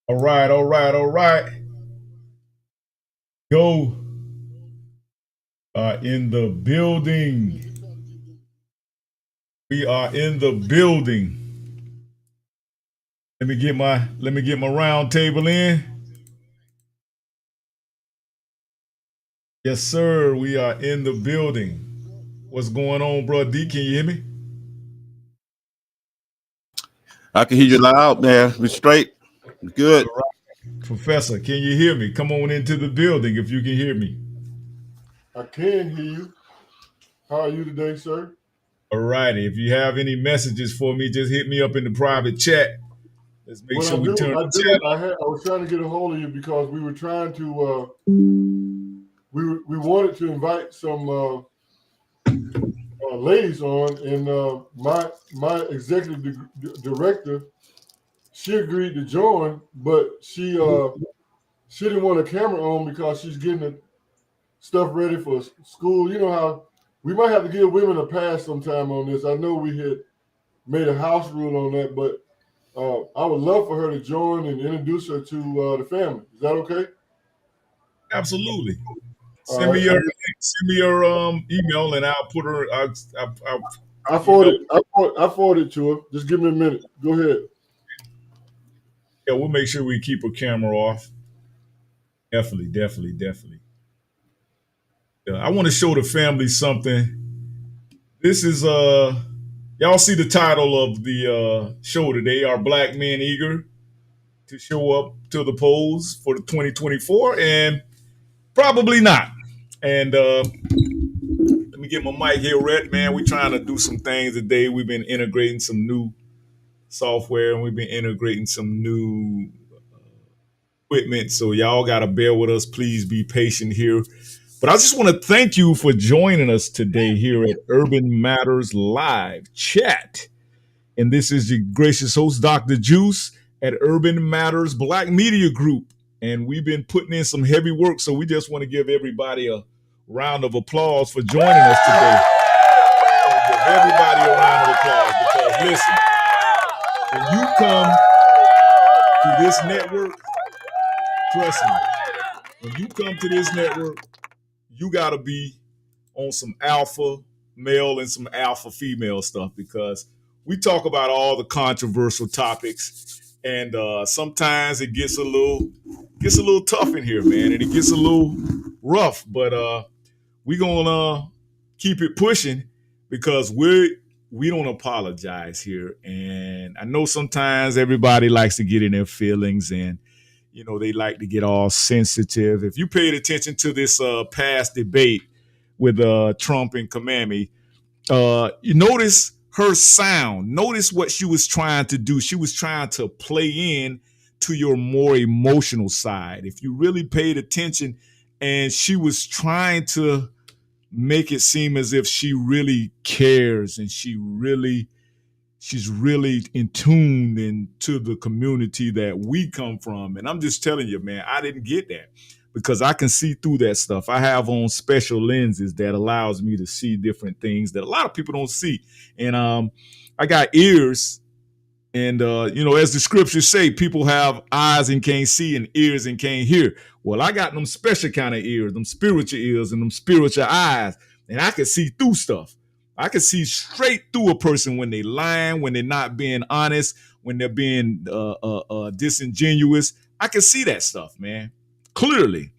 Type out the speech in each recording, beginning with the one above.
All right, all right, all right. Go in the building. We are in the building. Let me get my round table in. Yes, sir. We are in the building. What's going on, bro? D? Can you hear me? I can hear you loud, man. We straight. We good. All right. Professor, can you hear me? Come on into the building if you can hear me. I can hear you. How are you today, sir? All righty. If you have any messages for me, just hit me up in the private chat. Let's make sure we turn the chat on. I was trying to get a hold of you because we were trying to we wanted to invite some ladies on, and my executive director, she agreed to join, but she didn't want a camera on because she's getting the stuff ready for school. You know how we might have to give women a pass sometime on this. I know we had made a house rule on that, but I would love for her to join and introduce her to the family. Is that okay? Absolutely. All Send me right. your email and I'll put her. I forwarded to her. Just give me a minute. Go ahead. Yeah, we'll make sure we keep her camera off. Definitely. Yeah, I want to show the family something. This is y'all see the title of the show today. Are black men eager to show up to the polls for the 2024? And probably not. And let me get my mic here, Rhett. Man, we're trying to do some things today. We've been integrating some new software and we've been integrating some new equipment. So y'all got to bear with us. Please be patient here. But I just want to thank you for joining us today here at Urban Matters Live Chat. And this is your gracious host, Dr. Juice at Urban Matters Black Media Group. And we've been putting in some heavy work. So we just want to give everybody a round of applause for joining us today. Give everybody a round of applause because listen, when you come to this network, trust me, when you come to this network, you got to be on some alpha male and some alpha female stuff because we talk about all the controversial topics and sometimes it gets a little tough in here, man, and it gets a little rough, but we're gonna keep it pushing because we don't apologize here. And I know sometimes everybody likes to get in their feelings and they like to get all sensitive. If you paid attention to this past debate with Trump and Kamami, you notice her sound. Notice what she was trying to do. She was trying to play in to your more emotional side. If you really paid attention, and she was trying to make it seem as if she really cares and she really she's really in tune into the community that we come from. And I'm just telling you, man, I didn't get that because I can see through that stuff. I have on special lenses that allows me to see different things that a lot of people don't see. And I got ears. And, as the scriptures say, people have eyes and can't see and ears and can't hear. Well, I got them special kind of ears, them spiritual ears and them spiritual eyes. And I can see through stuff. I can see straight through a person when they lying, when they're not being honest, when they're being disingenuous. I can see that stuff, man, clearly.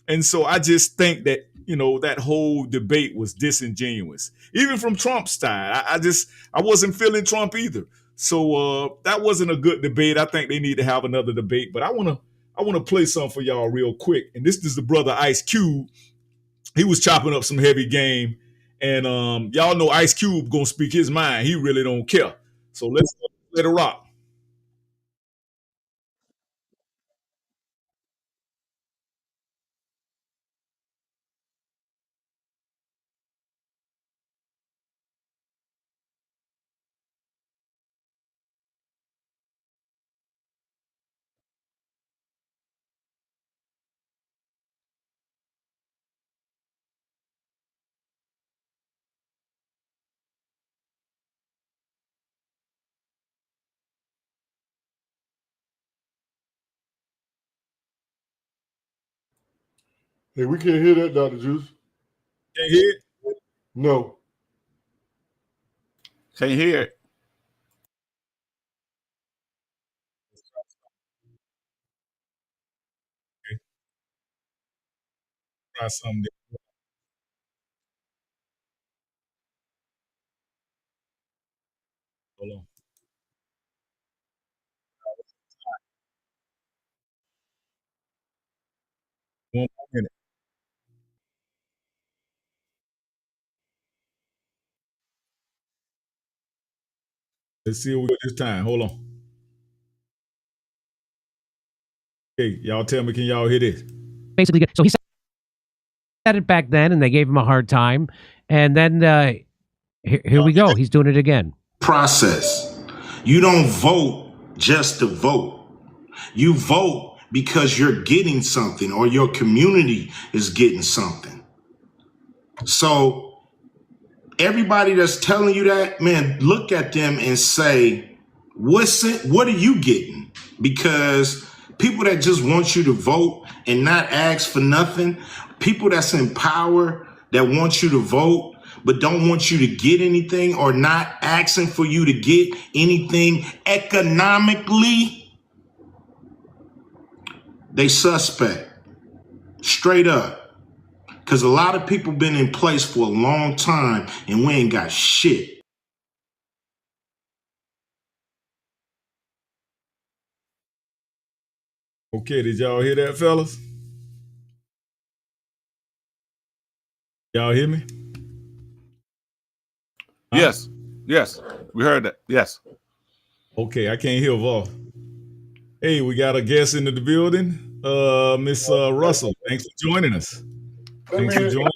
And so I just think that, that whole debate was disingenuous. Even from Trump's side, I wasn't feeling Trump either. So that wasn't a good debate. I think they need to have another debate. But I wanna play something for y'all real quick. And this is the brother Ice Cube. He was chopping up some heavy game. And y'all know Ice Cube gonna speak his mind. He really don't care. So let's let it rock. Hey, we can't hear that, Dr. Juice. Can't hear it? No. Can't hear it. Okay. Try something different. Hold on. One more minute. Let's see what we got this time. Hold on. Okay, y'all tell me, can y'all hear this? Basically, so he said it back then, and they gave him a hard time. And then here we go. He's doing it again. Process. You don't vote just to vote. You vote because you're getting something or your community is getting something. So everybody that's telling you that, man, look at them and say, what are you getting? Because people that just want you to vote and not ask for nothing, people that's in power that want you to vote but don't want you to get anything or not asking for you to get anything economically, they suspect, straight up. Because a lot of people been in place for a long time and we ain't got shit. Okay, did y'all hear that, fellas? Y'all hear me? Yes. Yes. We heard that. Yes. Okay, I can't hear Vol. Hey, we got a guest in the building. Miss Russell. Thanks for joining us. Let Thanks for joining.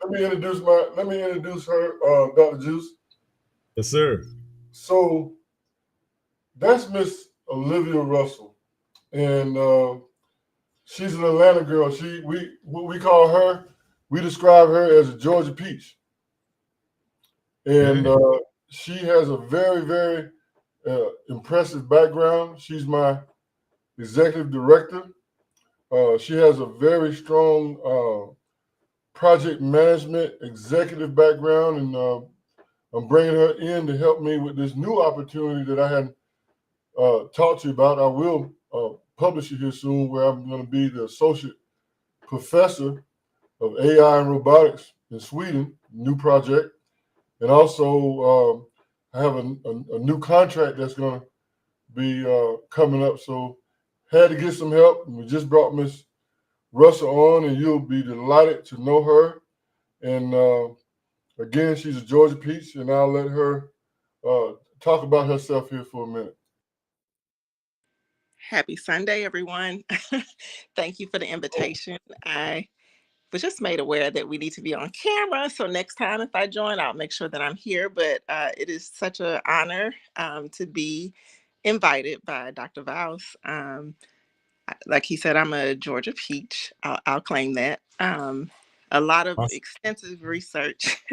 me introduce her, Dr. Juice. Yes, sir. So that's Miss Olivia Russell, and she's an Atlanta girl. We call her, we describe her as a Georgia peach, and she has a very, very impressive background. She's my executive director. She has a very strong project management executive background, and I'm bringing her in to help me with this new opportunity that I hadn't talked to you about. I will publish it here soon, where I'm going to be the associate professor of AI and robotics in Sweden, new project. And also I have a new contract that's going to be coming up. So had to get some help. And we just brought Miss Russell on, and you'll be delighted to know her. And again, she's a Georgia peach, and I'll let her talk about herself here for a minute. Happy Sunday, everyone. Thank you for the invitation. I was just made aware that we need to be on camera. So next time if I join, I'll make sure that I'm here. But it is such an honor to be invited by Dr. Vouse. Like he said, I'm a Georgia peach. I'll claim that. A lot of Awesome. extensive research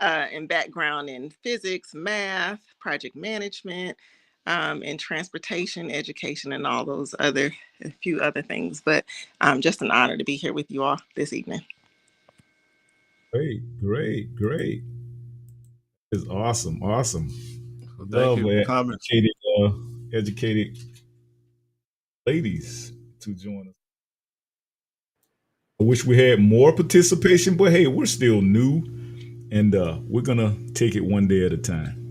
and background in physics, math, project management, and transportation, education, and all those a few other things. But just an honor to be here with you all this evening. Great. It's awesome. Thank you for coming. Educated ladies to join us. I wish we had more participation, but hey, we're still new, and we're gonna take it one day at a time.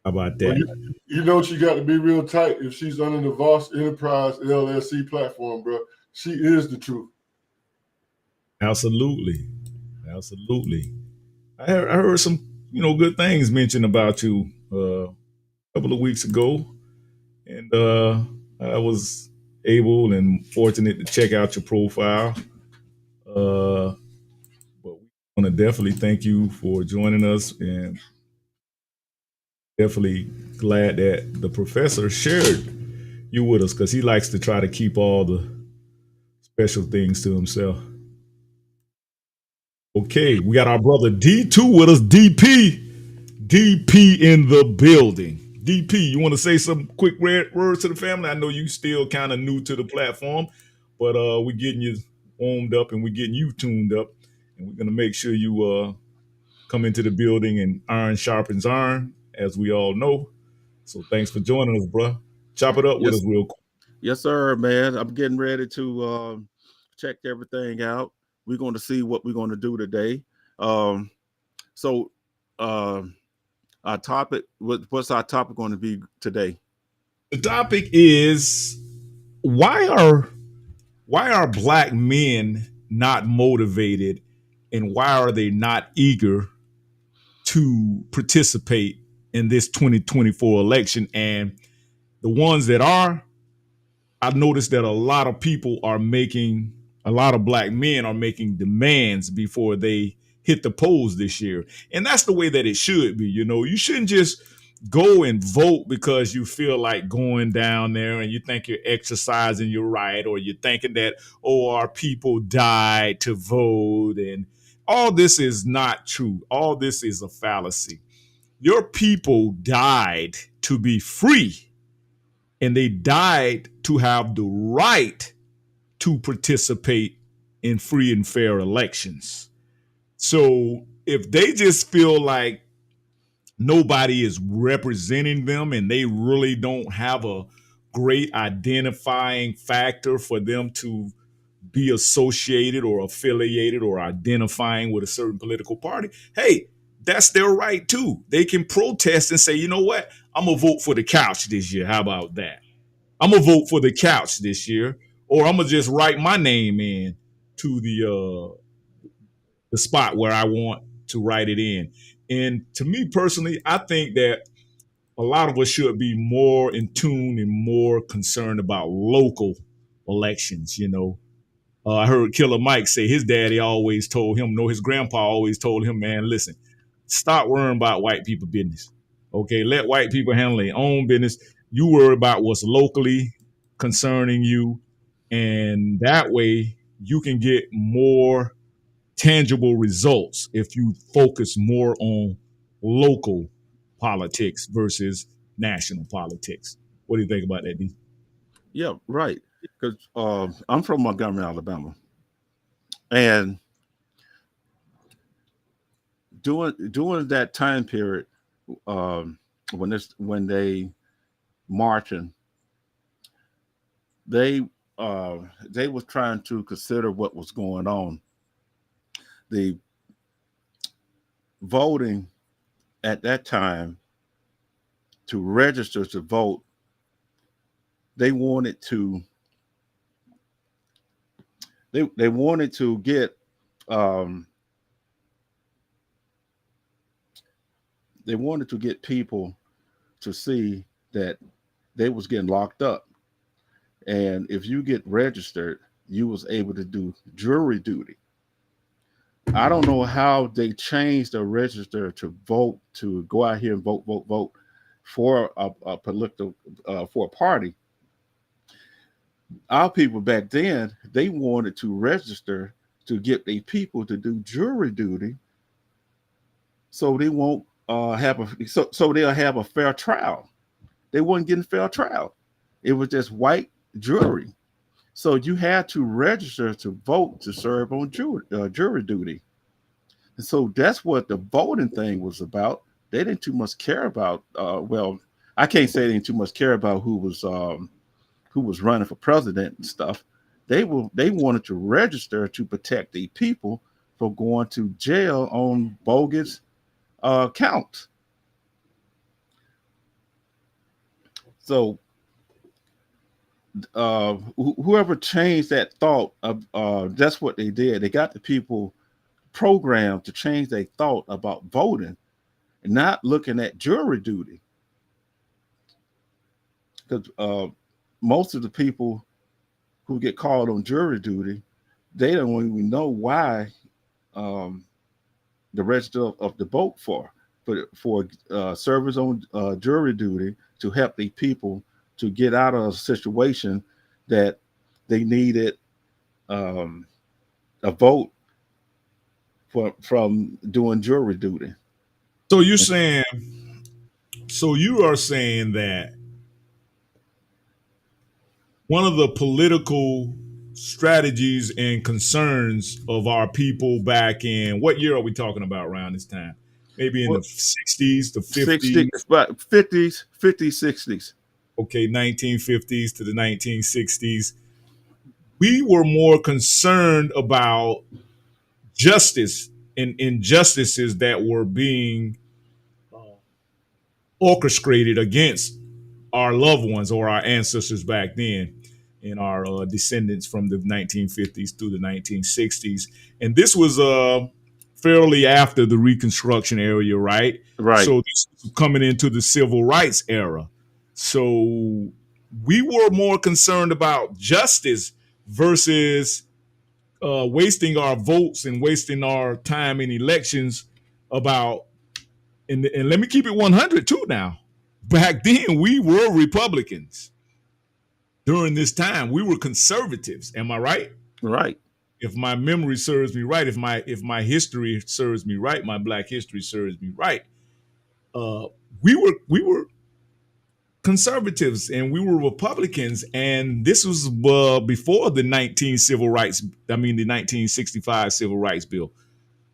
How about that? Well, you know she got to be real tight if she's under the Voss Enterprise LLC platform, bro. She is the truth. Absolutely. I heard some good things mentioned about you a couple of weeks ago, and I was able and fortunate to check out your profile. But we want to definitely thank you for joining us, and definitely glad that the professor shared you with us, because he likes to try to keep all the special things to himself. Okay, we got our brother D2 with us. DP in the building. DP, you want to say some quick words to the family? I know you still kind of new to the platform, but we're getting you warmed up and we're getting you tuned up, and we're going to make sure you come into the building, and iron sharpens iron, as we all know. So thanks for joining us, bro. Chop it up with us real quick. Yes, sir, man. I'm getting ready to check everything out. We're going to see what we're going to do today. So our topic, what's our topic going to be today? The topic is why are Black men not motivated, and why are they not eager to participate in this 2024 election? And the ones that are, I've noticed that a lot of Black men are making demands before they hit the polls this year. And that's the way that it should be. You shouldn't just go and vote because you feel like going down there and you think you're exercising your right, or you're thinking that, our people died to vote. And all this is not true. All this is a fallacy. Your people died to be free, and they died to have the right to participate in free and fair elections. So if they just feel like nobody is representing them, and they really don't have a great identifying factor for them to be associated or affiliated or identifying with a certain political party, hey, that's their right too. They can protest and say, you know what, I'm gonna vote for the couch this year. How about that? I'm gonna vote for the couch this year, or I'm gonna just write my name in to the spot where I want to write it in. And to me personally, I think that a lot of us should be more in tune and more concerned about local elections. I heard Killer Mike say his daddy always told him, his grandpa always told him, man, listen, stop worrying about white people business. Okay, let white people handle their own business. You worry about what's locally concerning you, and that way you can get more tangible results if you focus more on local politics versus national politics. What do you think about that, D? Yeah, right. Because I'm from Montgomery, Alabama, and during that time period, when they marching, they was trying to consider what was going on. The voting at that time, to register to vote, they wanted to get people to see that they was getting locked up. And if you get registered, you was able to do jury duty. I don't know how they changed the register to vote, to go out here and vote for a political for a party. Our people back then, they wanted to register to get their people to do jury duty, so they won't so they'll have a fair trial. They weren't getting fair trial. It was just white jury. So you had to register to vote to serve on jury duty. And so that's what the voting thing was about. They didn't too much care about. Well, I can't say they didn't too much care about who was running for president and stuff. They wanted to register to protect the people from going to jail on bogus counts. So whoever changed that thought of that's what they did. They got the people programmed to change their thought about voting and not looking at jury duty. Because most of the people who get called on jury duty, they don't even know why the register of the vote for service on jury duty to help the people to get out of a situation that they needed a vote from doing jury duty. So you are saying that one of the political strategies and concerns of our people back in, what year are we talking about around this time? Maybe in the 60s, the 50s? 50s, 60s. Okay, 1950s to the 1960s. We were more concerned about justice and injustices that were being orchestrated against our loved ones or our ancestors back then, and our descendants from the 1950s through the 1960s. And this was fairly after the Reconstruction era, right? Right. So this was coming into the Civil Rights era. So we were more concerned about justice versus wasting our votes and wasting our time in elections about, and let me keep it 100 too now. Back then, we were Republicans. During this time, we were conservatives. Am I right? Right. If my memory serves me right, if my history serves me right, my Black history serves me right, we were conservatives and we were Republicans, and this was before the 1965 Civil Rights Bill.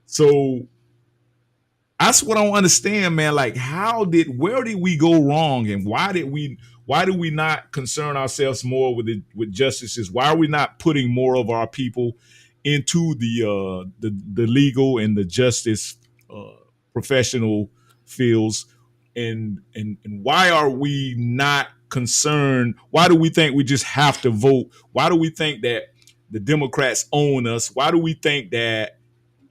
So that's what I don't understand, man. Like, where did we go wrong, and why did we not concern ourselves more with justices? Why are we not putting more of our people into the legal and the justice professional fields? And why are we not concerned? Why do we think we just have to vote? Why do we think that the Democrats own us? Why do we think that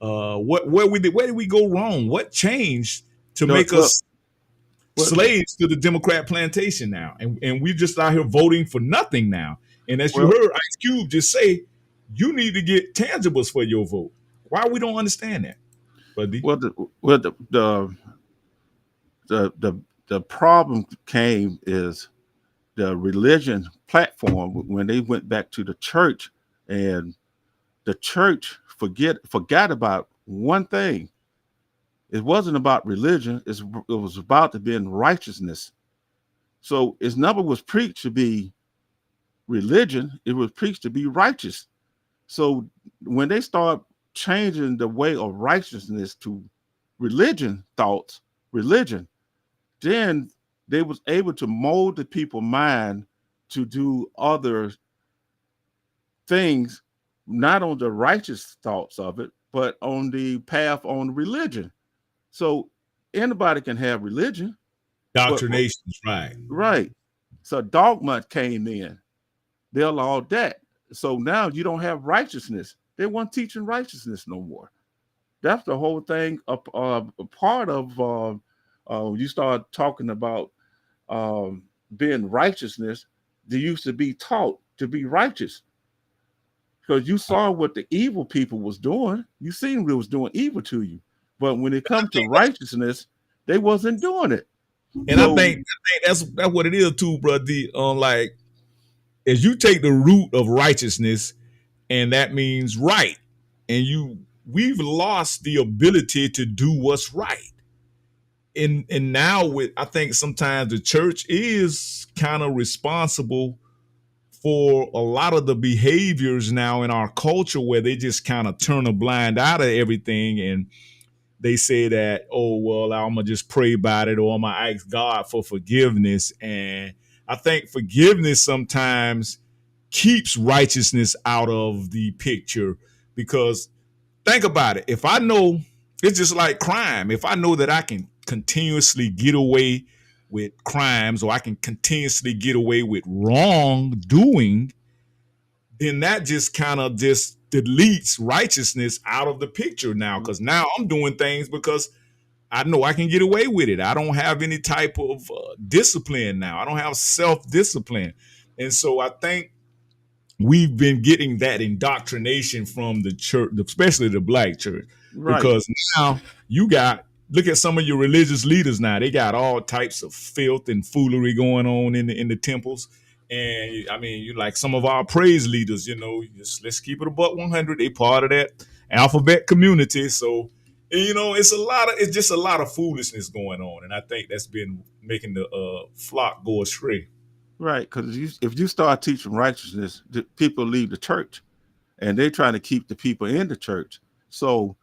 where did we go wrong? What changed to make us slaves to the Democrat plantation now? And we just out here voting for nothing now. And as you heard Ice Cube just say, you need to get tangibles for your vote. Why we don't understand that, buddy? Well, the problem came is the religion platform when they went back to the church, and the church forgot about one thing. It wasn't about religion. It was about to be in righteousness. So its never was preached to be religion. It was preached to be righteous. So when they start changing the way of righteousness to religion, then they was able to mold the people's mind to do other things, not on the righteous thoughts of it, but on the path on religion. So anybody can have religion. Doctrinations, right. Right. So dogma came in. They allowed that. So now you don't have righteousness. They weren't teaching righteousness no more. That's the whole thing. A part of you start talking about being righteousness. They used to be taught to be righteous. because you saw what the evil people was doing. You seen they was doing evil to you. But when it comes to righteousness, they wasn't doing it. And So- I think that's what it is too, bro. Like, as you take the root of righteousness, and that means right, and we've lost the ability to do what's right. And now I think sometimes the church is kind of responsible for a lot of the behaviors now in our culture where they just kind of turn a blind eye to everything, and they say that, oh, well, I'm gonna just pray about it, or I'm gonna ask God for forgiveness. And I think forgiveness sometimes keeps righteousness out of the picture, because think about it. If I know, it's just like crime. If I know that I can continuously get away with crimes, or I can continuously get away with wrongdoing, then that just kind of just deletes righteousness out of the picture now. Because now I'm doing things because I know I can get away with it. I don't have any type of discipline now. I don't have self-discipline. And so I think we've been getting that indoctrination from the church, especially the black church. Right. Because now look at some of your religious leaders now. They got all types of filth and foolery going on in the temples. And I mean, you like some of our praise leaders, let's keep it about 100. They part of that alphabet community. So, it's just a lot of foolishness going on. And I think that's been making the flock go astray. Right, because if you start teaching righteousness, the people leave the church, and they're trying to keep the people in the church. So,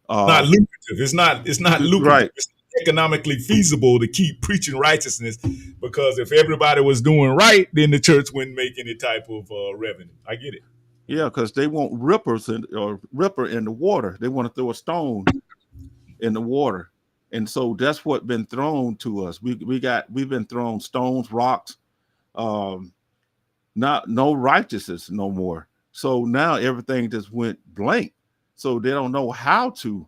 not lucrative. It's not lucrative. Right. It's not economically feasible to keep preaching righteousness, because if everybody was doing right, then the church wouldn't make any type of revenue. I get it. Yeah, because they want ripper in the water. They want to throw a stone in the water, and so that's what been thrown to us. We've been thrown stones, rocks. Not no righteousness no more. So now everything just went blank. So they don't know how to.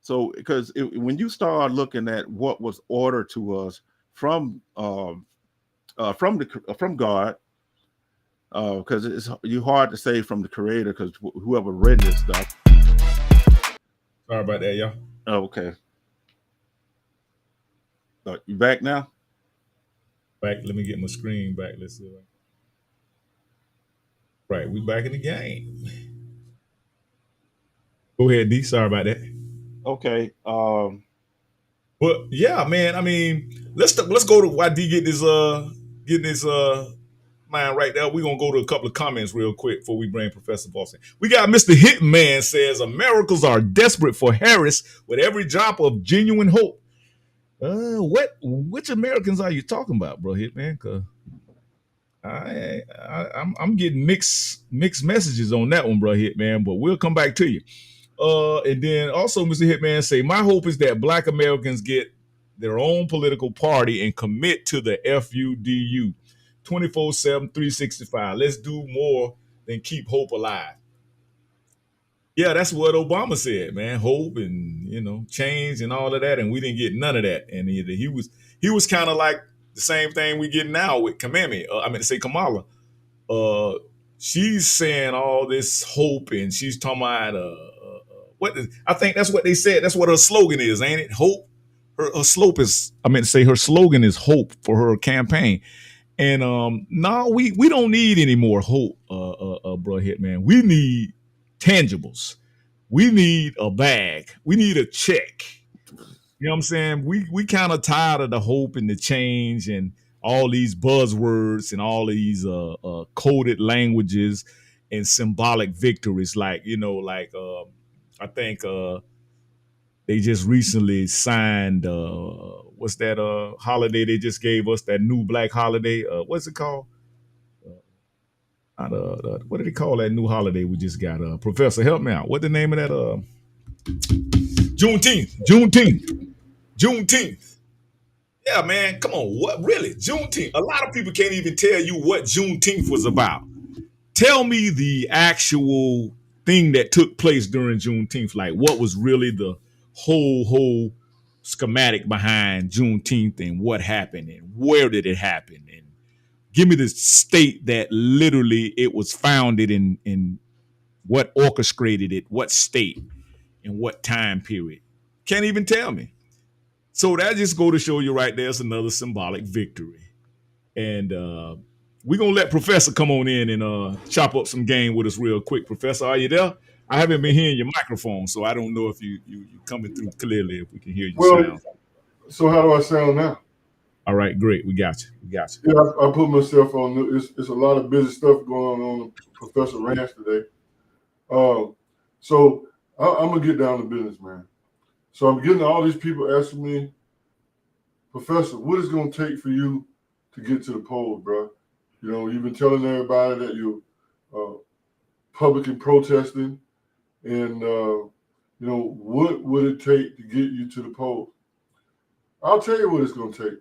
So because when you start looking at what was ordered to us from God, because you're hard to say from the Creator, because whoever read this stuff. Sorry about that, y'all. Oh, okay. You back now? Back. Let me get my screen back. Let's see. Right, we back in the game. Go ahead, D. Sorry about that. Okay. But yeah, man. I mean, let's go to why D getting his mind right there. We're gonna go to a couple of comments real quick before we bring Professor Boston. We got Mr. Hitman says Americans are desperate for Harris with every drop of genuine hope. Which Americans are you talking about, bro, Hitman? Cause I'm getting mixed messages on that one, bro, Hitman. But we'll come back to you. And then also, Mr. Hitman say, my hope is that Black Americans get their own political party and commit to the FUDU 24/7, 365. Let's do more than keep hope alive. Yeah, that's what Obama said, man. Hope and change and all of that, and we didn't get none of that. And he was kind of like the same thing we get now with Kamala. She's saying all this hope, and she's talking about I think that's what they said. That's what her slogan is, ain't it? Hope. Her slogan is hope for her campaign. And no, we don't need any more hope, bro, Hitman. We need tangibles. We need a bag. We need a check. You know what I'm saying? We kind of tired of the hope and the change and all these buzzwords and all these coded languages and symbolic victories. I think they just recently signed what's that holiday they just gave us, that new black holiday? What's it called? What did they call that new holiday we just got? Professor, help me out. What the name of that? Juneteenth. Yeah, man, come on. What, really? Juneteenth. A lot of people can't even tell you what Juneteenth was about. Tell me the actual thing that took place during Juneteenth. Like, what was really the whole schematic behind Juneteenth, and what happened, and where did it happen? And give me the state that literally it was founded in What orchestrated it? What state? And what time period? Can't even tell me. So that just go to show you right there's another symbolic victory. And we're gonna let Professor come on in and chop up some game with us real quick. Professor, are you there? I haven't been hearing your microphone, so I don't know if you coming through clearly, if we can hear you Well, sound. so how do I sound now? All right, great. We got you. Yeah, I put myself on. It's a lot of busy stuff going on Professor Ranch today. So I'm gonna get down to business, man. So I'm getting all these people asking me, Professor, what is it gonna take for you to get to the polls, bro? You know, you've been telling everybody that you're public and protesting, and you know, what would it take to get you to the polls? I'll tell you what it's gonna take.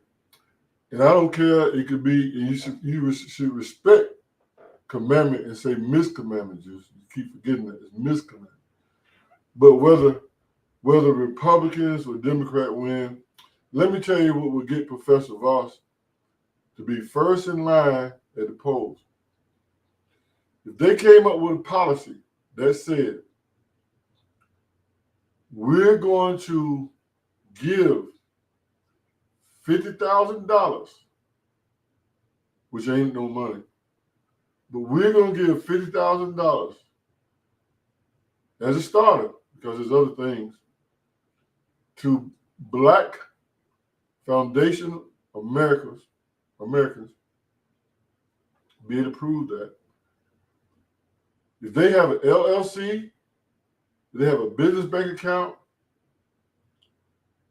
And I don't care. It could be, and you should respect commandment and say miscommandment. You keep forgetting that it's miscommandment. But whether Republicans or Democrat win, let me tell you what would get Professor Voss to be first in line at the polls. If they came up with a policy that said we're going to give $50,000, which ain't no money, but we're going to give $50,000 as a starter, because there's other things, to Black Foundation Americans, be able to prove that. If they have an LLC, if they have a business bank account,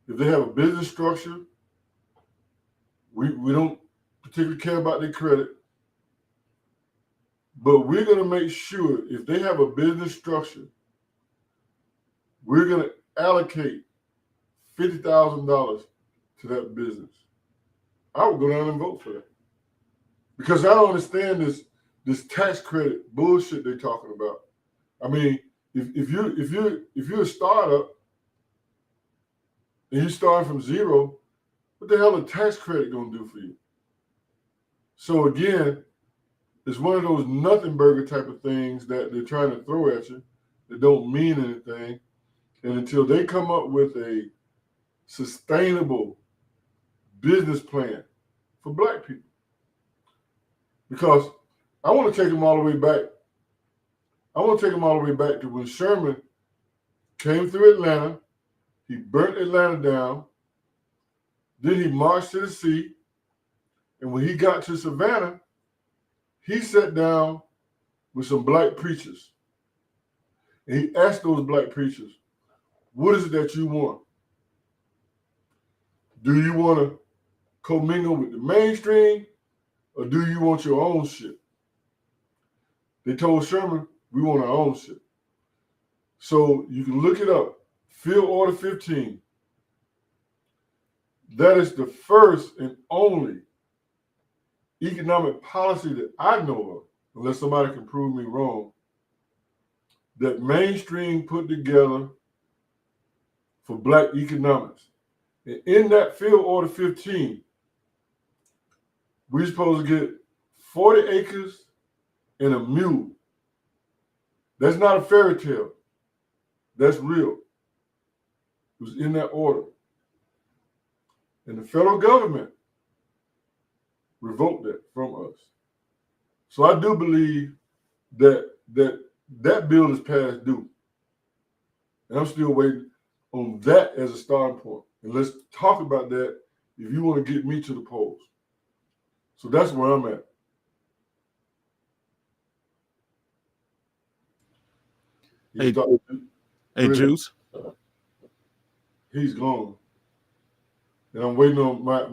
if they have a business structure, we don't particularly care about their credit, but we're going to make sure if they have a business structure, we're going to allocate $50,000 to that business. I would go down and vote for that, because I don't understand this tax credit bullshit they're talking about. I mean, if you're a startup and you start from zero, what the hell is a tax credit gonna do for you? So again, it's one of those nothing burger type of things that they're trying to throw at you that don't mean anything. And until they come up with a sustainable business plan for Black people, because I want to take them all the way back. I want to take them all the way back to when Sherman came through Atlanta. He burnt Atlanta down. Then he marched to the sea. And when he got to Savannah, he sat down with some Black preachers. And he asked those Black preachers, what is it that you want? Do you want to commingle with the mainstream, or do you want your own shit? They told Sherman, we want our own shit. So you can look it up. Field Order 15. That is the first and only economic policy that I know of, unless somebody can prove me wrong, that mainstream put together for Black economics. And in that Field Order 15, we're supposed to get 40 acres and a mule. That's not a fairy tale. That's real. It was in that order. And the federal government revoked that from us. So I do believe that bill is past due. And I'm still waiting on that as a starting point. And let's talk about that if you want to get me to the polls. So that's where I'm at. Hey, Juice. He's gone. And I'm waiting on my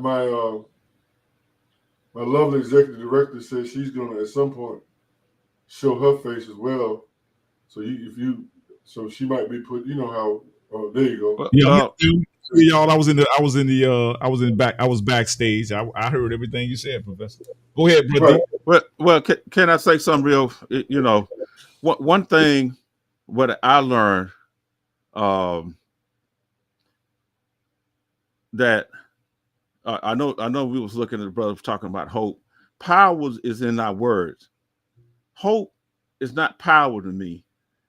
lovely executive director says she's gonna at some point show her face as well. So so she might be put. You know how? There you go. Yeah, y'all. I was backstage. I heard everything you said, Professor. Go ahead, brother. Right. Well, can I say something real? You know, one thing what I learned that I know we was looking at the brother talking about hope. Power is in our words. Hope is not power to me.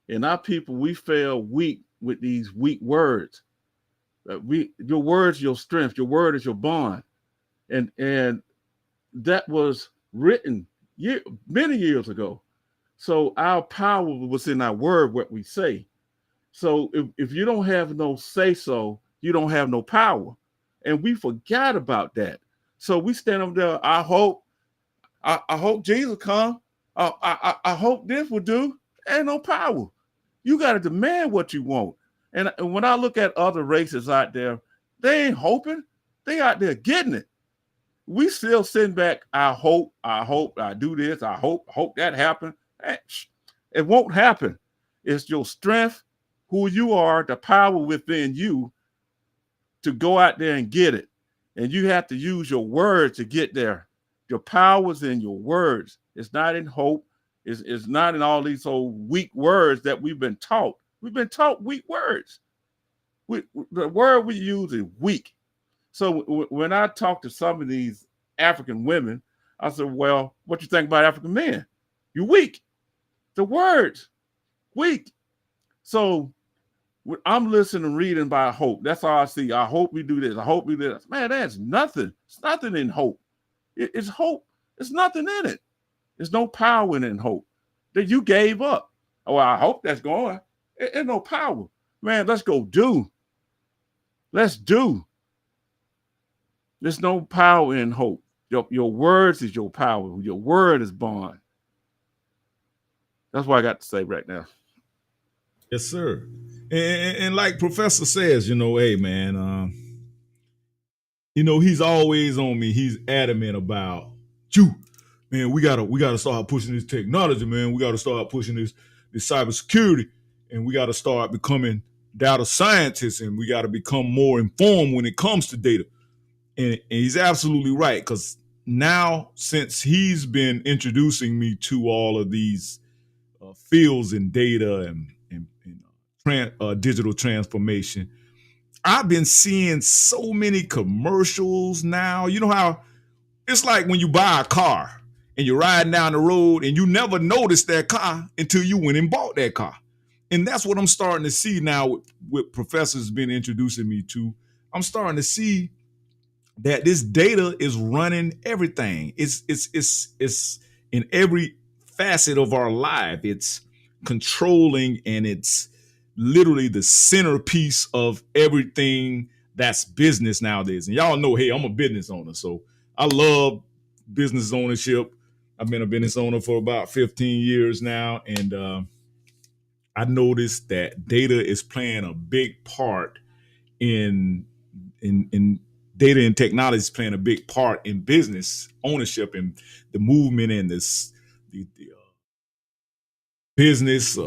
And our people, we fail weak with these weak words. Your words, your strength. Your word is your bond, and that was written many years ago. So our power was in our word, what we say. So if you don't have no say so, you don't have no power. And we forgot about that. So we stand up there. I hope Jesus come. I hope this will do. Ain't no power. You got to demand what you want. And when I look at other races out there, they ain't hoping. They out there getting it. We still sitting back. I hope, I do this. I hope that happen. It won't happen. It's your strength, who you are, the power within you to go out there and get it. And you have to use your words to get there. Your power's in your words. It's not in hope. It's not in all these old weak words that we've been taught. We've been taught weak words. The word we use is weak. So when I talk to some of these African women, I said, well, what you think about African men? You weak. The words, weak. So I'm listening and reading about hope. That's all I see. I hope we do this. I hope we do this. Man, that's nothing. It's nothing in hope. It's hope. There's nothing in it. There's no power in hope that you gave up. Oh, I hope that's going. There's no power. Man, let's go do. Let's do. There's no power in hope. Your words is your power. Your word is bond. That's what I got to say right now. Yes, sir. And like Professor says, hey, man, he's always on me. He's adamant about man. We gotta start pushing this technology, man. We gotta start pushing this cybersecurity, and we gotta start becoming data scientists, and we gotta become more informed when it comes to data. And he's absolutely right, because now, since he's been introducing me to all of these fields in data and digital transformation, I've been seeing so many commercials now. You know how it's like when you buy a car and you're riding down the road and you never noticed that car until you went and bought that car. And that's what I'm starting to see now with professors been introducing me to. I'm starting to see that this data is running everything. It's in every facet of our life. It's controlling, and it's literally the centerpiece of everything that's business nowadays. And y'all know, hey, I'm a business owner, so I love business ownership. I've been a business owner for about 15 years now, and I noticed that data is playing a big part in data and technology is playing a big part in business ownership and the movement and the business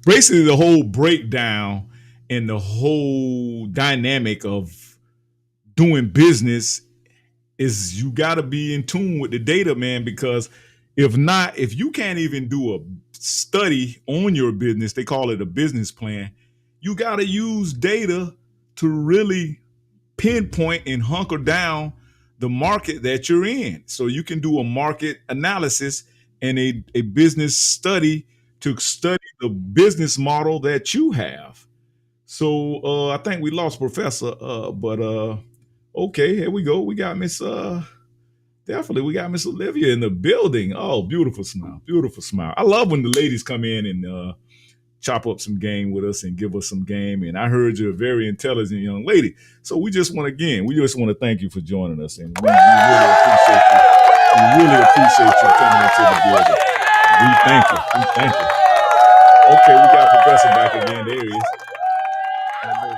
basically the whole breakdown and the whole dynamic of doing business is you got to be in tune with the data, man, because if not, if you can't even do a study on your business, they call it a business plan, you got to use data to really pinpoint and hunker down the market that you're in. So you can do a market analysis and a business study to study the business model that you have. So I think we lost Professor, but okay, here we go. We got Miss we got Miss Olivia in the building. Oh, beautiful smile, beautiful smile. I love when the ladies come in and chop up some game with us and give us some game. And I heard you're a very intelligent young lady. So we just want to thank you for joining us. And we really appreciate you. We really appreciate you coming into the building. We thank you. We thank you. Okay, we got Professor back again. There he is. I know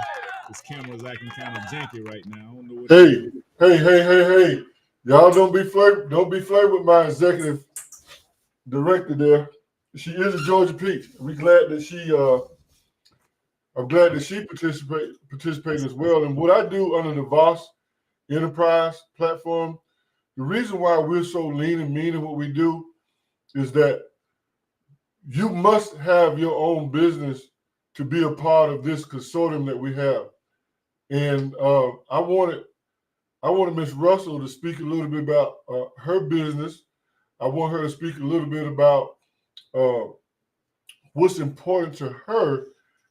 this camera's acting kind of janky right now. I don't know what Hey. Y'all don't be flirting with my executive director there. She is a Georgia Peach. I'm glad that she participated as well. And what I do under the Voss Enterprise platform, the reason why we're so lean and mean in what we do is that you must have your own business to be a part of this consortium that we have. And I wanted Ms. Russell to speak a little bit about her business. I want her to speak a little bit about what's important to her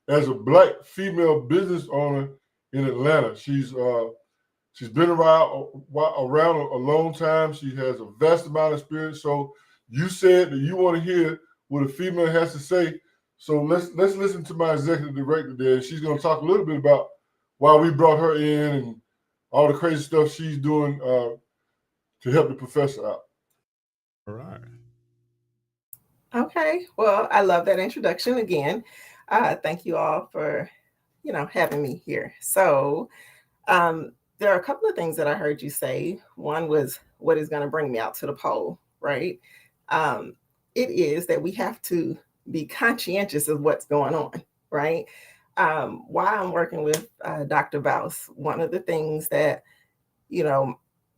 as a Black female business owner in Atlanta. She's been around a long time. She has a vast amount of experience. So you said that you want to hear what a female has to say. So let's listen to my executive director there. She's going to talk a little bit about why we brought her in and all the crazy stuff she's doing to help the professor out. All right. Okay. Well, I love that introduction again. Thank you all for, having me here. So there are a couple of things that I heard you say. One was what is going to bring me out to the poll, right? It is that we have to be conscientious of what's going on, right? While I'm working with Dr. Baus, one of the things that,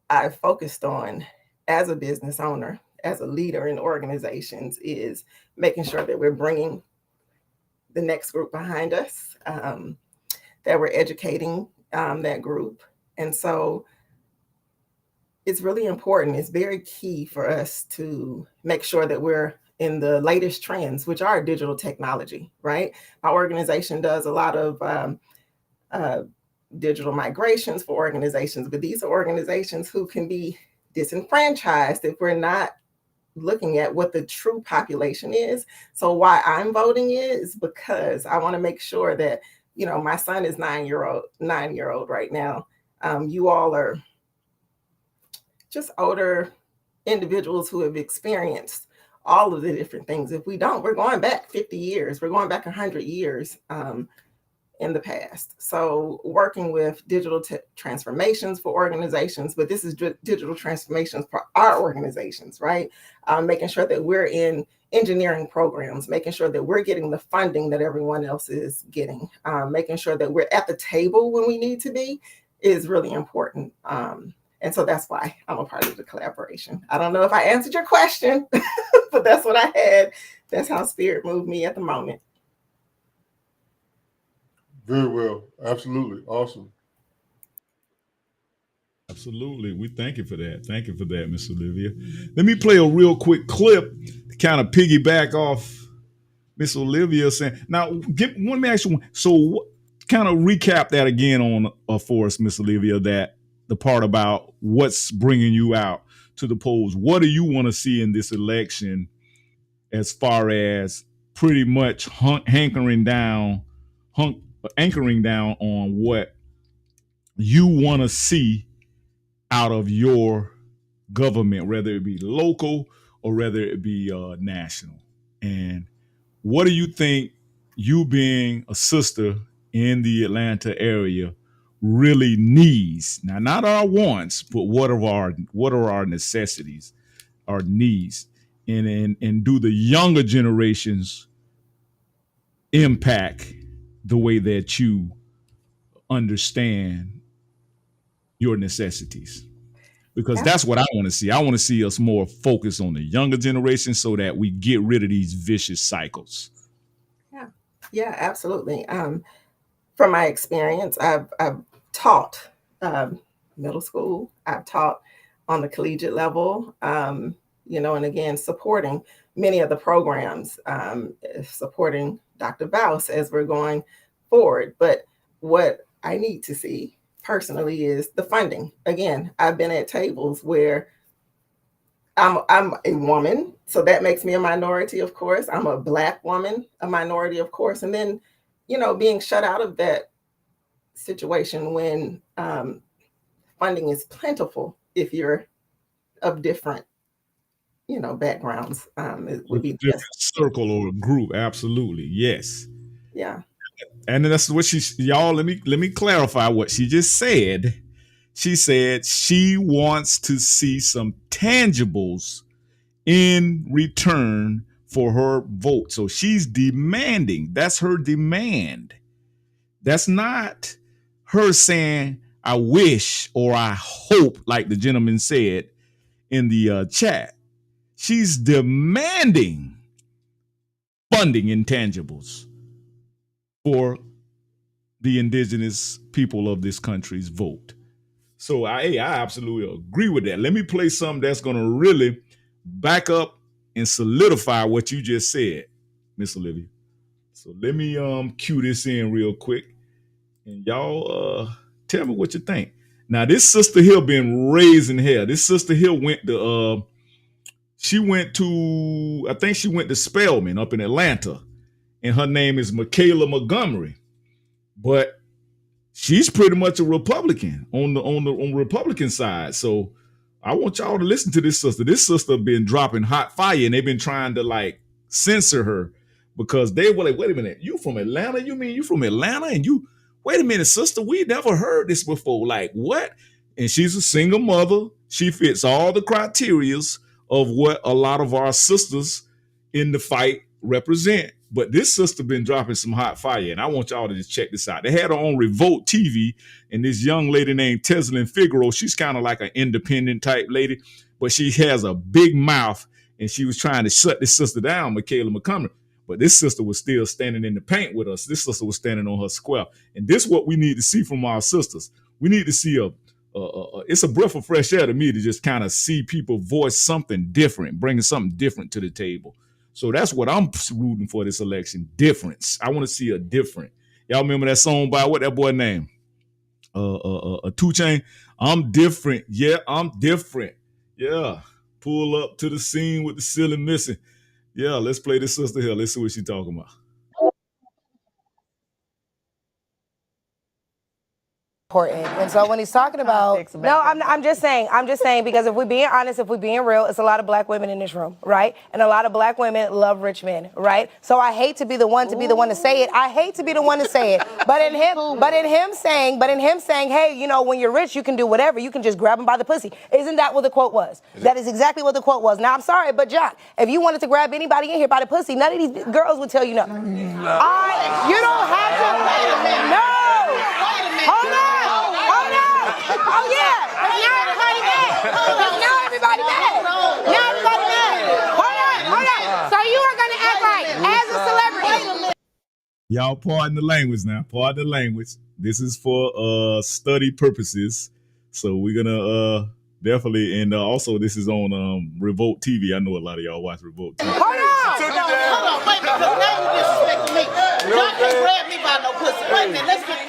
I focused on as a business owner, as a leader in organizations, is making sure that we're bringing the next group behind us, that we're educating that group. And so it's really important. It's very key for us to make sure that we're in the latest trends, which are digital technology, right? Our organization does a lot of digital migrations for organizations, but these are organizations who can be disenfranchised if we're not looking at what the true population is. So why I'm voting is because I want to make sure that, my son is 9-year-old right now. You all are just older individuals who have experienced all of the different things. If we don't, we're going back 50 years, we're going back 100 years in the past. So working with digital transformations for organizations, but this is digital transformations for our organizations, right? Making sure that we're in engineering programs, making sure that we're getting the funding that everyone else is getting, making sure that we're at the table when we need to be is really important. And so that's why I'm a part of the collaboration. I don't know if I answered your question, but that's what I had. That's how Spirit moved me at the moment. Very well. Absolutely. Awesome. Absolutely. We thank you for that. Thank you for that, Miss Olivia. Let me play a real quick clip to kind of piggyback off Miss Olivia saying. Now, let me ask you one. So, kind of recap that again on for us, Miss Olivia, that the part about what's bringing you out to the polls. What do you want to see in this election as far as pretty much anchoring down on what you want to see out of your government, whether it be local or whether it be national? And what do you think, you being a sister in the Atlanta area, really needs? Now, not our wants, but what are our necessities, our needs, and do the younger generations impact the way that you understand your necessities? Because that's what I want to see. I want to see us more focused on the younger generation so that we get rid of these vicious cycles. Yeah, absolutely. From my experience, I've taught middle school. I've taught on the collegiate level, and again, supporting many of the programs, supporting Dr. Baus as we're going forward. But what I need to see personally is the funding. Again, I've been at tables where I'm a woman, so that makes me a minority, of course. I'm a Black woman, a minority, of course. And then, being shut out of that situation when funding is plentiful if you're of different, backgrounds. It would be different circle or group. Absolutely. Yes. Yeah. And that's what y'all, let me clarify what she just said. She said she wants to see some tangibles in return for her vote. So she's demanding. That's her demand. That's not her saying, I wish or I hope, like the gentleman said in the chat. She's demanding funding intangibles for the indigenous people of this country's vote. So I absolutely agree with that. Let me play something that's going to really back up and solidify what you just said, Miss Olivia. So let me cue this in real quick, and y'all tell me what you think. Now, this sister here been raising hell. This sister here went to she went to, I think she went to Spelman up in Atlanta, and her name is Michaela Montgomery, but she's pretty much a Republican on the Republican side. So I want y'all to listen to this sister. This sister been dropping hot fire, and they've been trying to like censor her because they were like, wait a minute, you from Atlanta? You mean you from Atlanta? And you, wait a minute, sister, we never heard this before. Like, what? And she's a single mother. She fits all the criterias of what a lot of our sisters in the fight represent. But this sister been dropping some hot fire, and I want y'all to just check this out. They had her on Revolt TV, and this young lady named Teslyn Figaro, she's kind of like an independent type lady, but she has a big mouth, and she was trying to shut this sister down, Michaela Montgomery. But this sister was still standing in the paint with us. This sister was standing on her square. And this is what we need to see from our sisters. We need to see it's a breath of fresh air to me to just kind of see people voice something different, bringing something different to the table. So that's what I'm rooting for this election, difference. I want to see a different. Y'all remember that song by what that boy name? 2 Chainz. I'm different. Yeah, I'm different. Yeah. Pull up to the scene with the ceiling missing. Yeah, let's play this sister here. Let's see what she's talking about. Important. And so when he's talking about, no, I'm just saying, because if we're being honest, if we're being real, it's a lot of black women in this room, right? And a lot of black women love rich men, right? So I hate to be the one to say it. I hate to be the one to say it. But in him saying, hey, you know, when you're rich, you can do whatever. You can just grab him by the pussy. Isn't that what the quote was? That is exactly what the quote was. Now, I'm sorry, but Jock, if you wanted to grab anybody in here by the pussy, none of these girls would tell you no. You don't have to. No. Hold on. Oh yeah, now everybody mad. Hold on. So you are gonna act like as a celebrity. Y'all pardon the language now. Pardon the language. This is for study purposes. So we're gonna definitely, and also this is on Revolt TV. I know a lot of y'all watch Revolt TV. Hold on, wait a minute, because now you disrespecting me. Y'all can't grab me by no pussy. Wait a minute,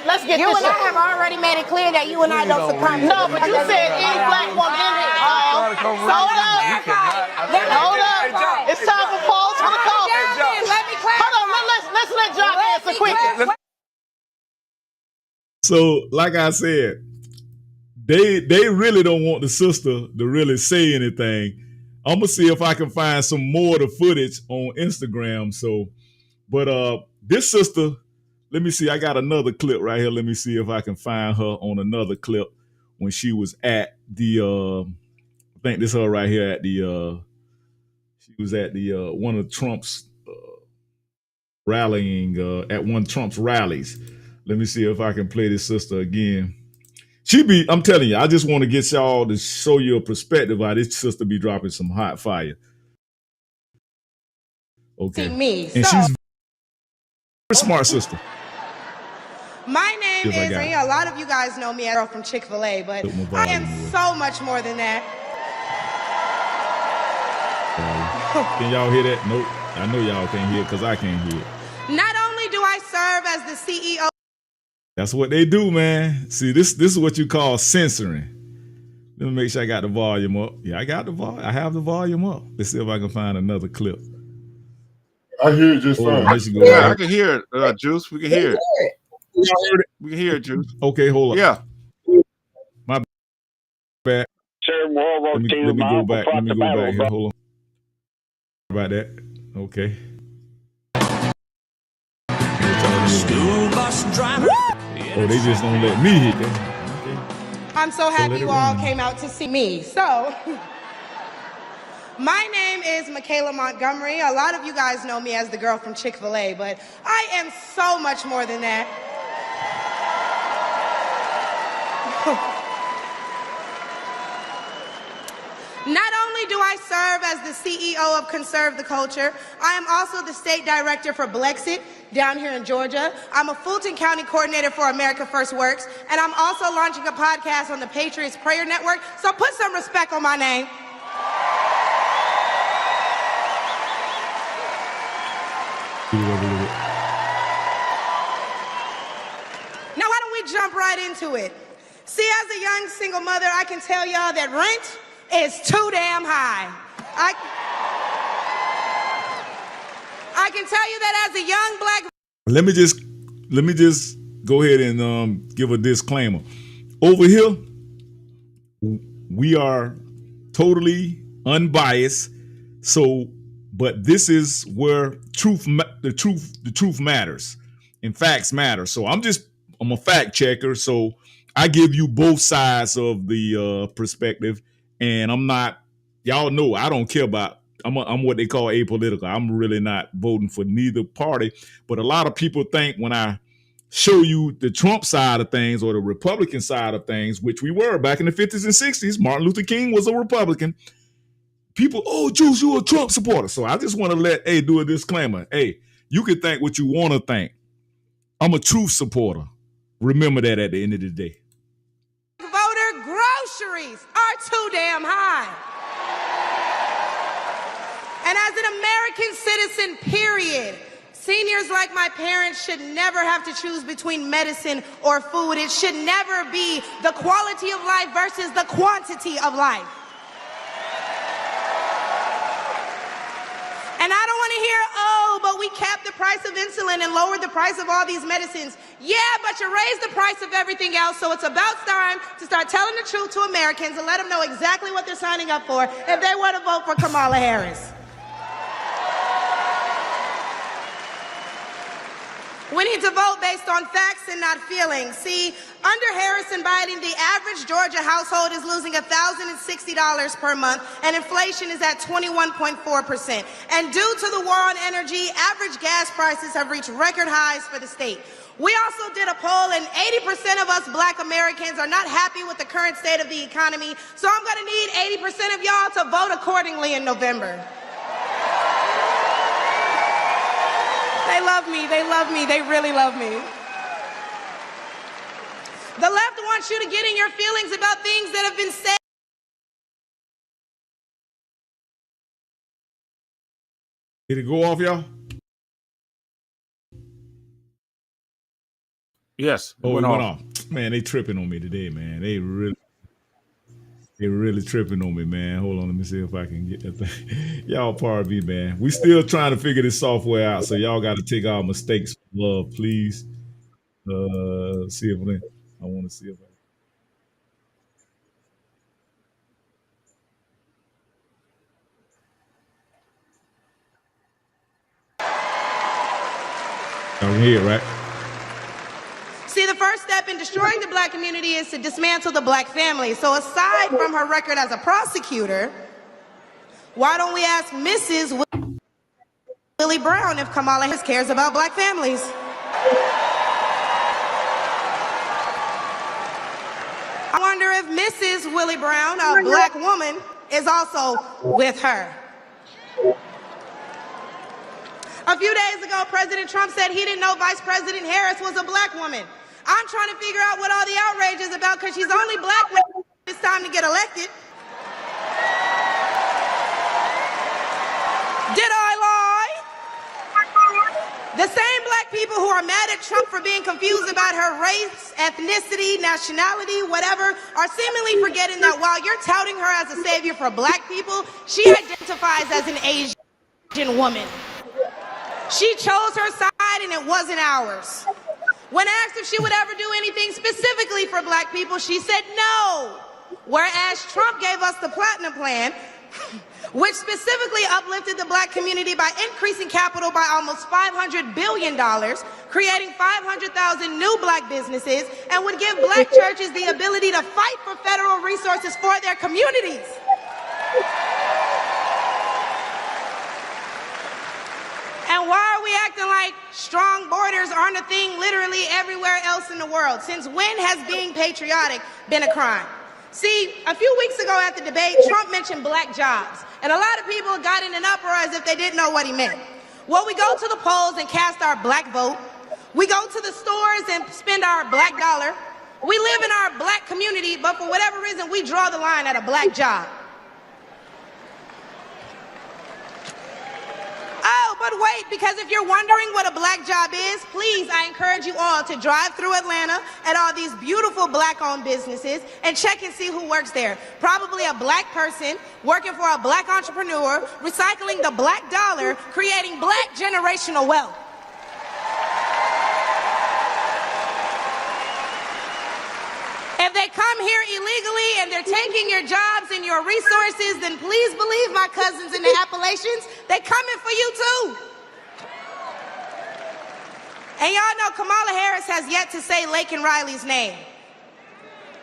let's get you this. You and I have already made it clear that you and I don't succumb. No, but you said any black woman in here. Hold up. It's time for pause for the call. Let me clarify. Hold on, let's let John answer quickly. So, like I said, they really don't want the sister to really say anything. I'm gonna see if I can find some more of the footage on Instagram. So, but this sister, let me see. I got another clip right here. Let me see if I can find her on another clip when she was at the. I think this her right here at the. She was at the one of Trump's rallying at one of Trump's rallies. Let me see if I can play this sister again. I'm telling you, I just want to get y'all to show you a perspective how this sister be dropping some hot fire. Okay. And she's a very smart sister. My name is, a lot of you guys know me as a girl from Chick-fil-A, but I am so much more than that. Can y'all hear that? Nope. I know y'all can't hear it because I can't hear it. Not only do I serve as the CEO. That's what they do, man. See, this is what you call censoring. Let me make sure I got the volume up. Yeah, I got the volume. I have the volume up. Let's see if I can find another clip. I hear it just fine. I can hear it, Juice. We can hear it. We can hear it, Juice. Okay, hold on. Yeah. My bad. Let me go back. Let me go back here. Hold on. About that. Okay. Oh, they just don't let me hit that. Okay. I'm so happy you all came out to see me. So, my name is Michaela Montgomery. A lot of you guys know me as the girl from Chick-fil-A, but I am so much more than that. Not only do I serve as the CEO of Conserve the Culture, I am also the state director for Blexit down here in Georgia. I'm a Fulton County coordinator for America First Works, and I'm also launching a podcast on the Patriots Prayer Network, so put some respect on my name. Now, why don't we jump right into it? See, as a young single mother, I can tell y'all that rent is too damn high. I can tell you that as a young black. Let me just go ahead and give a disclaimer. Over here, we are totally unbiased. So, but this is where the truth matters, and facts matter. So I'm a fact checker. So I give you both sides of the perspective, and I'm not. Y'all know I don't care about. I'm what they call apolitical. I'm really not voting for neither party. But a lot of people think when I show you the Trump side of things or the Republican side of things, which we were back in the 50s and 60s, Martin Luther King was a Republican. People, oh, Juice, you a Trump supporter. So I just want to do a disclaimer. Hey, you can think what you want to think. I'm a truth supporter. Remember that at the end of the day. Voter groceries are too damn high. And as an American citizen, period, seniors like my parents should never have to choose between medicine or food. It should never be the quality of life versus the quantity of life. And I don't want to hear, oh, but we capped the price of insulin and lowered the price of all these medicines. Yeah, but you raised the price of everything else, so it's about time to start telling the truth to Americans and let them know exactly what they're signing up for if they want to vote for Kamala Harris. We need to vote based on facts and not feelings. See, under Harris and Biden, the average Georgia household is losing $1,060 per month, and inflation is at 21.4%. And due to the war on energy, average gas prices have reached record highs for the state. We also did a poll, and 80% of us black Americans are not happy with the current state of the economy, so I'm going to need 80% of y'all to vote accordingly in November. They love me, they really love me. The left wants you to get in your feelings about things that have been said. Did it go off, y'all? Yes. Oh, it went off. Man, they tripping on me today, man. They really tripping on me, man. Hold on, let me see if I can get that thing. Y'all pardon me, man. We still trying to figure this software out, so y'all got to take our mistakes with love, please. See if I want to see if I can hear it, right? See, the first step in destroying the black community is to dismantle the black family. So aside from her record as a prosecutor, why don't we ask Mrs. Willie Brown if Kamala Harris cares about black families? I wonder if Mrs. Willie Brown, a black woman, is also with her. A few days ago, President Trump said he didn't know Vice President Harris was a black woman. I'm trying to figure out what all the outrage is about because she's only black when it's time to get elected. Did I lie? The same black people who are mad at Trump for being confused about her race, ethnicity, nationality, whatever, are seemingly forgetting that while you're touting her as a savior for black people, she identifies as an Asian woman. She chose her side and it wasn't ours. When asked if she would ever do anything specifically for black people, she said no. Whereas Trump gave us the Platinum Plan, which specifically uplifted the black community by increasing capital by almost $500 billion, creating 500,000 new black businesses, and would give black churches the ability to fight for federal resources for their communities. And why are we acting like strong borders aren't a thing literally everywhere else in the world? Since when has being patriotic been a crime? See, a few weeks ago at the debate, Trump mentioned black jobs. And a lot of people got in an uproar as if they didn't know what he meant. Well, we go to the polls and cast our black vote. We go to the stores and spend our black dollar. We live in our black community, but for whatever reason, we draw the line at a black job. Oh, but don't wait, because if you're wondering what a black job is, please, I encourage you all to drive through Atlanta at all these beautiful black-owned businesses and check and see who works there. Probably a black person working for a black entrepreneur, recycling the black dollar, creating black generational wealth. If they come here illegally and they're taking your jobs and your resources, then please believe my cousins in the Appalachians, they coming for you too. And y'all know Kamala Harris has yet to say Laken Riley's name.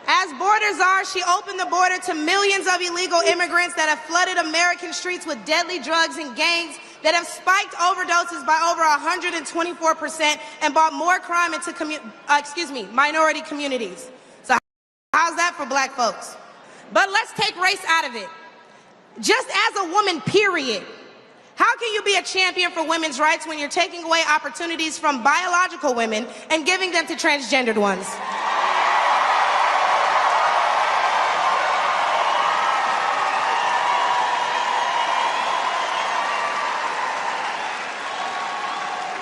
As border czar, she opened the border to millions of illegal immigrants that have flooded American streets with deadly drugs and gangs that have spiked overdoses by over 124% and brought more crime into minority communities. So how's that for black folks? But let's take race out of it. Just as a woman, period. How can you be a champion for women's rights when you're taking away opportunities from biological women and giving them to transgendered ones?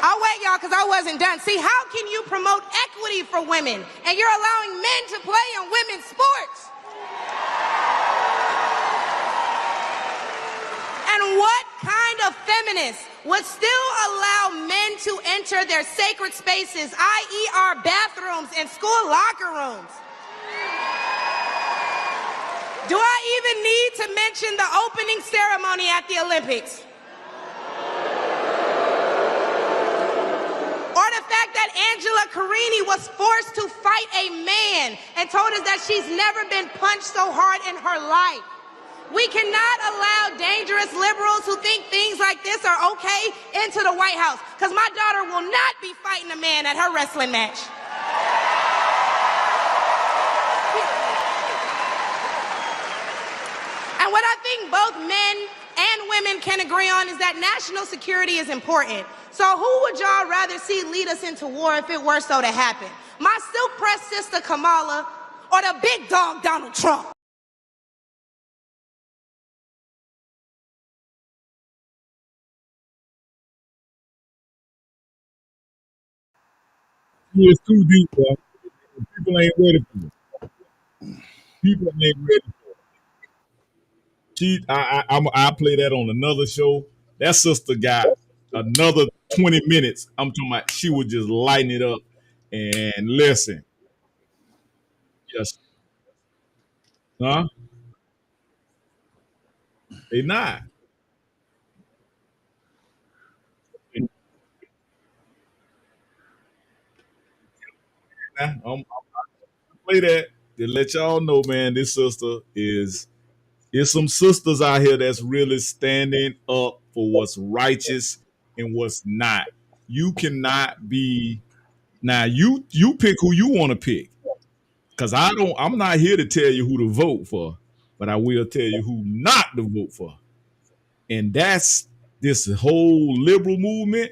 I'll wait, y'all, because I wasn't done. See, how can you promote equity for women and you're allowing men to play in women's sports? And what kind of feminist would still allow men to enter their sacred spaces, i.e. our bathrooms and school locker rooms? Do I even need to mention the opening ceremony at the Olympics? Or the fact that Angela Carini was forced to fight a man and told us that she's never been punched so hard in her life. We cannot allow dangerous liberals who think things like this are okay into the White House, because my daughter will not be fighting a man at her wrestling match. And what I think both men and women can agree on is that national security is important. So who would y'all rather see lead us into war if it were so to happen? My silk-pressed sister Kamala or the big dog Donald Trump? It's too deep, bro. People ain't ready for it. People ain't ready for it. I play that on another show. That sister got another 20 minutes. I'm talking about she would just lighten it up and listen. Yes. Huh? They not. I'm play that to let y'all know, man. This sister is. There's some sisters out here that's really standing up for what's righteous and what's not. You cannot be now. You pick who you want to pick, because I'm not here to tell you who to vote for, but I will tell you who not to vote for, and that's this whole liberal movement.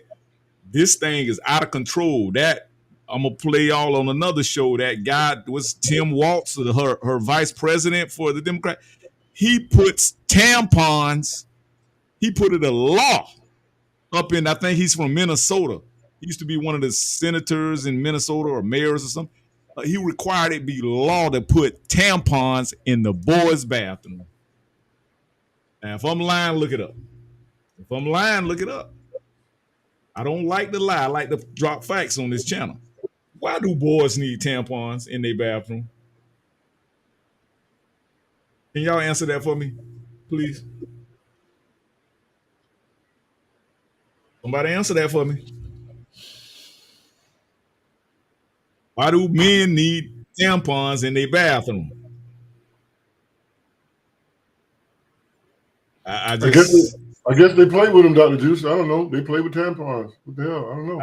This thing is out of control. That I'm gonna play y'all on another show. That guy was Tim Walz, her vice president for the Democrat. He puts tampons. He put it a law up in. I think he's from Minnesota. He used to be one of the senators in Minnesota or mayors or something. He required it be law to put tampons in the boys' bathroom. Now, if I'm lying, look it up. If I'm lying, look it up. I don't like to lie. I like to drop facts on this channel. Why do boys need tampons in their bathroom? Can y'all answer that for me, please? Somebody answer that for me. Why do men need tampons in their bathroom? I guess they play with them, Dr. Juice. I don't know. They play with tampons. What the hell? I don't know.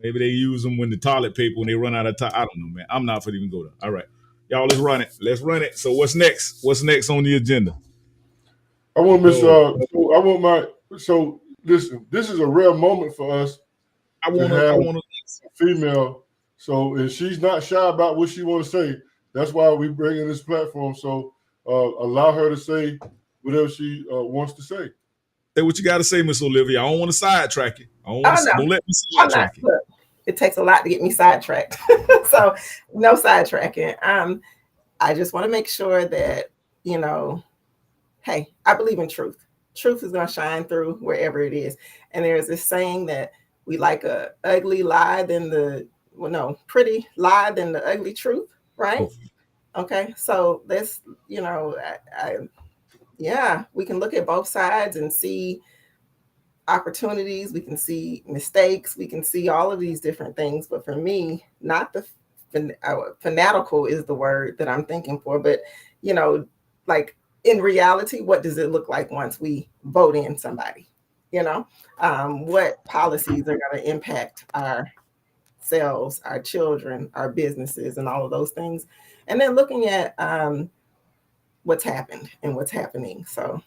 Maybe they use them when the toilet paper, when they run out of time. I don't know, man. I'm not for even go there. All right. Y'all, let's run it. Let's run it. So what's next? What's next on the agenda? So listen, this is a rare moment for us. I want a female. So if she's not shy about what she want to say, that's why we bring in this platform. So allow her to say whatever she wants to say. Say what you got to say, Miss Olivia. I don't want to sidetrack you. Oh, no. Don't let me I'm not. sidetrack you. Look, it takes a lot to get me sidetracked. So no sidetracking. I just want to make sure that, you know, hey, I believe in truth. Truth is going to shine through wherever it is. And there's this saying that we like a ugly lie than the, well, no, pretty lie than the ugly truth, right? Okay. So let's, you know, yeah, we can look at both sides and see opportunities. We can see mistakes. We can see all of these different things. But for me, not the fanatical is the word that I'm thinking for, but, you know, like in reality, what does it look like once we vote in somebody? You know, what policies are going to impact ourselves, our children, our businesses, and all of those things. And then looking at what's happened and what's happening. So,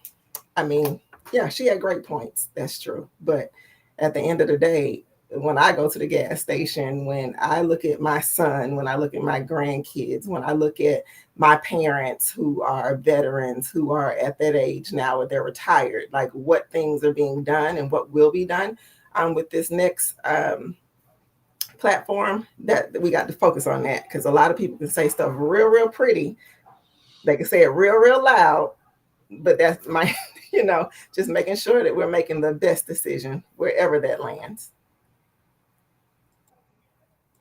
I mean, yeah, she had great points. That's true. But at the end of the day, when I go to the gas station, when I look at my son, when I look at my grandkids, when I look at my parents who are veterans, who are at that age now where they're retired, like what things are being done and what will be done with this next platform, that we got to focus on that, because a lot of people can say stuff real, real pretty. They can say it real, real loud, but that's my, you know, just making sure that we're making the best decision wherever that lands.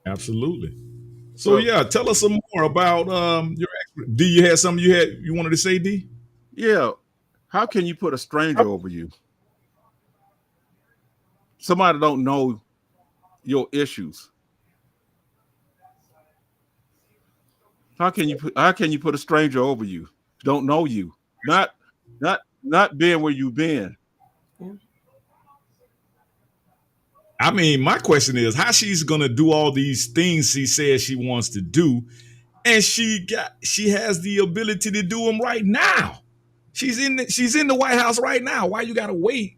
Absolutely. So yeah, tell us some more about your. D, you had something you wanted to say, D? Yeah. How can you put a stranger over you? Somebody don't know your issues. How can you put a stranger over you? Don't know you. Not being where you've been. I mean, my question is how she's gonna do all these things she says she wants to do, and she has the ability to do them right now. She's in the White House right now. Why you gotta wait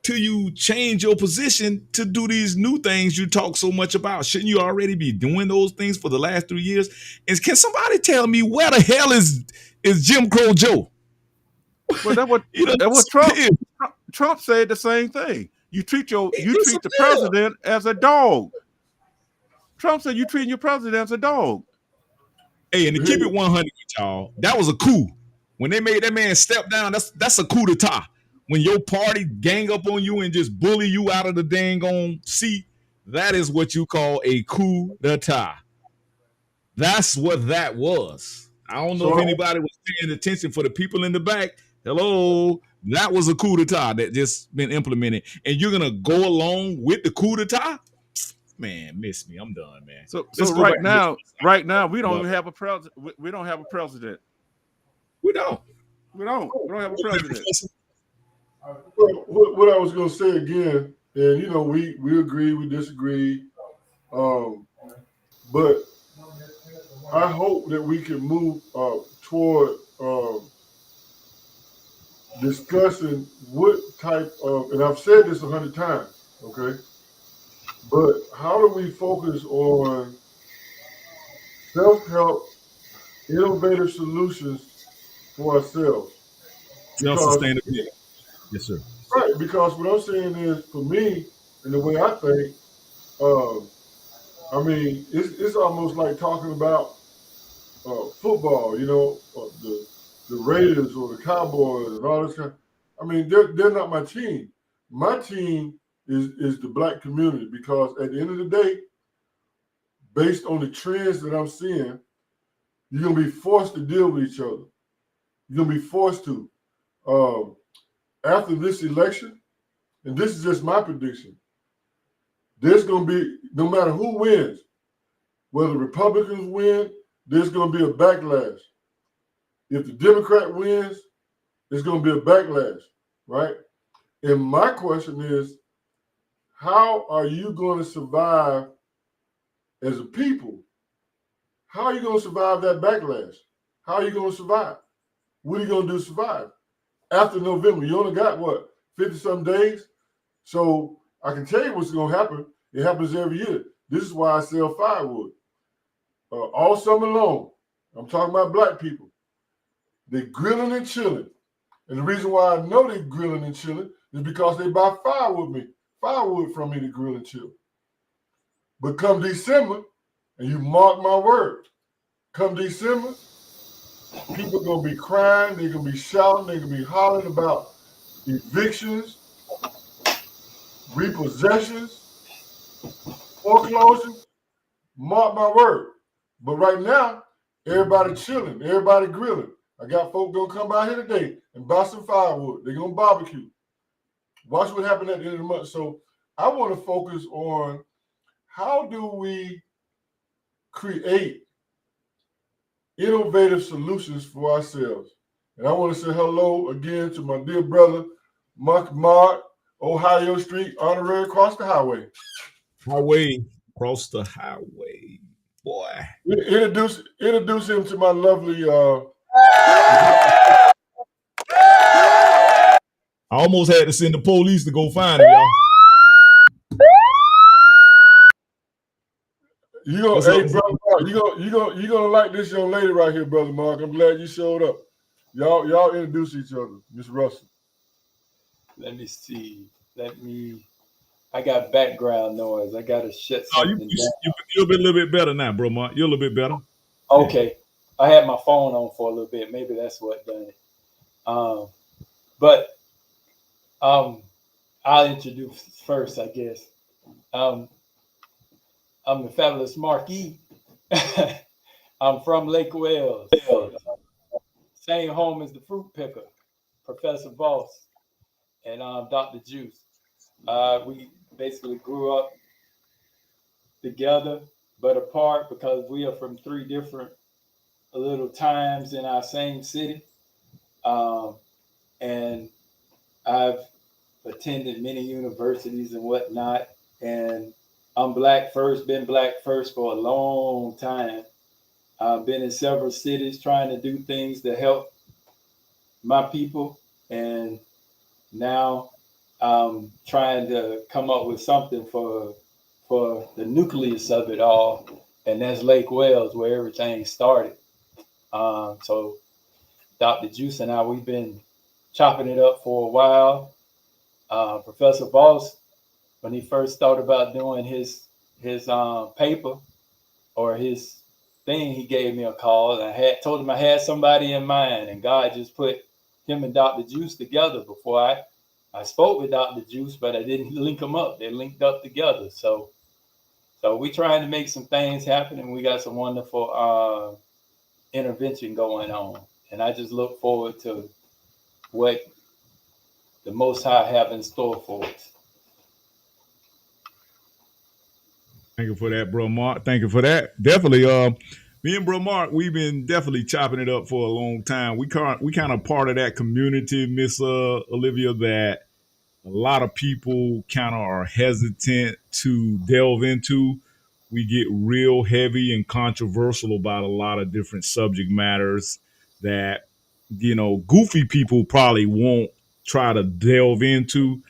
till you change your position to do these new things you talk so much about? Shouldn't you already be doing those things for the last 3 years? And can somebody tell me where the hell is Jim Crow Joe? Well, that's what Trump said the same thing. You treat the president as a dog. Trump said you treating your president as a dog. Hey, and to keep it 100 with y'all, that was a coup. When they made that man step down, that's a coup d'etat. When your party gang up on you and just bully you out of the dang on seat, that is what you call a coup d'etat. That's what that was. I don't know if anybody was paying attention. For the people in the back, hello, that was a coup d'etat that just been implemented. And you're gonna go along with the coup d'etat? Man, miss me. I'm done, man. So right now, we don't even have a president. We don't have a president. We don't have a president. What I was going to say again, and you know, we agree, we disagree, but I hope that we can move toward discussing what type of, and I've said this 100 times, okay, but how do we focus on self-help, innovative solutions for ourselves? Self-sustainability. Yes, sir. Right, because what I'm saying is, for me, and the way I think, I mean, it's almost like talking about football, you know, the Raiders or the Cowboys and all this kind. I mean, they're not my team. My team is the Black community, because at the end of the day, based on the trends that I'm seeing, you're gonna be forced to deal with each other. You're gonna be forced to. After this election, and this is just my prediction, there's going to be, no matter who wins, whether Republicans win, there's going to be a backlash. If the Democrat wins, there's going to be a backlash, right? And my question is, how are you going to survive as a people? How are you going to survive that backlash? How are you going to survive? What are you going to do to survive? After November, you only got, 50-some days? So I can tell you what's going to happen. It happens every year. This is why I sell firewood. All summer long, I'm talking about Black people. They're grilling and chilling. And the reason why I know they grilling and chilling is because they buy firewood from me to grill and chill. But come December, and you mark my word, come December, people gonna be crying, they're gonna be shouting, they're gonna be hollering about evictions, repossessions, foreclosures. Mark my word. But right now, everybody chilling, everybody grilling. I got folk gonna come by here today and buy some firewood. They're gonna barbecue. Watch what happens at the end of the month. So I want to focus on how do we create innovative solutions for ourselves. And I want to say hello again to my dear brother, Mark, Ohio Street, honorary across the highway. Highway, across the highway, boy. Introduce him to my lovely. I almost had to send the police to go find him, y'all. Hey, brother Mark, you gonna like this young lady right here, brother Mark. I'm glad you showed up. Y'all introduce each other, Miss Russell. Let me see. I got background noise. I gotta shut something down. You'll be a little bit better now, bro, Mark. You're a little bit better. Okay. I had my phone on for a little bit. Maybe that's what done it. But I'll introduce first, I guess. I'm the fabulous Mark E. I'm from Lake Wales. Same home as the fruit picker, Professor Voss, and Dr. Juice. We basically grew up together, but apart because we are from three different little times in our same city. And I've attended many universities and whatnot, and I'm been black first for a long time. I've been in several cities trying to do things to help my people, and now I'm trying to come up with something for the nucleus of it all, and that's Lake Wales, where everything started. So Dr. Juice and I, we've been chopping it up for a while. Professor Voss, when he first thought about doing his paper or his thing, he gave me a call, and I told him I had somebody in mind, and God just put him and Dr. Juice together. Before I spoke with Dr. Juice, but I didn't link them up. They linked up together. So we're trying to make some things happen, and we got some wonderful intervention going on. And I just look forward to what the Most High have in store for us. Thank you for that, bro, Mark. Thank you for that. Definitely, me and bro Mark, we've been definitely chopping it up for a long time. We kind of part of that community, Miss Olivia, that a lot of people kind of are hesitant to delve into. We get real heavy and controversial about a lot of different subject matters that, goofy people probably won't try to delve into.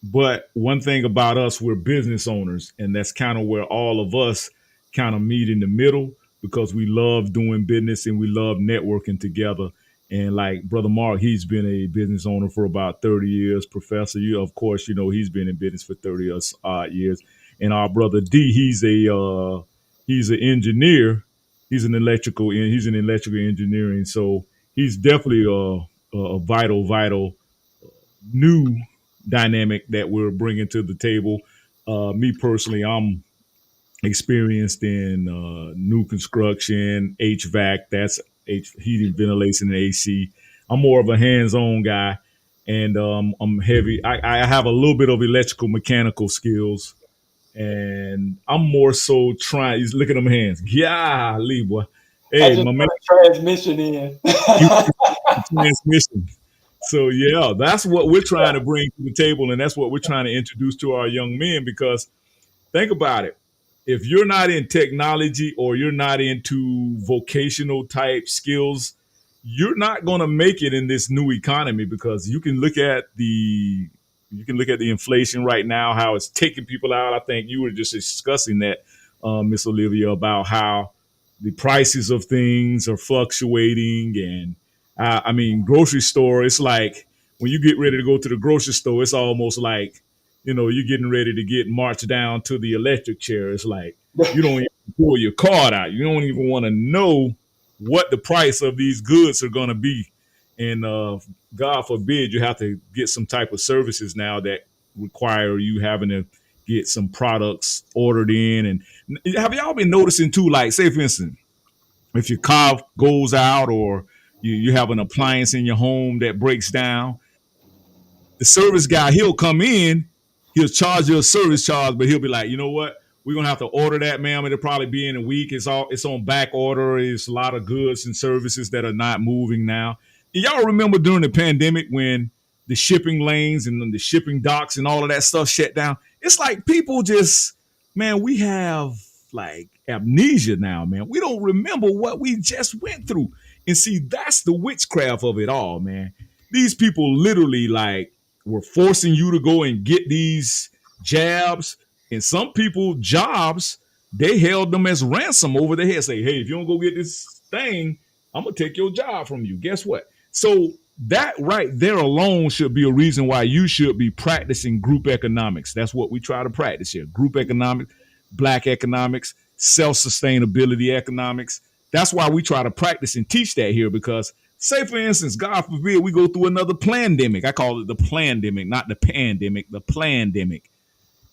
But one thing about us, we're business owners, and that's kind of where all of us kind of meet in the middle, because we love doing business and we love networking together. And like Brother Mark, he's been a business owner for about 30 years. Professor, of course, he's been in business for 30 odd years. And our brother D, he's an engineer. He's in electrical engineering. So he's definitely a vital new dynamic that we're bringing to the table. Me personally, I'm experienced in new construction, HVAC, that's heating, ventilation, and AC. I'm more of a hands-on guy, and I'm heavy. I have a little bit of electrical mechanical skills, and I'm more so trying. Look at them hands. Yeah, Lee boy. Hey, my man. Transmission in. Transmission. So yeah, that's what we're trying to bring to the table, and that's what we're trying to introduce to our young men. Because think about it. If you're not in technology or you're not into vocational type skills, you're not going to make it in this new economy, because you can look at the inflation right now, how it's taking people out. I think you were just discussing that, Miss Olivia, about how the prices of things are fluctuating. And I mean, grocery store, it's like when you get ready to go to the grocery store, it's almost like, you're getting ready to get marched down to the electric chair. It's like you don't even pull your card out. You don't even want to know what the price of these goods are going to be. And God forbid you have to get some type of services now that require you having to get some products ordered in. And have y'all been noticing too, like, say, for instance, if your car goes out or you have an appliance in your home that breaks down, the service guy, he'll come in, he'll charge you a service charge, but he'll be like, you know what? We're gonna have to order that, ma'am. It'll probably be in a week. It's on back order. It's a lot of goods and services that are not moving now. And y'all remember during the pandemic when the shipping lanes and the shipping docks and all of that stuff shut down? It's like people just, man, we have like amnesia now, man. We don't remember what we just went through. And see, that's the witchcraft of it all, man. These people literally like were forcing you to go and get these jabs. And some people, jobs, they held them as ransom over their head. Say, hey, if you don't go get this thing, I'm going to take your job from you. Guess what? So that right there alone should be a reason why you should be practicing group economics. That's what we try to practice here. Group economics, Black economics, self-sustainability economics. That's why we try to practice and teach that here, because say, for instance, God forbid, we go through another plandemic. I call it the plandemic, not the pandemic, the plandemic.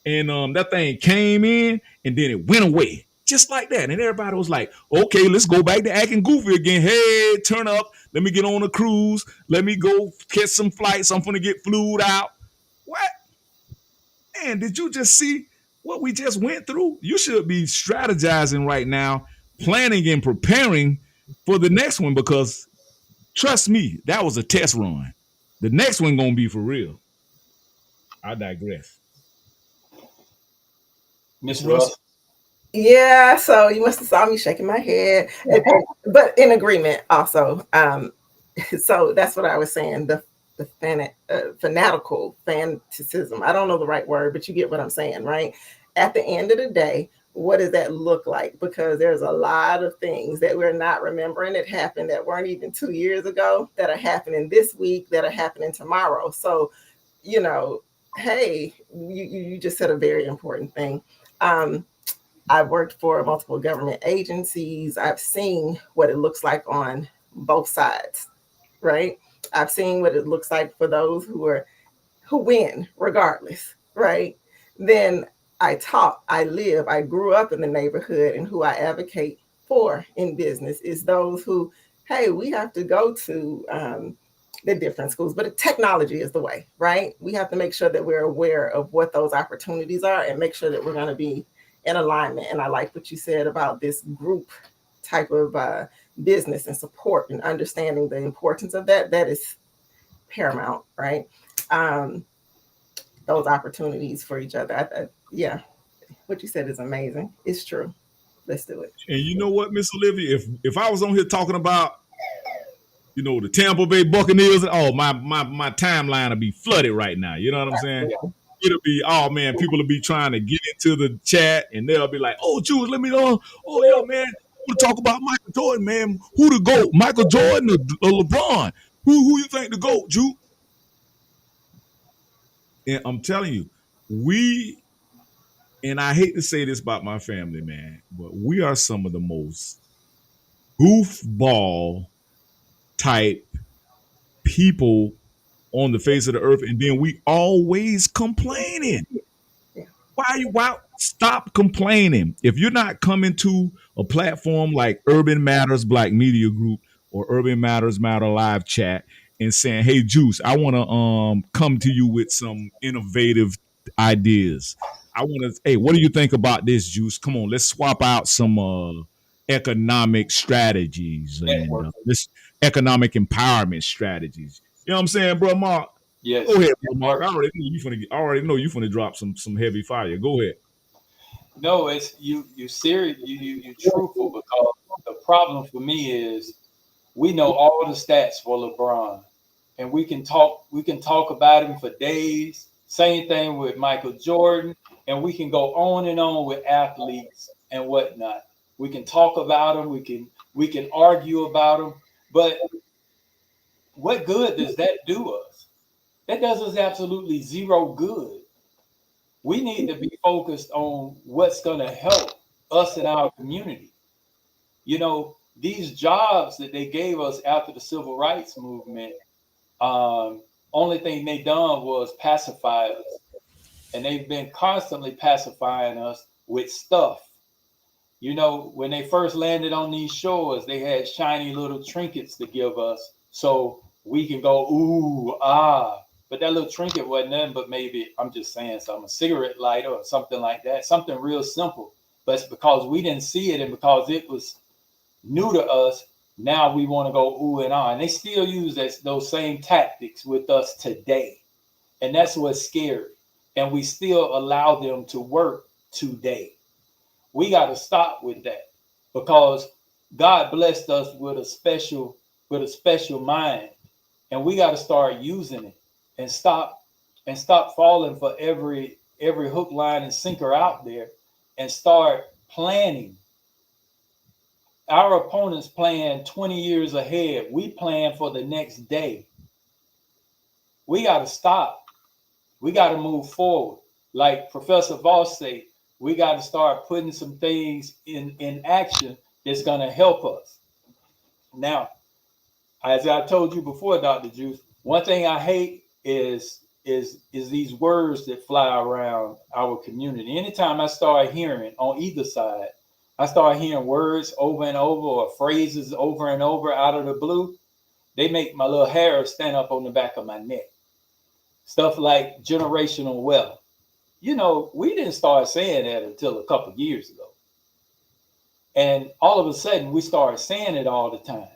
And that thing came in and then it went away just like that. And everybody was like, okay, let's go back to acting goofy again. Hey, turn up. Let me get on a cruise. Let me go catch some flights. I'm going to get flued out. What? Man, did you just see what we just went through? You should be strategizing right now, planning and preparing for the next one, because trust me, that was a test run. The next one going to be for real. I digress. Miss Russ. Yeah, so you must have saw me shaking my head, but in agreement also. So that's what I was saying, the fanatical fanaticism. I don't know the right word, but you get what I'm saying, right? At the end of the day, what does that look like? Because there's a lot of things that we're not remembering that happened that weren't even 2 years ago, that are happening this week, that are happening tomorrow. So, hey, you just said a very important thing. I've worked for multiple government agencies. I've seen what it looks like on both sides, right? I've seen what it looks like for those who win regardless, right? Then I live, I grew up in the neighborhood, and who I advocate for in business is those who, hey, we have to go to the different schools, but technology is the way, right? We have to make sure that we're aware of what those opportunities are and make sure that we're going to be in alignment. And I like what you said about this group type of business and support and understanding the importance of that. That is paramount, right? Those opportunities for each other. Yeah, what you said is amazing. It's true. Let's do it. And you know what, Miss Olivia, if I was on here talking about, the Tampa Bay Buccaneers, my timeline will be flooded right now. You know what I'm saying? Yeah. It'll be, oh man, people will be trying to get into the chat and they'll be like, oh, Jules, let me know. Oh yeah, man, I want to talk about Michael Jordan, man. Who the GOAT? Michael Jordan or LeBron? Who you think the GOAT, Jules? And I'm telling you, and I hate to say this about my family, man, but we are some of the most goofball type people on the face of the earth, and then we always complaining. Why stop complaining? If you're not coming to a platform like Urban Matters Black Media Group or Urban Matters Matter Live Chat and saying, hey, Juice, I want to come to you with some innovative ideas. I want to, hey, what do you think about this, Juice? Come on, let's swap out some economic strategies and this economic empowerment strategies. You know what I'm saying, bro, Mark? Yes. Go ahead, bro, Mark. I already know you're finna drop some heavy fire. Go ahead. No, it's you serious, you truthful, because the problem for me is we know all the stats for LeBron, and we can talk about him for days. Same thing with Michael Jordan, and we can go on and on with athletes and whatnot. We can talk about them, we can argue about them, but what good does that do us? That does us absolutely zero good. We need to be focused on what's going to help us in our community. You know, these jobs that they gave us after the civil rights movement, only thing they done was pacify us. And they've been constantly pacifying us with stuff. You know, when they first landed on these shores, they had shiny little trinkets to give us so we can go, ooh, ah. But that little trinket wasn't nothing but maybe, I'm just saying something, a cigarette lighter or something like that, something real simple. But it's because we didn't see it and because it was new to us, now we want to go ooh and ah. And they still use those same tactics with us today. And that's what's scary. And we still allow them to work today. We got to stop with that because God blessed us with a special mind, and we got to start using it and stop falling for every hook, line, and sinker out there, and start planning. Our opponents plan 20 years ahead. We plan for the next day. We got to stop. We got to move forward. Like Professor Voss said, we got to start putting some things in action that's going to help us. Now, as I told you before, Dr. Juice, one thing I hate is these words that fly around our community. Anytime I start hearing on either side, I start hearing words over and over or phrases over and over out of the blue, they make my little hair stand up on the back of my neck. Stuff like generational wealth. You know, we didn't start saying that until a couple of years ago. And all of a sudden, we started saying it all the time.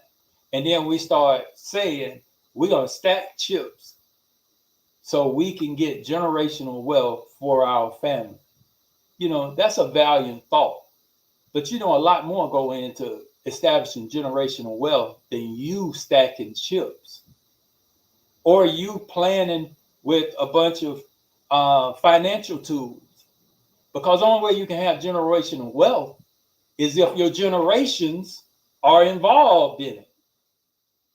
And then we start saying, we're going to stack chips so we can get generational wealth for our family. You know, that's a valiant thought. But, you know, a lot more go into establishing generational wealth than you stacking chips or you planning with a bunch of financial tools, because the only way you can have generational wealth is if your generations are involved in it.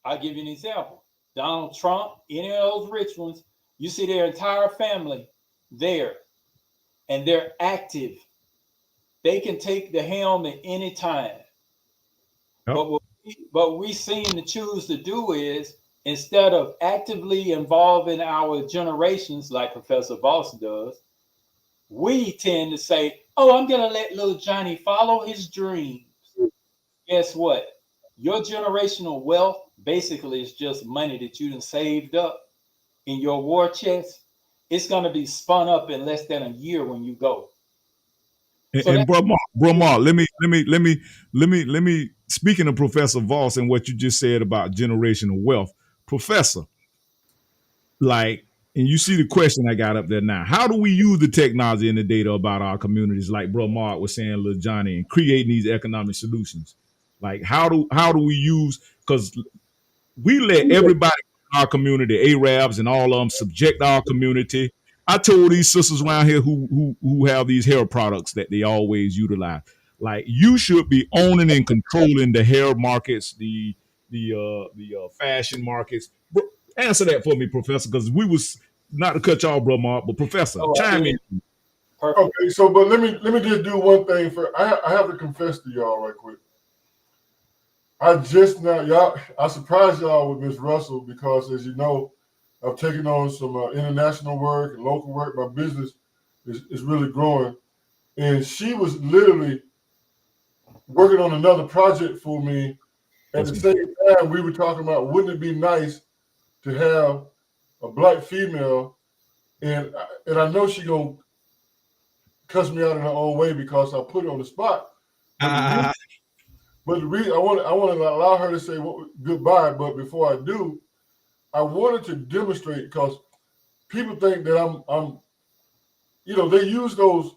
I'll give you an example. Donald Trump, any of those rich ones, you see their entire family there, and they're active. They can take the helm at any time. Yep. But what we seem to choose to do is, instead of actively involving our generations like Professor Voss does, we tend to say, oh, I'm going to let little Johnny follow his dreams. Guess what? Your generational wealth basically is just money that you done saved up in your war chest. It's going to be spun up in less than a year when you go. And bro Mark, let me speaking of Professor Voss and what you just said about generational wealth, Professor, like, and you see the question I got up there now. How do we use the technology and the data about our communities, like bro Mark was saying, little Johnny, and creating these economic solutions? Like, how do we use, because we let everybody in our community, Arabs and all of them, subject our community. I told these sisters around here who have these hair products that they always utilize, like, you should be owning and controlling the hair markets, the fashion markets. Answer that for me, Professor, because we was, not to cut y'all, bro Mark, but Professor, chime in. Okay, so but let me just do one thing for I have to confess to y'all right quick. I surprised y'all with Miss Russell because, as you know, I've taken on some international work and local work. My business is really growing. And she was literally working on another project for me. At the same time, we were talking about, wouldn't it be nice to have a black female? And I know she's going to cuss me out in her own way because I put her on the spot. But the reason I want to allow her to say goodbye, but before I do, I wanted to demonstrate, because people think that I'm, you know, they use those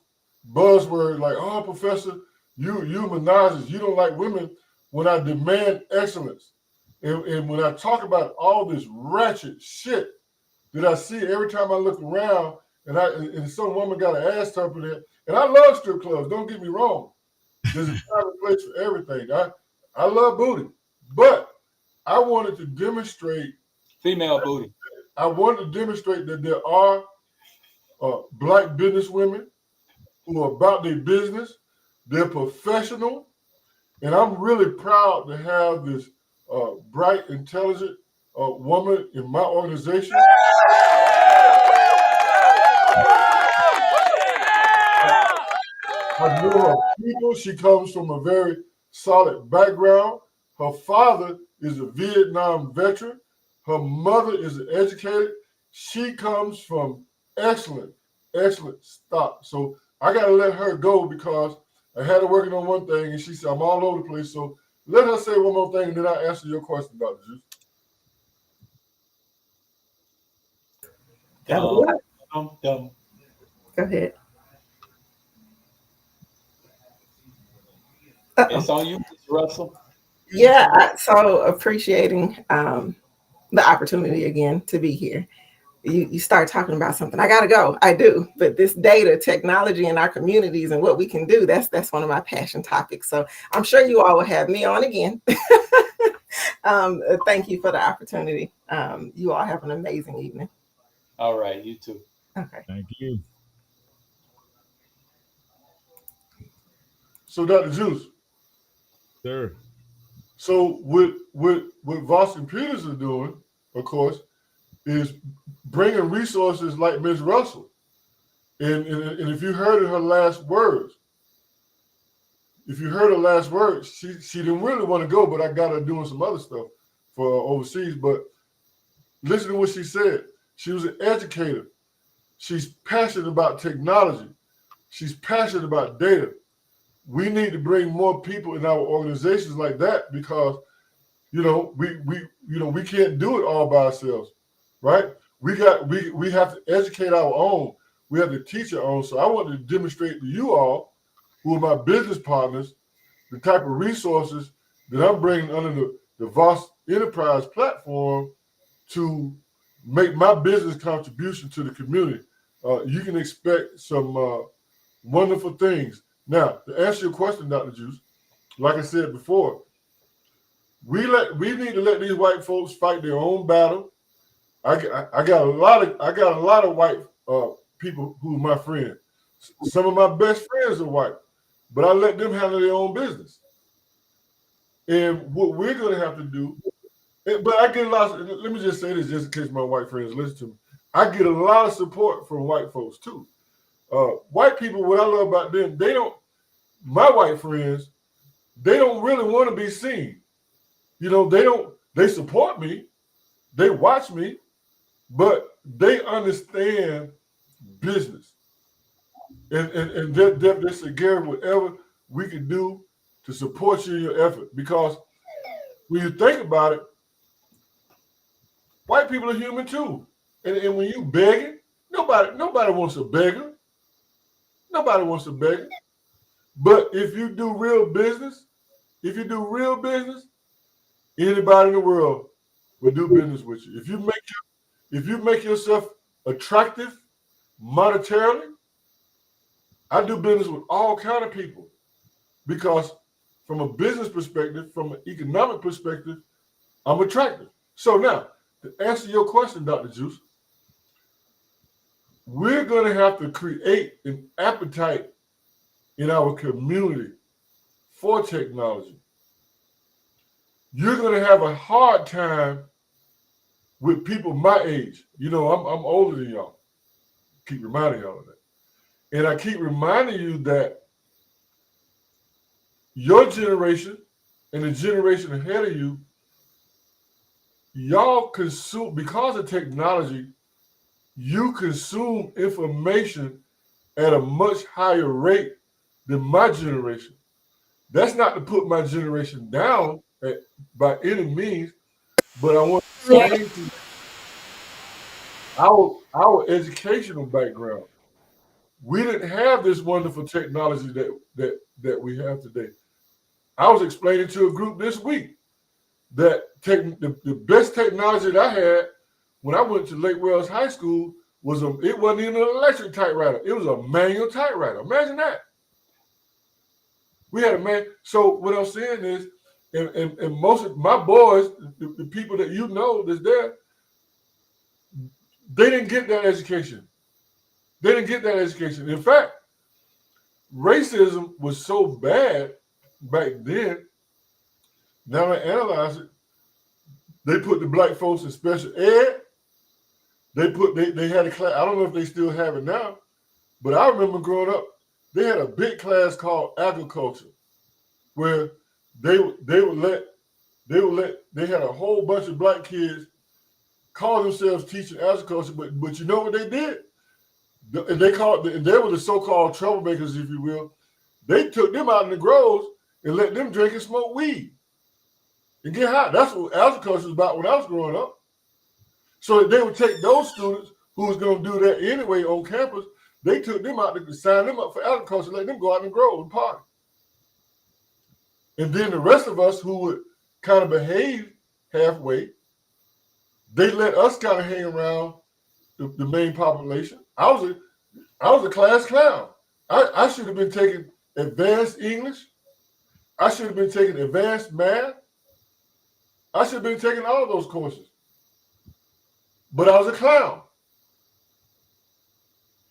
buzzwords like, oh, Professor, you Menazes, you don't like women, when I demand excellence. And when I talk about all this ratchet shit that I see every time I look around, and some woman got an ass tupping there, and I love strip clubs, don't get me wrong. There's a time and place for everything. I love booty. But I wanted to demonstrate Female booty. I want to demonstrate that there are black businesswomen who are about their business. They're professional. And I'm really proud to have this bright, intelligent woman in my organization. I know her people. She comes from a very solid background. Her father is a Vietnam veteran. Her mother is an educator. She comes from excellent stock. So I got to let her go because I had her working on one thing, and she said, I'm all over the place. So let her say one more thing, and then I'll answer your question, Dr. Juice. Go ahead. It's on you, Russell. Yeah, so appreciating the opportunity again to be here. You start talking about something, I gotta go. I do, but this data, technology in our communities and what we can do, that's one of my passion topics. So I'm sure you all will have me on again. Thank you for the opportunity. You all have an amazing evening. All right, you too. Okay. Thank you. So Dr. Juice. Sir. So what Voss and Peters are doing, of course, is bringing resources like Ms. Russell. And if you heard her last words, she didn't really want to go, but I got her doing some other stuff for overseas. But listen to what she said. She was an educator. She's passionate about technology. She's passionate about data. We need to bring more people in our organizations like that because, we can't do it all by ourselves, right? We have to educate our own. We have to teach our own. So I want to demonstrate to you all, who are my business partners, the type of resources that I'm bringing under the Voss Enterprise platform to make my business contribution to the community. You can expect some wonderful things. Now, to answer your question, Dr. Juice, like I said before, we need to let these white folks fight their own battle. I got a lot of white people who are my friends. Some of my best friends are white, but I let them handle their own business. And what we're going to have to do, but I get a lot. Let me just say this, just in case my white friends listen to me. I get a lot of support from white folks too. White people, what I love about them, my white friends, they don't really want to be seen. They support me, they watch me, but they understand business. And they say, Gary, whatever we can do to support you in your effort. Because when you think about it, white people are human too. And when you begging, nobody wants a beggar. Nobody wants a beggar. But if you do real business, anybody in the world will do business with you. If you make yourself attractive monetarily, I do business with all kind of people because from a business perspective, from an economic perspective, I'm attractive. So now, to answer your question, Dr. Juice, we're going to have to create an appetite in our community for technology. You're going to have a hard time with people my age. I'm older than y'all. Keep reminding y'all of that. And I keep reminding you that your generation and the generation ahead of you, y'all consume, because of technology, you consume information at a much higher rate than my generation. That's not to put my generation down by any means, but I want to say to our educational background, we didn't have this wonderful technology that we have today. I was explaining to a group this week that the best technology that I had when I went to Lake Wells High School it wasn't even an electric typewriter. It was a manual typewriter. Imagine that. We had a man. So what I'm saying is, and most of my boys, the people that that's there, They didn't get that education. They didn't get that education. In fact, racism was so bad back then. Now I analyze it. They put the black folks in special ed. They had a class. I don't know if they still have it now, but I remember growing up, they had a big class called agriculture, where they had a whole bunch of black kids call themselves teaching agriculture, but you know what they did? They were the so-called troublemakers, if you will. They took them out in the groves and let them drink and smoke weed and get high. That's what agriculture was about when I was growing up. So they would take those students who was going to do that anyway on campus. They took them out to sign them up for agriculture, let them go out in the grove and party. And then the rest of us who would kind of behave halfway, they let us kind of hang around the main population. I was a class clown. I should have been taking advanced English. I should have been taking advanced math. I should have been taking all of those courses. But I was a clown.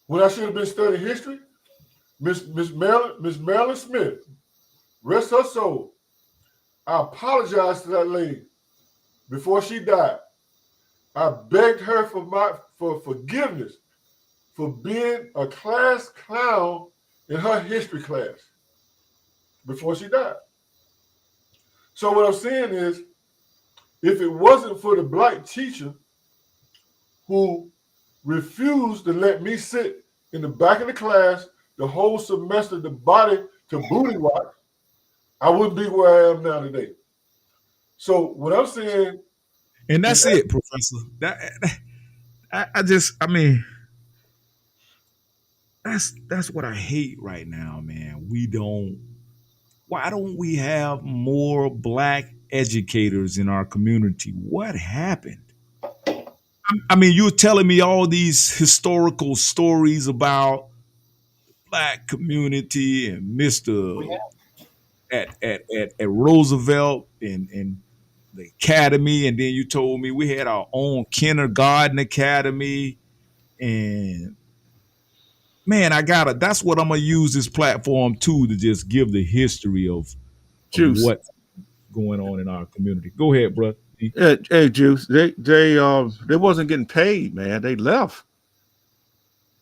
When I should have been studying history, Miss Marilyn Smith, rest her soul. I apologized to that lady before she died. I begged her for forgiveness for being a class clown in her history class before she died. So what I'm saying is, if it wasn't for the black teacher who refused to let me sit in the back of the class the whole semester, the body to booty watch, I wouldn't be where I am now today. So what I'm saying, and that's it, Professor. That's what I hate right now, man. Why don't we have more black educators in our community? What happened? I mean, you're telling me all these historical stories about black community and Mr. at Roosevelt and the academy, and then you told me we had our own kindergarten academy, and man, that's what I'm gonna use this platform to just give the history of what's going on in our community. Go ahead, bro. Hey, Juice, they wasn't getting paid, man. They left.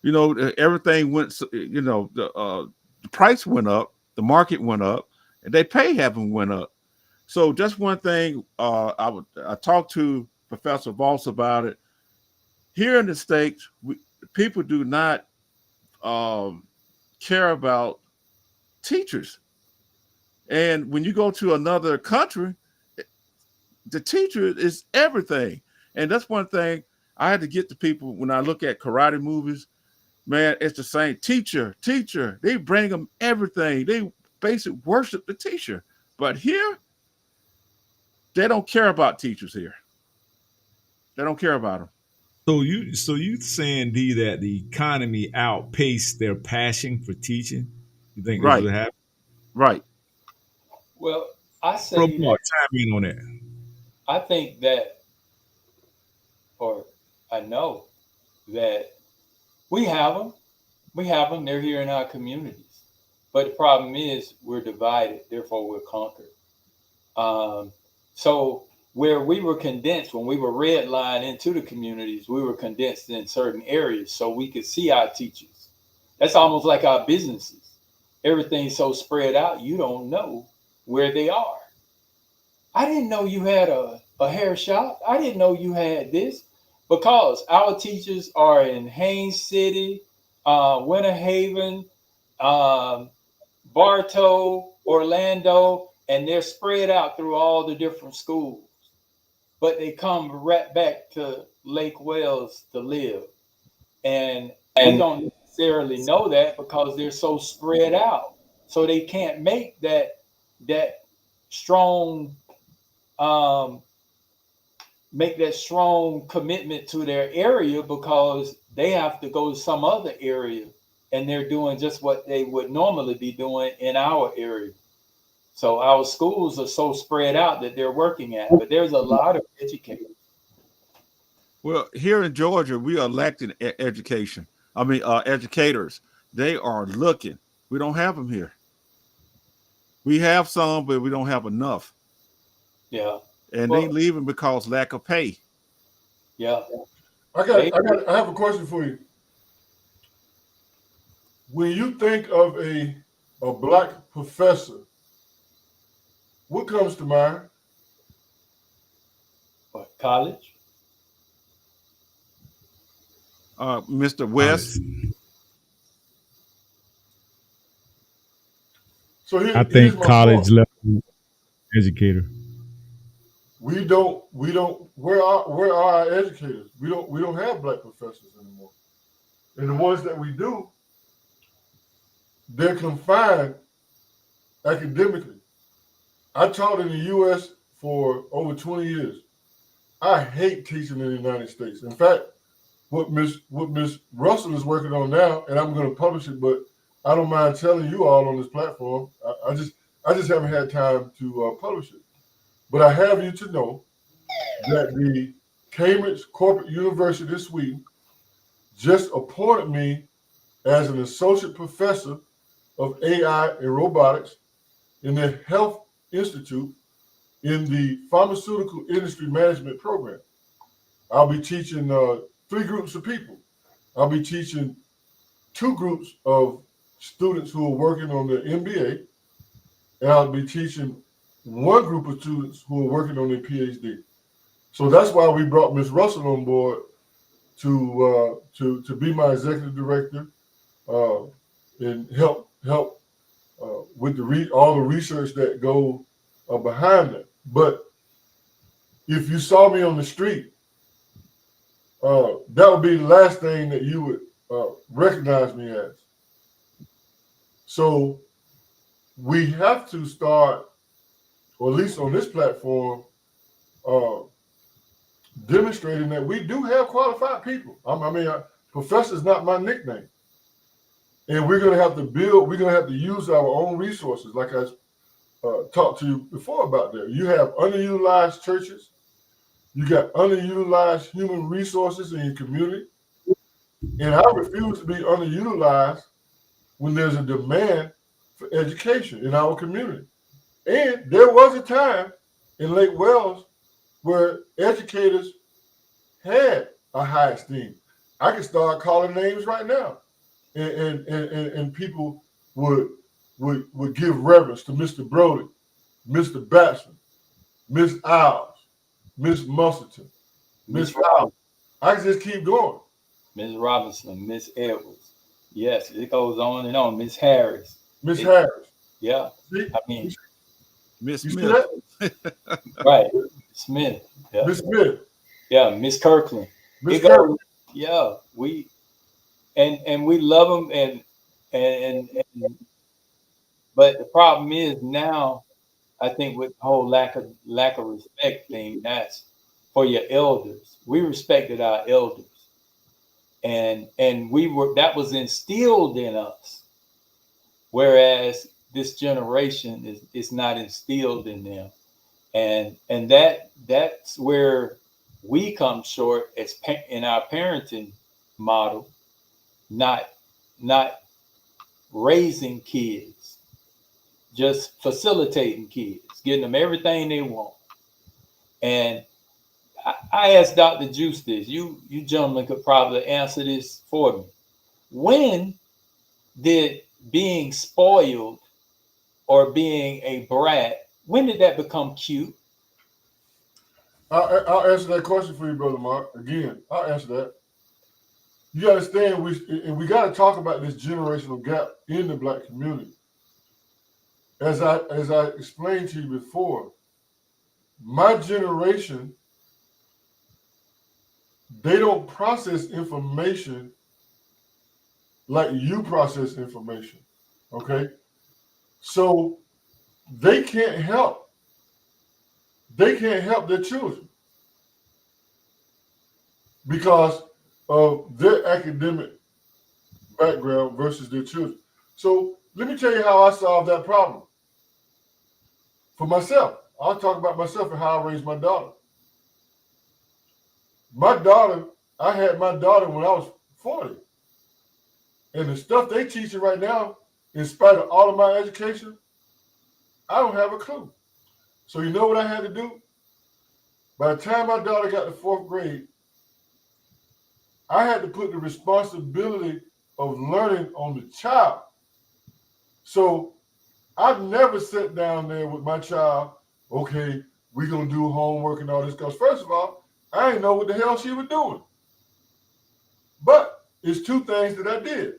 You know, everything went. You know, the price went up, the market went up, and their pay haven't went up. So just one thing, I talked to Professor Voss about it. Here in the States, people do not care about teachers, and when you go to another country, the teacher is everything. And that's one thing I had to get to people when I look at karate movies. Man, it's the same. Teacher. They bring them everything. They basically worship the teacher. But here, they don't care about teachers here. They don't care about them. So you saying, D, that the economy outpaced their passion for teaching? You think this would happen? Right. Well, I say chime in on that. I think that, or I know that we have them. They're here in our communities. But the problem is we're divided, therefore we're conquered. So where we were condensed, when we were redlined into the communities, we were condensed in certain areas so we could see our teachers. That's almost like our businesses. Everything's so spread out, you don't know where they are. I didn't know you had a hair shop. I didn't know you had this, because our teachers are in Haines City, Winter Haven, Bartow, Orlando, and they're spread out through all the different schools. But they come right back to Lake Wales to live. And we don't necessarily know that because they're so spread out. So they can't make that strong commitment to their area, because they have to go to some other area and they're doing just what they would normally be doing in our area. So our schools are so spread out that they're working at, but there's a lot of educators. Well, here in Georgia, we are lacking education. I mean, educators. They are looking. We don't have them here. We have some, but we don't have enough. Yeah. And Well, they leaving because lack of pay. yeah. I have a question for you. When you think of a black professor, what comes to mind? What, college? Mr. West. So I here's think my college point. level educator. We don't. Where are our educators? We don't have black professors anymore. And the ones that we do, they're confined academically. I taught in the U.S. for over 20 years. I hate teaching in the United States. In fact, what Miss Russell is working on now, and I'm going to publish it, but I don't mind telling you all on this platform. I just haven't had time to publish it. But I have you to know that the Cambridge Corporate University this week just appointed me as an associate professor of AI and robotics in the Health Institute in the Pharmaceutical Industry Management Program. I'll be teaching 3 groups of people. I'll be teaching 2 groups of students who are working on their MBA, and I'll be teaching 1 group of students who are working on their PhD. So that's why we brought Ms. Russell on board to be my executive director and help with all the research that go behind it. But if you saw me on the street, that would be the last thing that you would recognize me as. So we have to start, or at least on this platform, demonstrating that we do have qualified people. Professor is not my nickname. And we're going to have to build, we're going to have to use our own resources, like I talked to you before about that. You have underutilized churches. You got underutilized human resources in your community. And I refuse to be underutilized when there's a demand for education in our community. And there was a time in Lake Wells where educators had a high esteem. I could start calling names right now. And people would give reverence to Mr. Brody, Mr. Batson, Miss Isles, Miss Musselton, Miss Howell. I can just keep going. Miss Robinson, Miss Edwards. Yes, it goes on and on. Miss Harris. Miss Harris. Yeah. See? I mean, Miss You see Smith. that? right. Smith. Yeah. Miss Smith. Yeah, Miss Kirkland. Miss It goes- Kirkland. Yeah, we and we love them and but the problem is now, I think with the whole lack of respect thing, that's for your elders. We respected our elders, and that was instilled in us, whereas this generation is not instilled in them, and that's where we come short as in our parenting model, not raising kids, just facilitating kids, getting them everything they want. And I asked Dr. Juice this. You gentlemen could probably answer this for me. When did being spoiled or being a brat, when did that become cute? I'll answer that question for you, Brother Mark. Again, I'll answer that. You understand, we got to talk about this generational gap in the Black community. As I explained to you before, my generation, they don't process information like you process information, okay? So they can't help their children because of their academic background versus their children. So let me tell you how I solved that problem. For myself, I'll talk about myself and how I raised my daughter. I had my daughter when I was 40. And the stuff they teaching right now, in spite of all of my education, I don't have a clue. So you know what I had to do? By the time my daughter got to 4th grade, I had to put the responsibility of learning on the child. So I've never sat down there with my child, okay, we're going to do homework and all this. Because first of all, I didn't know what the hell she was doing. But it's 2 things that I did.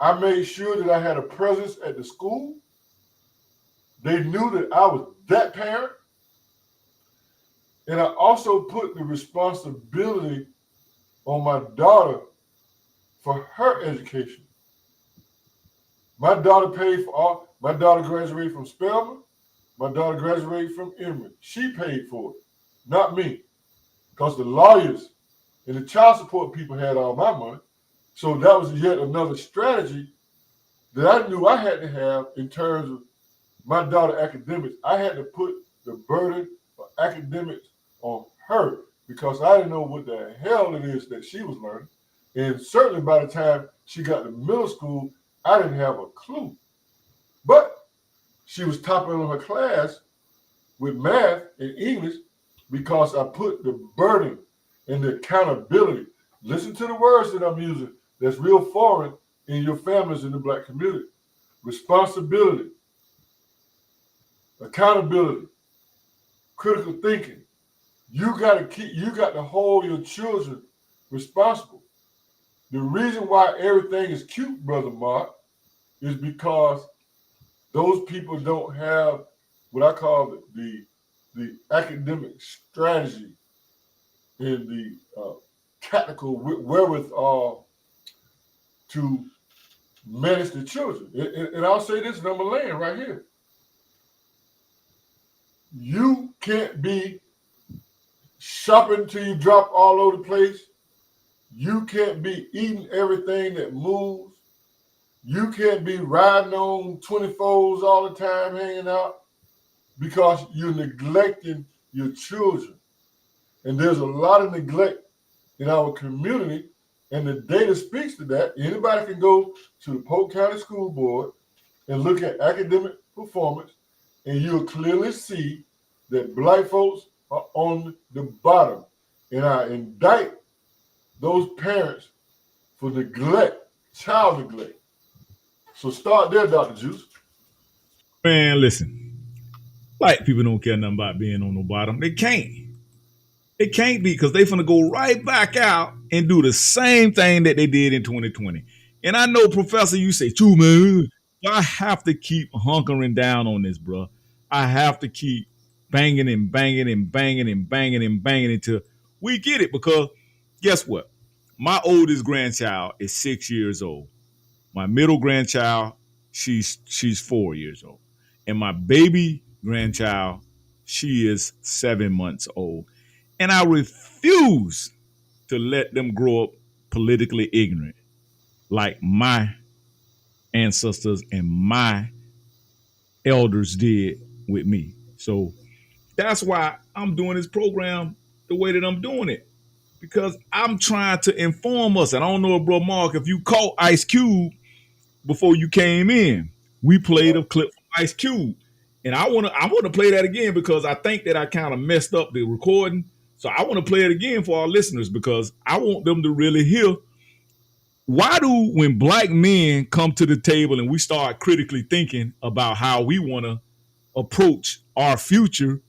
I made sure that I had a presence at the school. They knew that I was that parent. And I also put the responsibility on my daughter for her education. My daughter my daughter graduated from Spelman. My daughter graduated from Emory. She paid for it, not me. Because the lawyers and the child support people had all my money. So that was yet another strategy that I knew I had to have in terms of my daughter academics. I had to put the burden of academics on her because I didn't know what the hell it is that she was learning. And certainly by the time she got to middle school, I didn't have a clue. But she was topping on her class with math and English because I put the burden and the accountability. Listen to the words that I'm using that's real foreign in your families in the Black community. Responsibility, accountability, critical thinking. You got to hold your children responsible. The reason why everything is cute, Brother Mark, is because those people don't have what I call the academic strategy and the tactical wherewithal to manage the children. And I'll say this, and I'm going to land right here. You can't be shopping till you drop all over the place. You can't be eating everything that moves. You can't be riding on 24s all the time, hanging out, because you're neglecting your children. And there's a lot of neglect in our community, and the data speaks to that. Anybody can go to the Polk County School Board and look at academic performance, and you'll clearly see that Black folks are on the bottom. And I indict those parents for neglect, child neglect. So start there, Dr. Juice. Man, listen. Black people don't care nothing about being on the bottom. They can't. It can't be because they finna go right back out and do the same thing that they did in 2020. And I know, Professor, you say, true, man, I have to keep hunkering down on this, bro. I have to keep banging and banging and banging and banging and banging until we get it. Because guess what? My oldest grandchild is 6 years old. My middle grandchild, she's 4 years old. And my baby grandchild, she is 7 months old. And I refuse to let them grow up politically ignorant like my ancestors and my elders did with me. So that's why I'm doing this program the way that I'm doing it, because I'm trying to inform us. And I don't know, bro, Mark, if you caught Ice Cube before you came in. We played a clip from Ice Cube. And I want to play that again because I think that I kind of messed up the recording. So I want to play it again for our listeners because I want them to really hear, why do, when Black men come to the table and we start critically thinking about how we want to approach our future,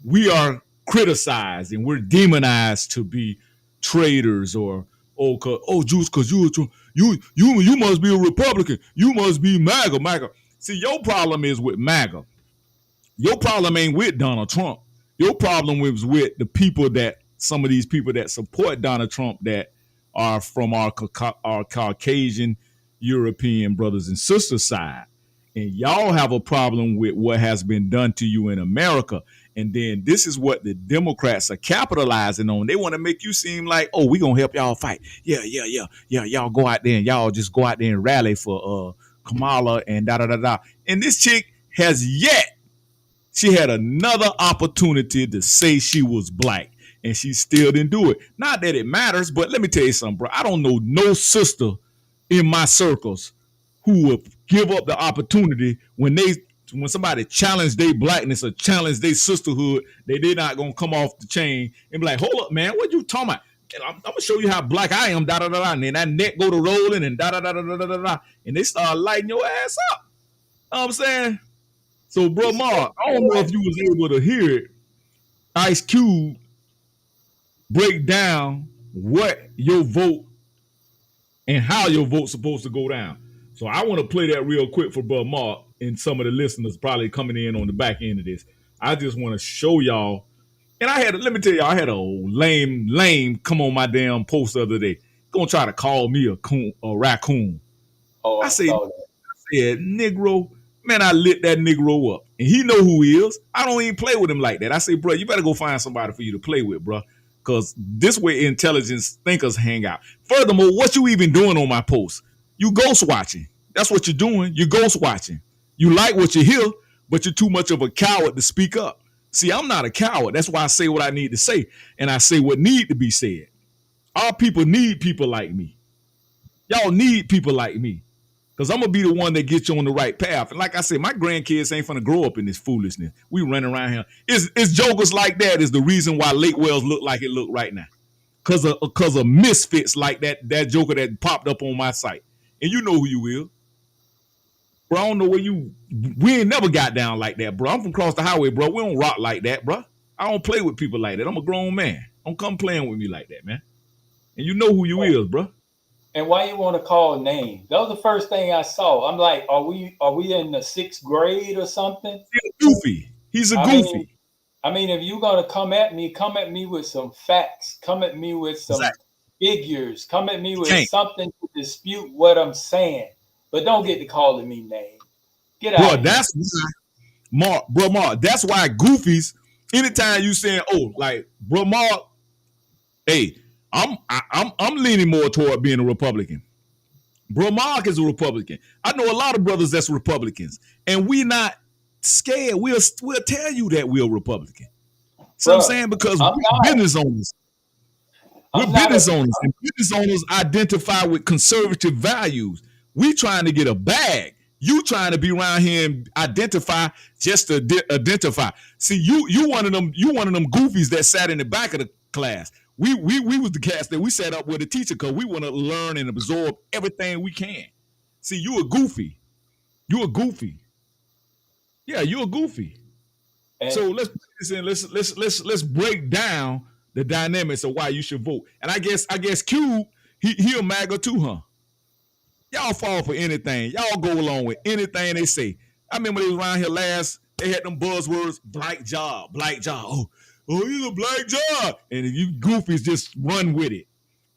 we are criticized and we're demonized to be traitors or Juice, because you must be a Republican. You must be MAGA. See, your problem is with MAGA. Your problem ain't with Donald Trump. Your problem was with the people some of these people that support Donald Trump that are from our Caucasian European brothers and sisters side. And y'all have a problem with what has been done to you in America. And then this is what the Democrats are capitalizing on. They want to make you seem like, oh, we going to help y'all fight. Yeah. Y'all go out there and y'all just go out there and rally for Kamala and da-da-da-da. And this chick she had another opportunity to say she was Black. and she still didn't do it. Not that it matters, but let me tell you something, bro. I don't know no sister in my circles who would give up the opportunity when somebody challenged their blackness or challenged their sisterhood, they're not gonna come off the chain and be like, hold up, man, what you talking about? I'm gonna show you how black I am, da da da da. And then that neck go to rolling and da da da da da da da. And they start lighting your ass up. You know what I'm saying? So, bro, Mark, I don't know if you was able to hear it. Ice Cube break down what your vote and how your vote's supposed to go down. So I want to play that real quick for Bro Mark and some of the listeners probably coming in on the back end of this. I just want to show y'all. And let me tell y'all, I had a lame come on my damn post the other day. Gonna try to call me a raccoon. Oh, I said, Negro, man, I lit that Negro up. And he know who he is. I don't even play with him like that. I say, bro, you better go find somebody for you to play with, bro. Because this way intelligence thinkers hang out. Furthermore, what you even doing on my post? You ghost watching. That's what you're doing. You're ghost watching. You like what you hear, but you're too much of a coward to speak up. See, I'm not a coward. That's why I say what I need to say. And I say what need to be said. Our people need people like me. Y'all need people like me. Because I'm going to be the one that gets you on the right path. And like I said, my grandkids ain't finna grow up in this foolishness. We running around here. It's jokers like that is the reason why Lake Wells look like it look right now. Because of misfits like that joker that popped up on my site. And you know who you will. Bro, I don't know we ain't never got down like that, bro. I'm from across the highway, bro. We don't rock like that, bro. I don't play with people like that. I'm a grown man. Don't come playing with me like that, man. And you know who you is, bro. And why you want to call names? That was the first thing I saw. I'm like, are we in the 6th grade or something? He's goofy. He's a goofy. I mean, if you're gonna come at me with some facts. Come at me with some figures. Come at me with something to dispute what I'm saying. But don't get to calling me names. Get out. Bro, that's why, Mark. That's why goofies. Anytime you saying, oh, like, bro, Mark, hey, I'm leaning more toward being a Republican. Bro, Mark is a Republican. I know a lot of brothers that's Republicans, and we not scared. We'll tell you that we're Republican. So I'm saying because we're business owners. We're business owners, and business owners identify with conservative values. We trying to get a bag. You trying to be around here and identify just to identify. See, you one of them goofies that sat in the back of the class. We was the cast that we sat up with a teacher because we want to learn and absorb everything we can. See, you a goofy. You a goofy. Yeah, you a goofy. And so let's break down the dynamics of why you should vote. And I guess Cube, he a MAGA too, huh? Y'all fall for anything. Y'all go along with anything they say. I remember they was around here last, they had them buzzwords, black job. Oh, he's a black job. And you goofies just run with it.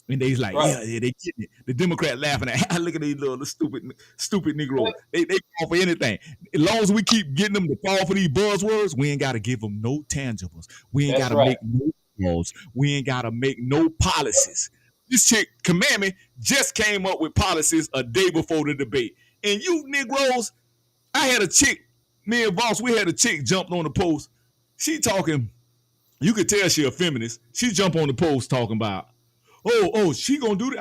And they's like, yeah, they getting it. The Democrat laughing at, look at these little stupid Negro. They fall for anything. As long as we keep getting them to fall for these buzzwords, we ain't got to give them no tangibles. We ain't got to make no laws. We ain't got to make no policies. This chick, Commandment, just came up with policies a day before the debate. And you Negroes, I had a chick, me and Voss, we had a chick jumped on the post. She talking, you could tell she a feminist. She jumped on the post talking about, she gonna do that.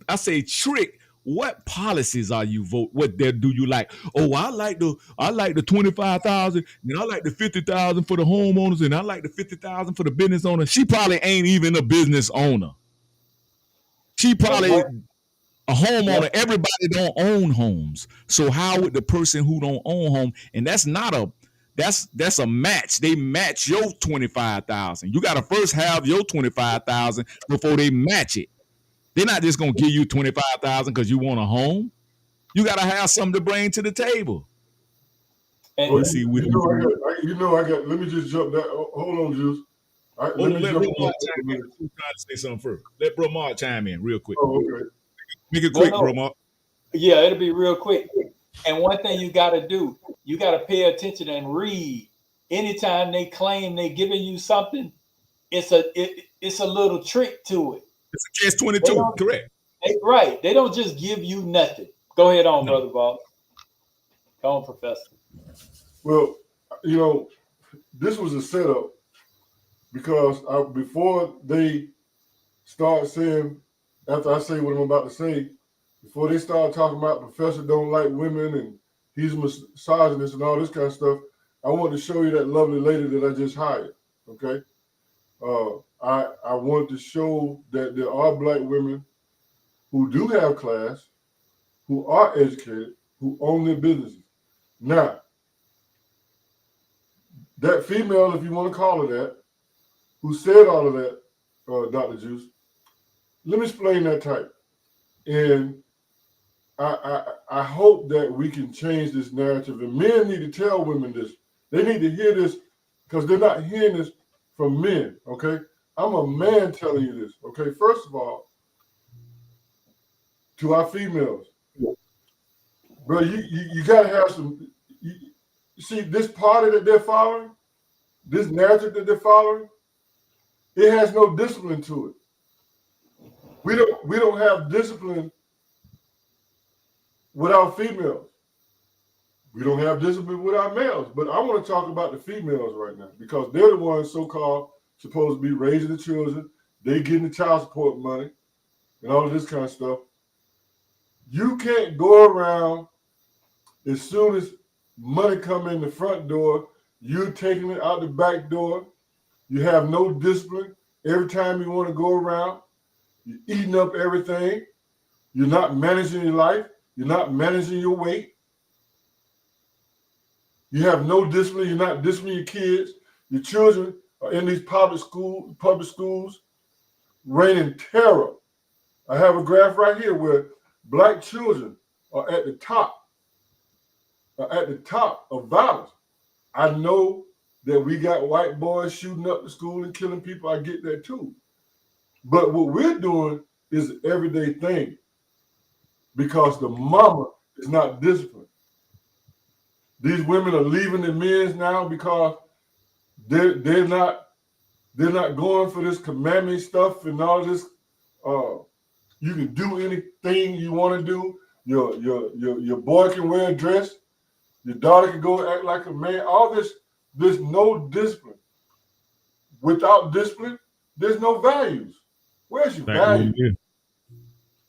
I say, Trick, what policies are you vote? What do you like? Oh, I like the 25,000, and I like the 50,000 for the homeowners, and I like the 50,000 for the business owner. She probably ain't even a business owner. She probably a homeowner. Everybody don't own homes. So how would the person who don't own home, and that's a match. They match your 25,000. You got to first have your 25,000 before they match it. They're not just going to give you 25,000 because you want a home. You got to have something to bring to the table. And let me just jump that. Hold on, Juice. Let Bro Mark chime in. I'm trying to say something first. Let Bro Mark chime in real quick. Oh, okay. Make it quick, Bro Mark. Yeah, it'll be real quick. And one thing you got to do, you got to pay attention and read. Anytime they claim they're giving you something, it's a little trick to it. It's a catch-22, correct? Right. They don't just give you nothing. Go ahead on, Brother Bob. Go on, Professor. Well, this was a setup because before they start saying, after I say what I'm about to say, before they start talking about Professor don't like women and he's misogynist and all this kind of stuff, I want to show you that lovely lady that I just hired. Okay. I want to show that there are black women who do have class, who are educated, who own their businesses. Now, that female, if you want to call her that, who said all of that, Dr. Juice, let me explain that type. And I hope that we can change this narrative. And men need to tell women this. They need to hear this because they're not hearing this from men, okay? I'm a man telling you this, okay? First of all, to our females, bro, you got to have some, you see, this party that they're following, this narrative that they're following, it has no discipline to it. We don't have discipline with our females. We don't have discipline with our males. But I want to talk about the females right now because they're the ones so-called supposed to be raising the children. They getting the child support money and all of this kind of stuff. You can't go around as soon as money come in the front door, you're taking it out the back door. You have no discipline. Every time you want to go around, you're eating up everything. You're not managing your life. You're not managing your weight. You have no discipline. You're not disciplining your kids. Your children are in these public schools, reigning terror. I have a graph right here where black children are at the top of violence. I know that we got white boys shooting up the school and killing people. I get that too. But what we're doing is an everyday thing because the mama is not disciplined. These women are leaving the men's now because they're not going for this commandment stuff and all this. You can do anything you want to do. Your boy can wear a dress. Your daughter can go act like a man. All this, there's no discipline. Without discipline, there's no values. Where's your value?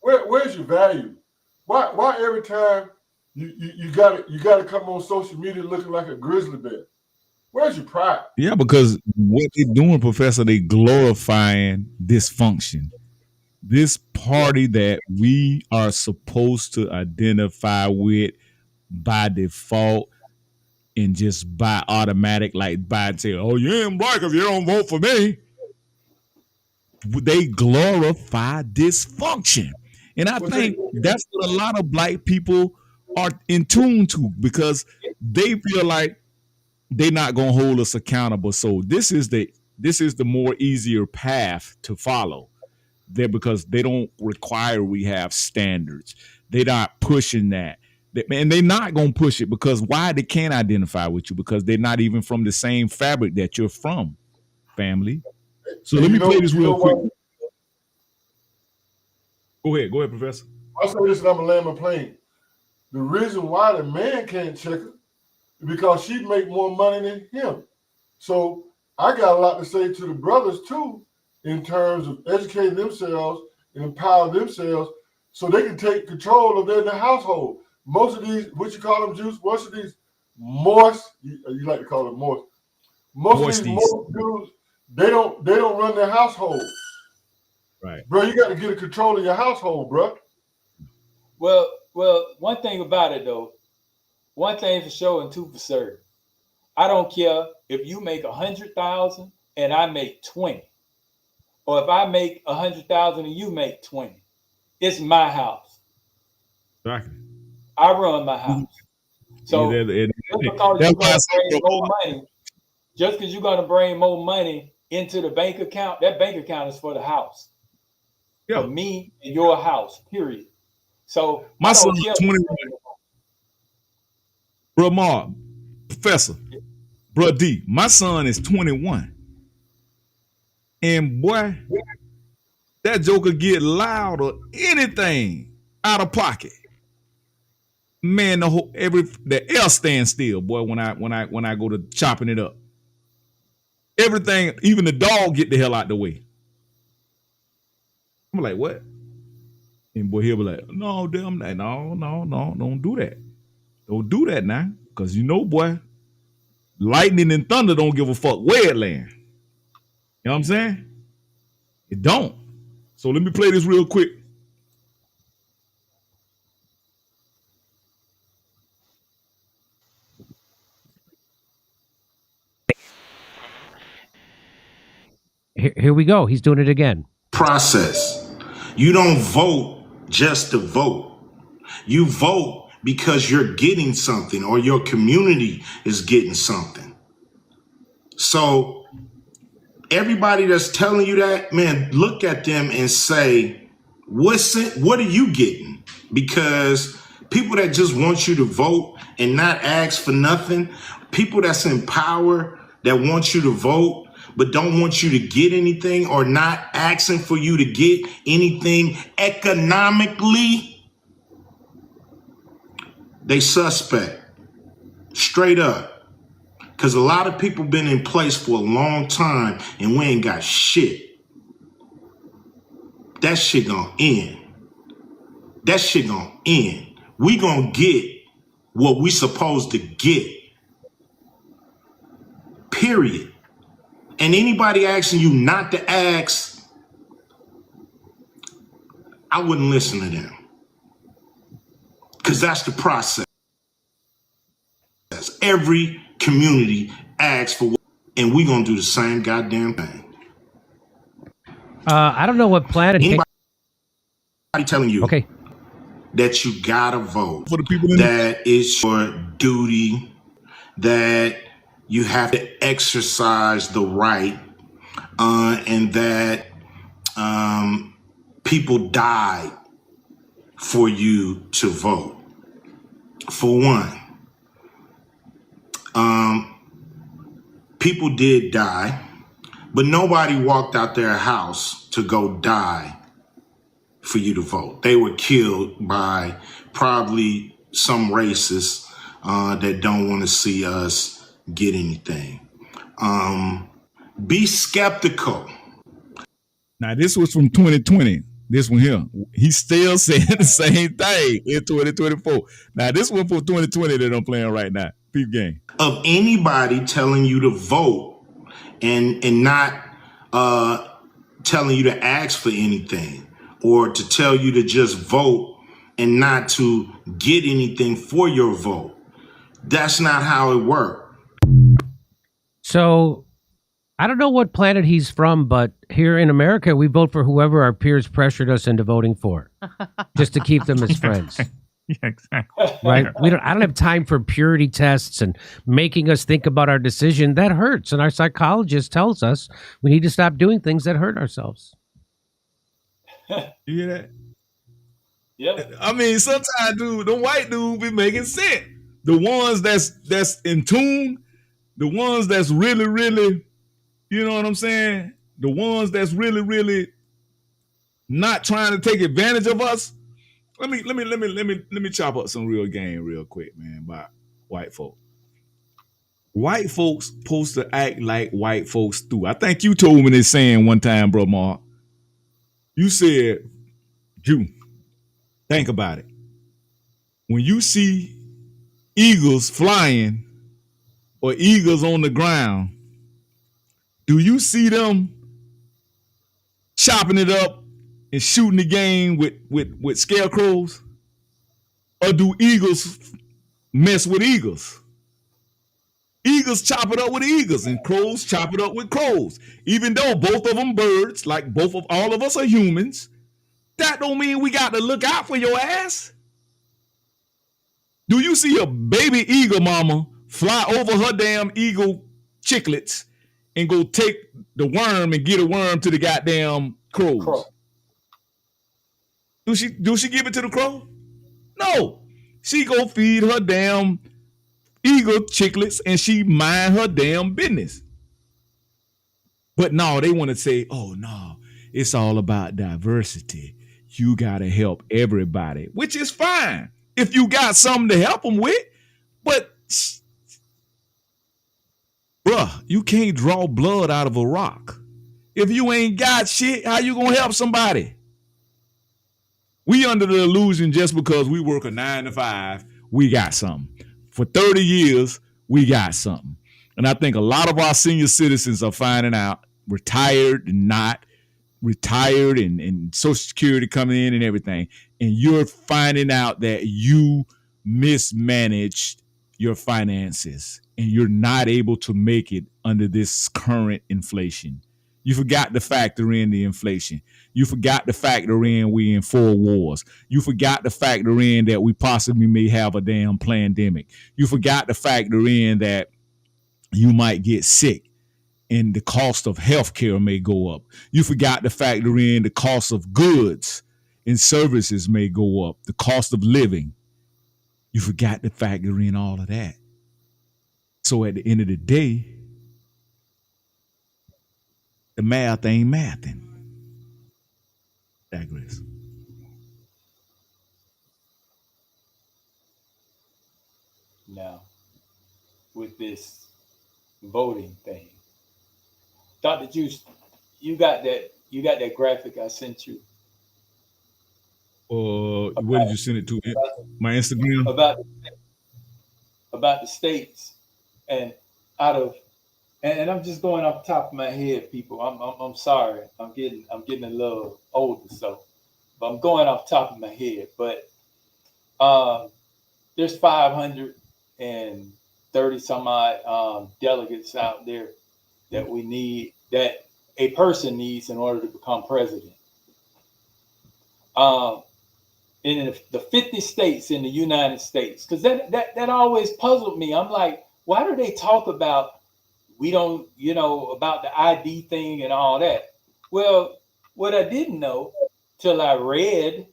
Where's your value? Why every time you gotta come on social media looking like a grizzly bear? Where's your pride? Yeah, because what they're doing, Professor, they glorifying dysfunction. This party that we are supposed to identify with by default and just by automatic, like by saying, oh, you ain't black if you don't vote for me. They glorify dysfunction. And I think that's what a lot of black people are in tune to because they feel like they're not going to hold us accountable. So this is the more easier path to follow there because they don't require we have standards. They're not pushing that. And they're not going to push it because why? They can't identify with you because they're not even from the same fabric that you're from, family. So let me play this real quick. Go ahead, Professor. I'll say this and I'm going to land my plane. The reason why the man can't check her is because she make more money than him. So I got a lot to say to the brothers too in terms of educating themselves and empower themselves so they can take control of their household. Most of these, what you call them, Juice, most of these moist, you like to call them moist. Most of these moist dudes, they don't run their household. Right. Bro, you got to get a control of your household, bro. Well, one thing about it though, one thing for sure and two for certain. I don't care if you make 100,000 and I make 20, or if I make 100,000 and you make 20. It's my house. Exactly. I run my house. So just because you're going to bring more money into the bank account, that bank account is for the house. Yeah. For me and your house, period. So my son is 21. Bro Mark, Professor, Bro D, my son is 21. And boy, that joker get loud or anything out of pocket. Man, the air stands still, boy, when I go to chopping it up. everything, even the dog, get the hell out the way. I'm like, what? And boy, he'll be like, no, damn, no, don't do that. Don't do that now. Because you know, boy, lightning and thunder don't give a fuck where it land. You know what I'm saying? It don't. So let me play this real quick. Here we go. He's doing it again. Process. You don't vote just to vote. You vote because you're getting something or your community is getting something. So everybody that's telling you that, man, look at them and say, what are you getting? Because people that just want you to vote and not ask for nothing, people that's in power that want you to vote but don't want you to get anything or not asking for you to get anything economically, they suspect. Straight up. Because a lot of people been in place for a long time and we ain't got shit. That shit gonna end. That shit gonna end. We gonna get what we supposed to get. Period. And anybody asking you not to ask, I wouldn't listen to them. Because that's the process. Every community asks for what, and we gonna do the same goddamn thing. I don't know what planet. Anybody telling you okay that you gotta vote, For the people that is your duty, that you have to exercise the right, and that people died for you to vote. For one, people did die, but nobody walked out their house to go die for you to vote. They were killed by probably some racists that don't want to see us get anything. Be skeptical. Now, this was from 2020. This one here. He's still saying the same thing in 2024. Now, this one for 2020 that I'm playing right now. Peep game. Of anybody telling you to vote and not telling you to ask for anything or to tell you to just vote and not to get anything for your vote. That's not how it works. So I don't know what planet he's from, but here in America, we vote for whoever our peers pressured us into voting for, just to keep them as friends. Yeah, exactly. Right? I don't have time for purity tests and making us think about our decision. That hurts. And our psychologist tells us we need to stop doing things that hurt ourselves. You hear that? Yep. I mean, sometimes, dude, the white dude be making sense. The ones that's in tune, the ones that's really, really, you know what I'm saying? The ones that's really, really not trying to take advantage of us. Let me chop up some real game real quick, man, by white folk. White folks supposed to act like white folks do. I think you told me this saying one time, bro, Mark. You said, Jew, think about it. When you see eagles flying or eagles on the ground, do you see them chopping it up and shooting the game with scarecrows? Or do eagles mess with eagles? Eagles chop it up with eagles and crows chop it up with crows. Even though both of them birds, like all of us are humans, that don't mean we got to look out for your ass. Do you see a baby eagle mama fly over her damn eagle chicklets and go take the worm and get a worm to the goddamn crows? Crow. Do she give it to the crow? No. She go feed her damn eagle chicklets and she mind her damn business. But no, they want to say, oh no, it's all about diversity. You got to help everybody, which is fine if you got something to help them with. But Bruh, you can't draw blood out of a rock. If you ain't got shit, how you gonna help somebody? We under the illusion just because we work a 9 to 5, we got something. For 30 years, we got something. And I think a lot of our senior citizens are finding out, retired and not retired, and Social Security coming in and everything. And you're finding out that you mismanaged your finances and you're not able to make it under this current inflation. You forgot to factor in the inflation. You forgot to factor in we in 4 wars. You forgot to factor in that we possibly may have a damn pandemic. You forgot to factor in that you might get sick and the cost of healthcare may go up. You forgot to factor in the cost of goods and services may go up, the cost of living. You forgot to factor in all of that. So at the end of the day, the math ain't mathing. Digress. Now, with this voting thing, Dr. Juice, you got that graphic I sent you. Where did you send it to? My Instagram? About the states, and out of and I'm just going off the top of my head, people. I'm sorry. I'm getting a little older, so but I'm going off the top of my head. But there's 530 some odd delegates out there that we need, that a person needs in order to become president. In the 50 states in the United States, because that always puzzled me. I'm like, why do they talk about we don't, about the ID thing and all that? Well, what I didn't know till I read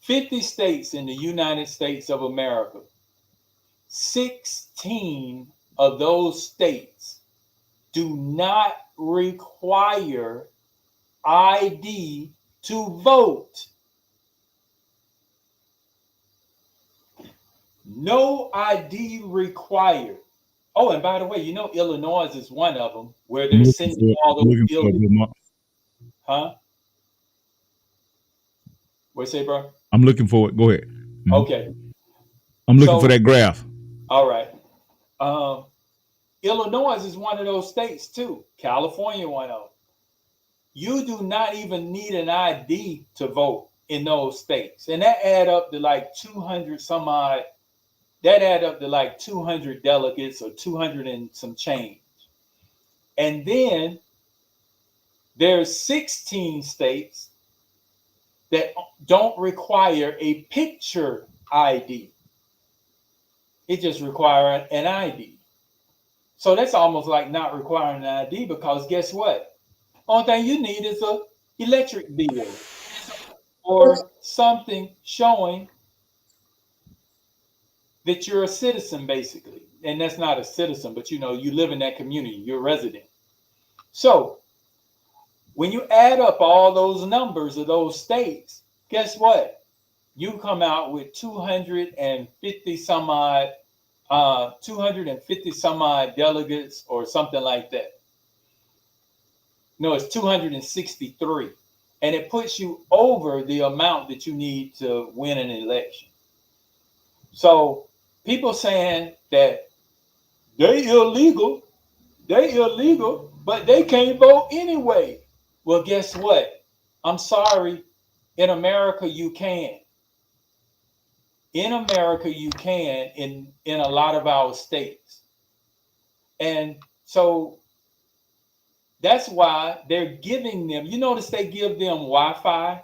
50 states in the United States of America, 16 of those states do not require ID to vote. No ID required. Oh, and by the way, Illinois is one of them where they're sending all those illegal. Huh? What you say, bro? I'm looking for it. Go ahead. Mm-hmm. Okay. I'm looking for that graph. All right. Illinois is one of those states too. California, one of them. You do not even need an ID to vote in those states. And that add up to like 200 some odd. That add up to like 200 delegates or 200 and some change. And then there's 16 states that don't require a picture ID. It just requires an ID. So that's almost like not requiring an ID, because guess what? Only thing you need is an electric bill or something showing that you're a citizen, basically. And that's not a citizen, but you live in that community, you're a resident. So when you add up all those numbers of those states, guess what? You come out with 250 some odd delegates or something like that. No, it's 263. And it puts you over the amount that you need to win an election. So people saying that they illegal, but they can't vote anyway. Well, guess what? I'm sorry. In America, you can. In America, you can in a lot of our states. And so that's why they're giving them, you notice they give them Wi-Fi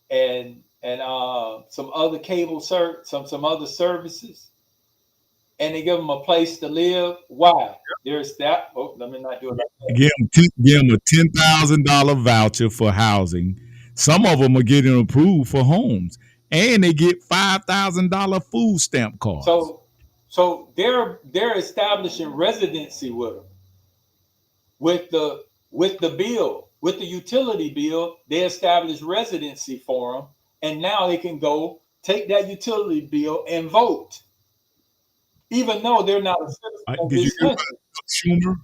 and some other cable some other services, and they give them a place to live. Why? There's that. Oh, let me not do it. Give them a $10,000 voucher for housing. Some of them are getting approved for homes, and they get $5,000 food stamp cards. So they're establishing residency with them. With the bill, with the utility bill, they establish residency for them. And now they can go take that utility bill and vote. even though they're not a citizen of Did you this hear about country. Chuck Schumer?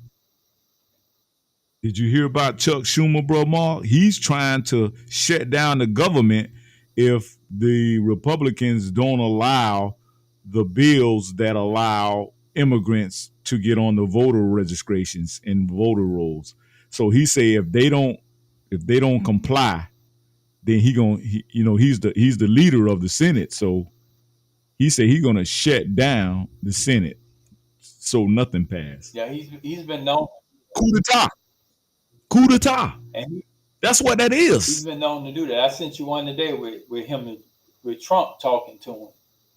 Did you hear about Chuck Schumer, bro, Mark? He's trying to shut down the government if the Republicans don't allow the bills that allow immigrants to get on the voter registrations and voter rolls. So he say if they don't comply, then he's the leader of the Senate. So he said he's gonna shut down the Senate so nothing passed. Yeah, he's been known. Coup d'etat. And that's what that is. He's been known to do that. I sent you one today with him with Trump talking to him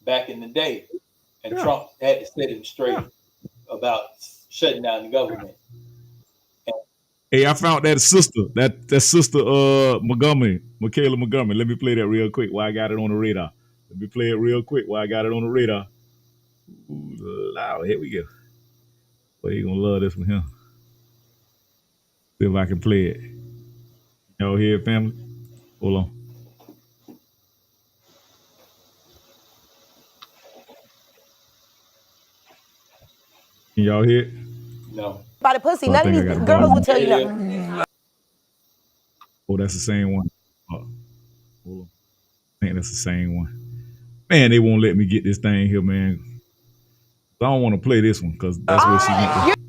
back in the day, and Trump had to set him straight about shutting down the government. Hey, I found that sister, that sister Montgomery, Michaela Montgomery. Let me play that real quick while I got it on the radar. Let me play it real quick while I got it on the radar. Ooh, loud. Here we go. Well, you gonna love this one here. See if I can play it. Y'all hear it, family? Hold on. Can y'all hear it? No. By the pussy, none of these girls will tell you nothing. Oh, that's the same one. Hold on. I think that's the same one. Man, they won't let me get this thing here, man. I don't want to play this one because that's what she went to.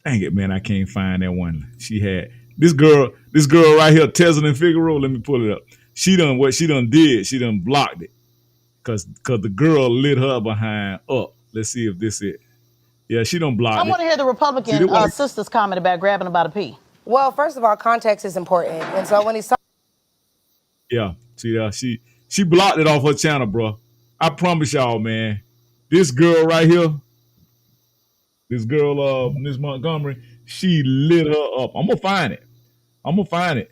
Dang it, man, I can't find that one. She had this girl right here, Teslin Figaro. Let me pull it up. She done blocked it. Cause the girl lit her behind up. Let's see if this it. Yeah, she done blocked it. I want to hear the Republican sister's comment about grabbing him by the pee. Well, first of all, context is important. And so when he's yeah, see, she blocked it off her channel, bro. I promise y'all, man. This girl right here, Miss Montgomery, she lit her up. I'm gonna find it.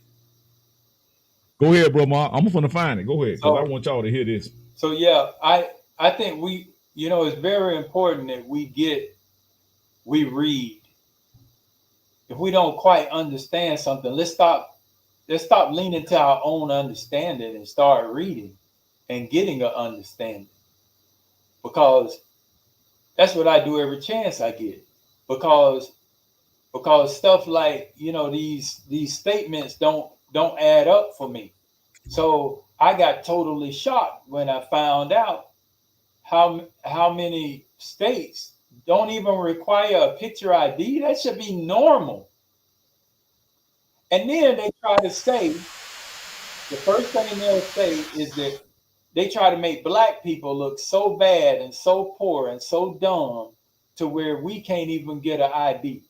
Go ahead, bro, Ma. I'm gonna find it. Go ahead, because I want y'all to hear this. So yeah, I think it's very important that we read. If we don't quite understand something, let's stop leaning to our own understanding and start reading and getting an understanding. Because that's what I do every chance I get. Because stuff like, these statements don't add up for me. So I got totally shocked when I found out how many states don't even require a picture ID. That should be normal. And then they try to say, the first thing they'll say is that they try to make Black people look so bad and so poor and so dumb to where we can't even get an ID.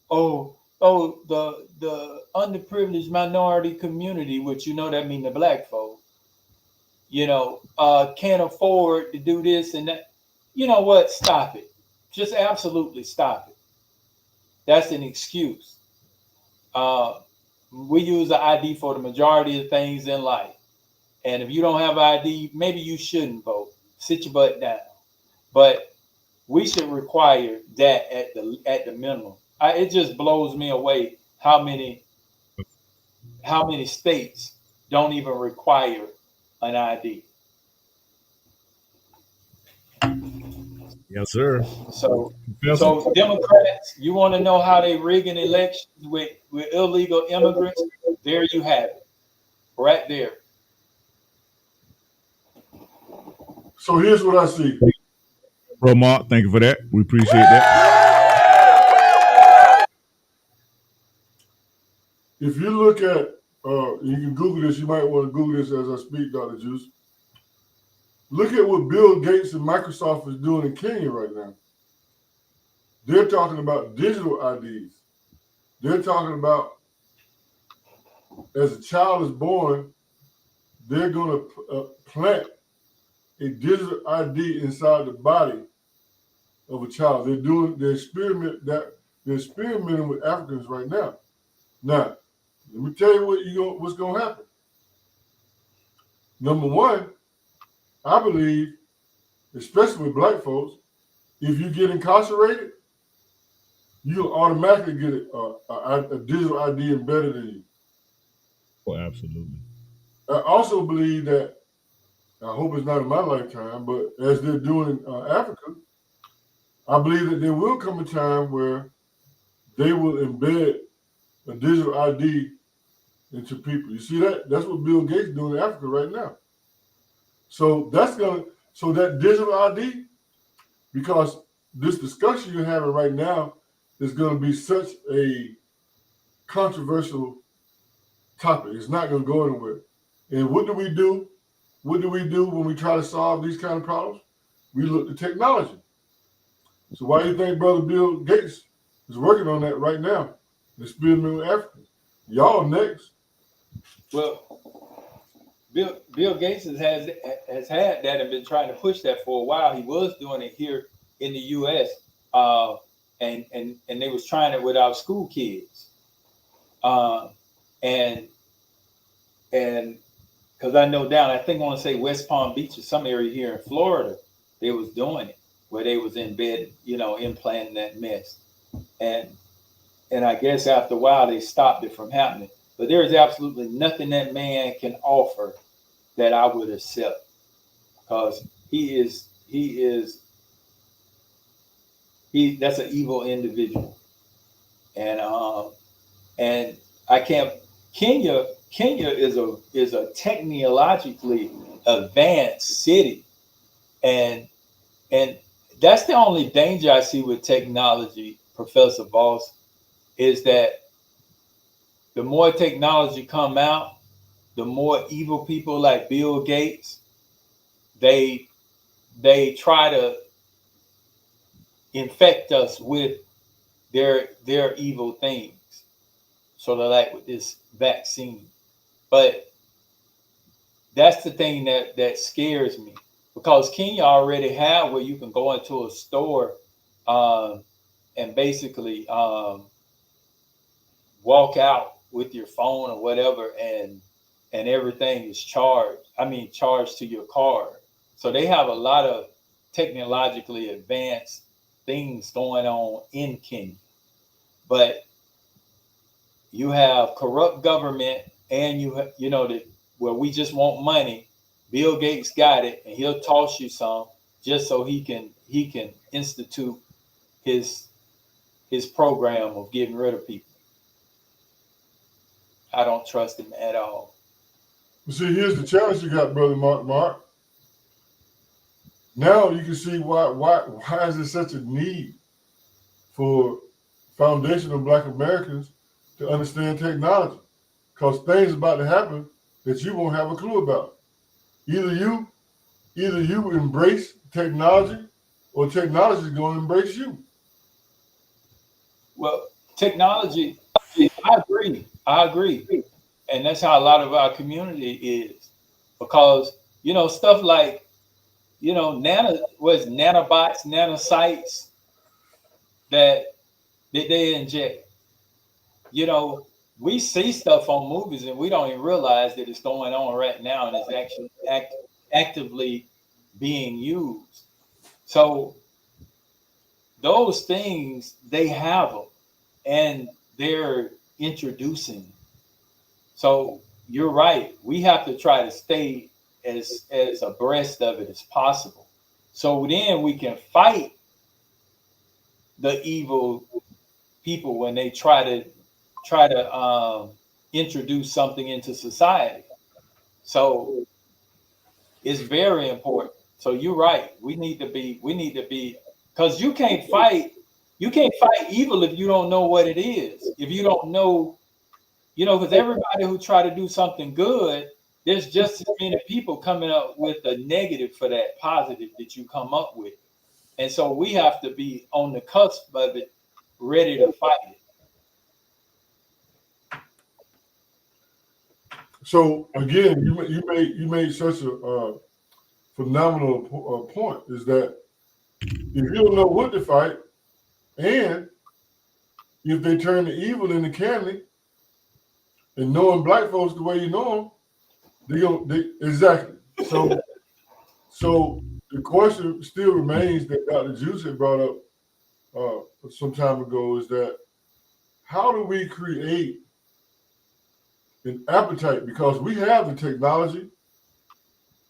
Oh, the underprivileged minority community, which that mean the Black folk, can't afford to do this and that. You know what? Stop it. Just absolutely stop it. That's an excuse. We use an ID for the majority of things in life. And if you don't have ID, maybe you shouldn't vote. Sit your butt down. But we should require that at the minimum. It just blows me away how many states don't even require an ID. Yes, sir. So Democrats, you want to know how they rigging elections with illegal immigrants? There you have it, right there. So here's what I see. Bro, Mark, thank you for that. We appreciate that. If you look at, you can Google this. You might want to Google this as I speak, Dr. Juice. Look at what Bill Gates and Microsoft is doing in Kenya right now. They're talking about digital IDs. They're talking about as a child is born, they're going to plant a digital ID inside the body of a child. They're experimenting with Africans right now. Now, let me tell you what's going to happen. Number one, I believe, especially with Black folks, if you get incarcerated, you'll automatically get a digital ID embedded in you. Oh, absolutely. I also believe that I hope it's not in my lifetime, but as they're doing in Africa, I believe that there will come a time where they will embed a digital ID into people. You see that? That's what Bill Gates is doing in Africa right now. So that digital ID, because this discussion you're having right now is going to be such a controversial topic. It's not going to go anywhere. And what do we do? What do we do when we try to solve these kind of problems? We look to technology. So why do you think Brother Bill Gates is working on that right now? Experimenting with Africans. Y'all next. Well, Bill Gates has had that and been trying to push that for a while. He was doing it here in the U.S. And they was trying it with our school kids. And because I know I want to say West Palm Beach or some area here in Florida, they was doing it where they was in bed, implanting that mess. And I guess after a while they stopped it from happening. But there is absolutely nothing that man can offer that I would accept, because that's an evil individual. And I can't. Kenya is a technologically advanced city, and that's the only danger I see with technology, Professor Voss, is that the more technology come out, the more evil people like Bill Gates, they try to infect us with their evil things. Sort of like with this vaccine. But that's the thing that scares me, because Kenya already have where you can go into a store and basically walk out with your phone or whatever, and everything is charged to your card. So they have a lot of technologically advanced things going on in Kenya. But you have corrupt government, and where we just want money. Bill Gates got it, and he'll toss you some just so he can institute his program of getting rid of people. I don't trust him at all. See, here's the challenge you got, Brother Mark. Now you can see why is there such a need for foundational Black Americans to understand technology, because things about to happen that you won't have a clue about. Either you embrace technology, or technology is going to embrace you. Well, technology, I agree. And that's how a lot of our community is, because, stuff like, nanobots, nanosites that they inject. We see stuff on movies and we don't even realize that it's going on right now, and it's actually actively being used. So those things, they have them, and they're introducing. So you're right. We have to try to stay as abreast of it as possible. So then we can fight the evil people when they try to introduce something into society. So it's very important. So you're right. We need to be, because you can't fight evil if you don't know what it is. If you don't know, because everybody who try to do something good, there's just as many people coming up with a negative for that positive that you come up with. And so we have to be on the cusp of it, ready to fight it. So again, you made such a phenomenal point, is that if you don't know what to fight, and if they turn the evil into candy, and knowing Black folks the way you know them, exactly. So the question still remains that Dr. Juice had brought up some time ago, is that how do we create an appetite? Because we have the technology,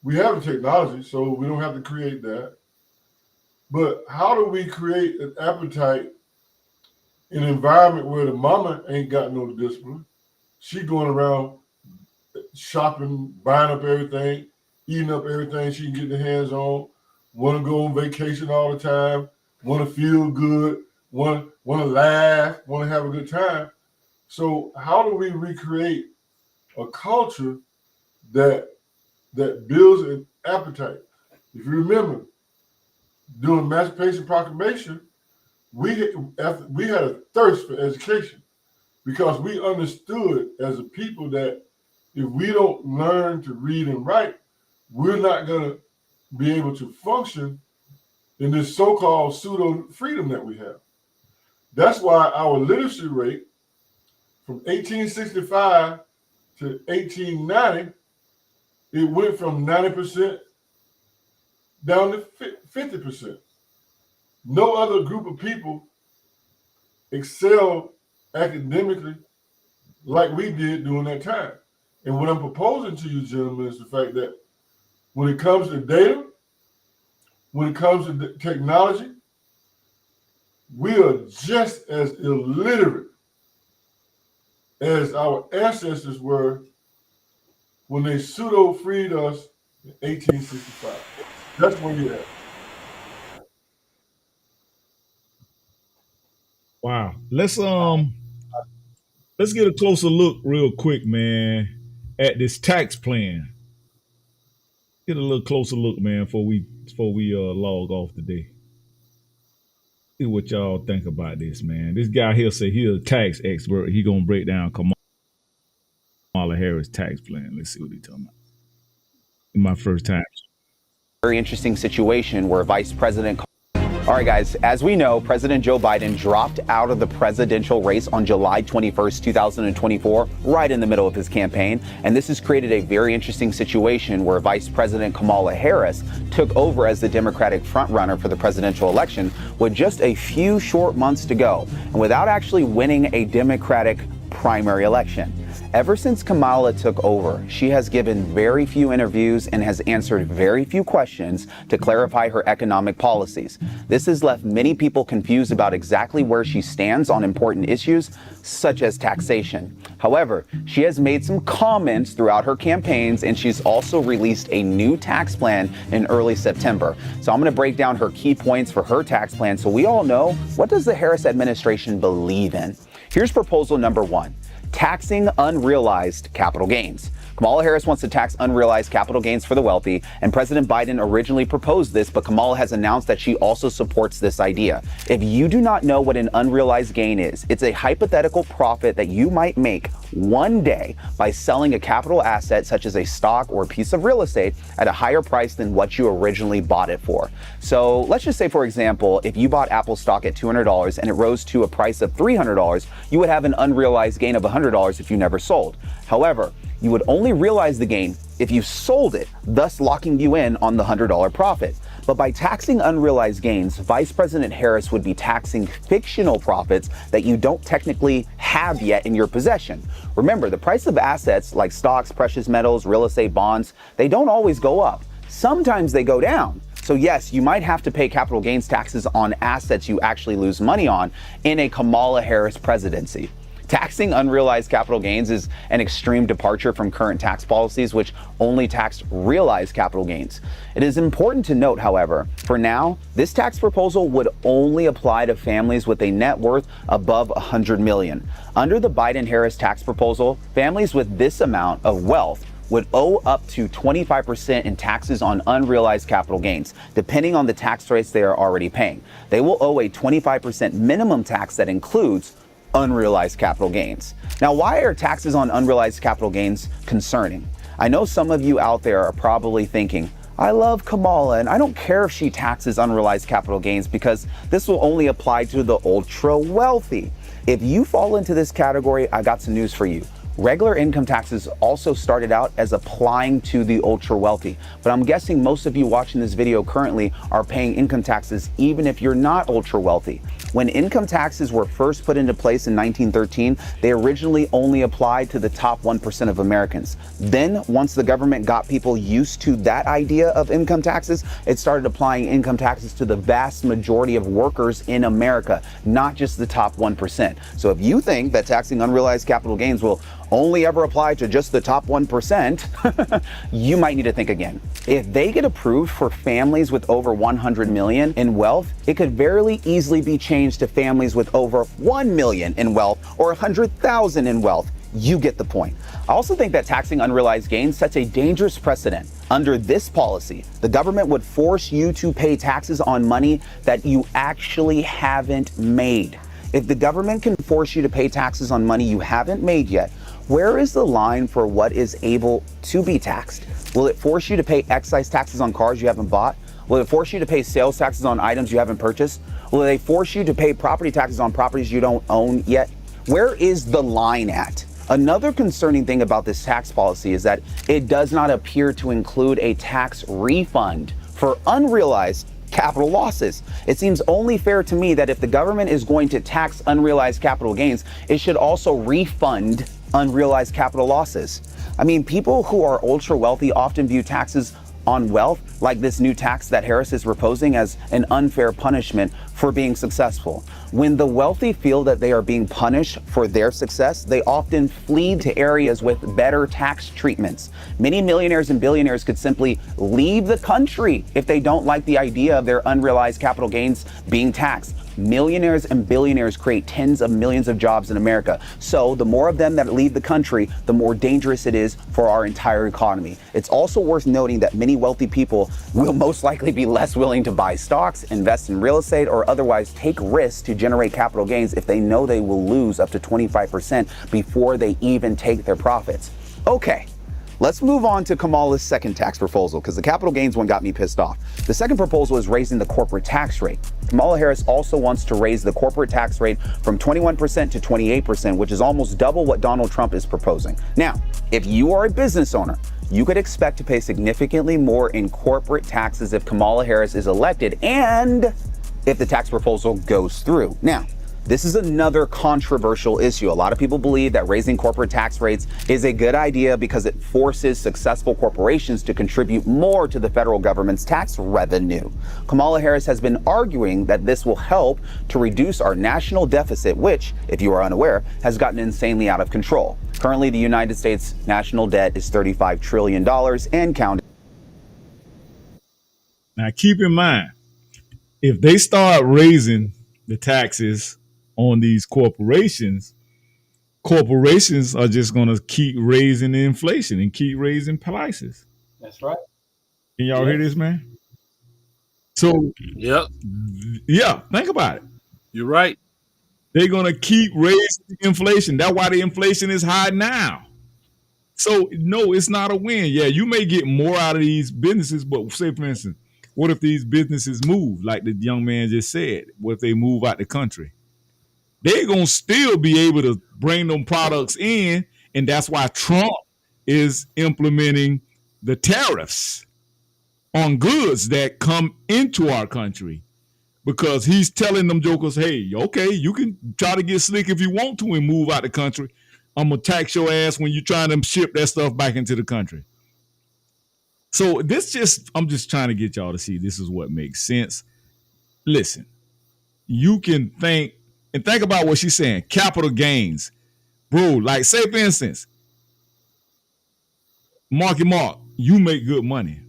We have the technology, so we don't have to create that. But how do we create an appetite in an environment where the mama ain't got no discipline? She going around shopping, buying up everything, eating up everything she can get their hands on, want to go on vacation all the time, want to feel good, want to laugh, want to have a good time. So how do we recreate a culture that builds an appetite? If you remember, during the Emancipation Proclamation, we had a thirst for education because we understood as a people that if we don't learn to read and write, we're not going to be able to function in this so-called pseudo freedom that we have. That's why our literacy rate from 1865 to 1890, it went from 90% down to 50%. No other group of people excelled academically like we did during that time. And what I'm proposing to you, gentlemen, is the fact that when it comes to data, when it comes to technology, we are just as illiterate as our ancestors were when they pseudo-freed us in 1865. That's where you're at. Wow. Let's get a closer look real quick, man, at this tax plan. Get a little closer look, man, before we log off today. See what y'all think about this, man. This guy here say he's a tax expert. He gonna break down Kamala Harris tax plan. Let's see what he's talking about. My first time. Very interesting situation where Vice President. All right, guys, as we know, President Joe Biden dropped out of the presidential race on July 21st, 2024, right in the middle of his campaign. And this has created a very interesting situation where Vice President Kamala Harris took over as the Democratic frontrunner for the presidential election with just a few short months to go and without actually winning a Democratic primary election. Ever since Kamala took over, she has given very few interviews and has answered very few questions to clarify her economic policies. This has left many people confused about exactly where she stands on important issues, such as taxation. However, she has made some comments throughout her campaigns, and she's also released a new tax plan in early September. So I'm going to break down her key points for her tax plan so we all know, what does the Harris administration believe in? Here's proposal number 1. Taxing unrealized capital gains. Kamala Harris wants to tax unrealized capital gains for the wealthy, and President Biden originally proposed this, but Kamala has announced that she also supports this idea. If you do not know what an unrealized gain is, it's a hypothetical profit that you might make one day by selling a capital asset such as a stock or a piece of real estate at a higher price than what you originally bought it for. So let's just say, for example, if you bought Apple stock at $200 and it rose to a price of $300, you would have an unrealized gain of $100 if you never sold. However, you would only realize the gain if you sold it, thus locking you in on the $100 profit. But by taxing unrealized gains, Vice President Harris would be taxing fictional profits that you don't technically have yet in your possession. Remember, the price of assets like stocks, precious metals, real estate, bonds, they don't always go up. Sometimes they go down. So yes, you might have to pay capital gains taxes on assets you actually lose money on in a Kamala Harris presidency. Taxing unrealized capital gains is an extreme departure from current tax policies, which only tax realized capital gains. It is important to note, however, for now, this tax proposal would only apply to families with a net worth above $100 million. Under the Biden-Harris tax proposal, families with this amount of wealth would owe up to 25% in taxes on unrealized capital gains, depending on the tax rates they are already paying. They will owe a 25% minimum tax that includes unrealized capital gains. Now, why are taxes on unrealized capital gains concerning? I know some of you out there are probably thinking, I love Kamala and I don't care if she taxes unrealized capital gains because this will only apply to the ultra wealthy. If you fall into this category, I got some news for you. Regular income taxes also started out as applying to the ultra wealthy, but I'm guessing most of you watching this video currently are paying income taxes even if you're not ultra wealthy. When income taxes were first put into place in 1913, they originally only applied to the top 1% of Americans. Then, once the government got people used to that idea of income taxes, it started applying income taxes to the vast majority of workers in America, not just the top 1%. So if you think that taxing unrealized capital gains will only ever apply to just the top 1%, you might need to think again. If they get approved for families with over 100 million in wealth, it could very easily be changed to families with over 1 million in wealth or 100,000 in wealth. You get the point. I also think that taxing unrealized gains sets a dangerous precedent. Under this policy, the government would force you to pay taxes on money that you actually haven't made. If the government can force you to pay taxes on money you haven't made yet, where is the line for what is able to be taxed? Will it force you to pay excise taxes on cars you haven't bought? Will it force you to pay sales taxes on items you haven't purchased? Will they force you to pay property taxes on properties you don't own yet? Where is the line at? Another concerning thing about this tax policy is that it does not appear to include a tax refund for unrealized capital losses. It seems only fair to me that if the government is going to tax unrealized capital gains, it should also refund unrealized capital losses. I mean, people who are ultra wealthy often view taxes on wealth, like this new tax that Harris is proposing, as an unfair punishment for being successful. When the wealthy feel that they are being punished for their success, they often flee to areas with better tax treatments. Many millionaires and billionaires could simply leave the country if they don't like the idea of their unrealized capital gains being taxed. Millionaires and billionaires create tens of millions of jobs in America. So the more of them that leave the country, the more dangerous it is for our entire economy. It's also worth noting that many wealthy people will most likely be less willing to buy stocks, invest in real estate, or otherwise take risks to generate capital gains if they know they will lose up to 25% before they even take their profits. Okay. Let's move on to Kamala's second tax proposal, because the capital gains one got me pissed off. The second proposal is raising the corporate tax rate. Kamala Harris also wants to raise the corporate tax rate from 21% to 28%, which is almost double what Donald Trump is proposing. Now, if you are a business owner, you could expect to pay significantly more in corporate taxes if Kamala Harris is elected and if the tax proposal goes through. Now, this is another controversial issue. A lot of people believe that raising corporate tax rates is a good idea because it forces successful corporations to contribute more to the federal government's tax revenue. Kamala Harris has been arguing that this will help to reduce our national deficit, which, if you are unaware, has gotten insanely out of control. Currently, the United States national debt is $35 trillion and counting. Now, keep in mind, if they start raising the taxes on these corporations are just going to keep raising the inflation and keep raising prices. That's right. Can y'all hear this, man? So, Yep, yeah, think about it. you're right. They're going to keep raising the inflation. That's why the inflation is high now. So, no, it's not a win. Yeah, you may get more out of these businesses, but say, for instance, what if these businesses move, like the young man just said? What if they move out the country? They're going to still be able to bring them products in, and that's why Trump is implementing the tariffs on goods that come into our country, because he's telling them jokers, hey, okay, you can try to get slick if you want to and move out the country. I'm going to tax your ass when you're trying to ship that stuff back into the country. So I'm just trying to get y'all to see this is what makes sense. Listen, you can think about what she's saying. Capital gains. Bro, like say for instance, Marky Mark, you make good money.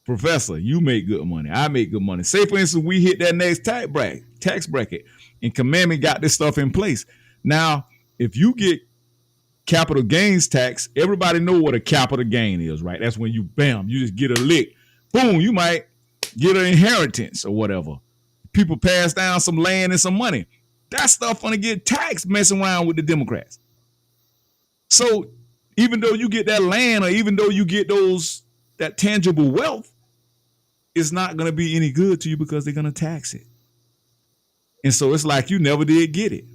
Professor, you make good money. I make good money. Say for instance, we hit that next tax bracket and Commandment got this stuff in place. Now, if you get capital gains tax, everybody know what a capital gain is, right? That's when you just get a lick. Boom, you might get an inheritance or whatever. People pass down some land and some money. That stuff gonna get taxed messing around with the Democrats. So even though you get that land, or even though you get that tangible wealth, it's not gonna be any good to you because they're gonna tax it. And so it's like you never did get it.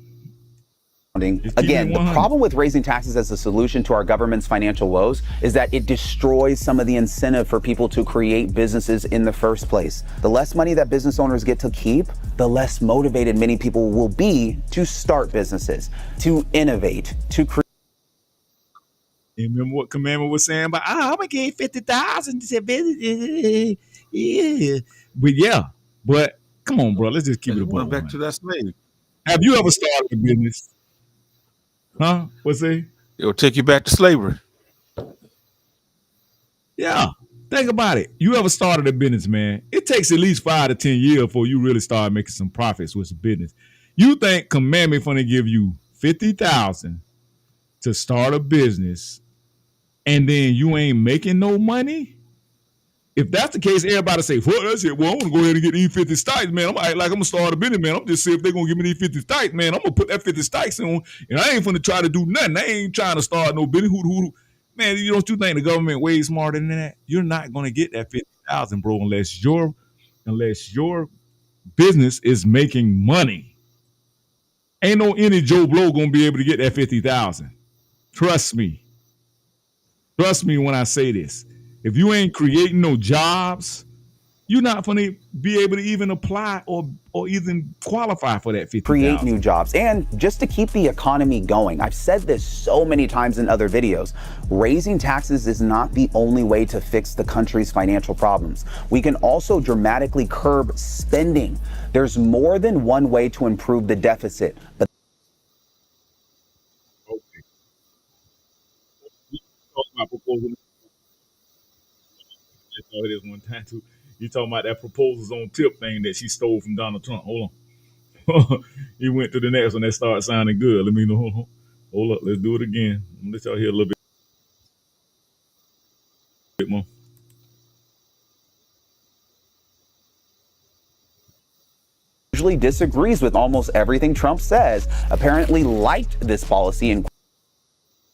Again, the problem with raising taxes as a solution to our government's financial woes is that it destroys some of the incentive for people to create businesses in the first place. The less money that business owners get to keep, the less motivated many people will be to start businesses, to innovate, to create. You remember what Commandment was saying about, I'm gonna give 50,000 to business. Yeah. But come on, bro, let's just keep it a buck. Back to that slave. Have you ever started a business? Huh? What's that? It'll take you back to slavery. Yeah. Think about it. You ever started a business, man? It takes at least 5 to 10 years before you really start making some profits with the business. You think Commandment gonna give you 50,000 to start a business, and then you ain't making no money? If that's the case, everybody say, "Well, that's it. Well, I'm gonna go ahead and get these 50 stipends, man. I'm act like I'm gonna start a business, man. I'm just see if they're gonna give me these 50 stipends, man. I'm gonna put that 50 stipends on, and I ain't gonna try to do nothing. I ain't trying to start no business. Man, you don't you think the government way smarter than that? You're not gonna get that 50,000, bro, unless your business is making money. Ain't no any Joe Blow gonna be able to get that 50,000. Trust me. Trust me when I say this. If you ain't creating no jobs, you're not going to be able to even apply or even qualify for that 50,000. Create new jobs and just to keep the economy going. I've said this so many times in other videos. Raising taxes is not the only way to fix the country's financial problems. We can also dramatically curb spending. There's more than one way to improve the deficit, but my proposal. It is one time too. You talking about that proposals on tip thing that she stole from Donald Trump? Hold on. He went to the next one that started sounding good. Let me know. Hold up. Let's do it again. Let y'all hear a little bit more. usually disagrees with almost everything Trump says, apparently liked this policy and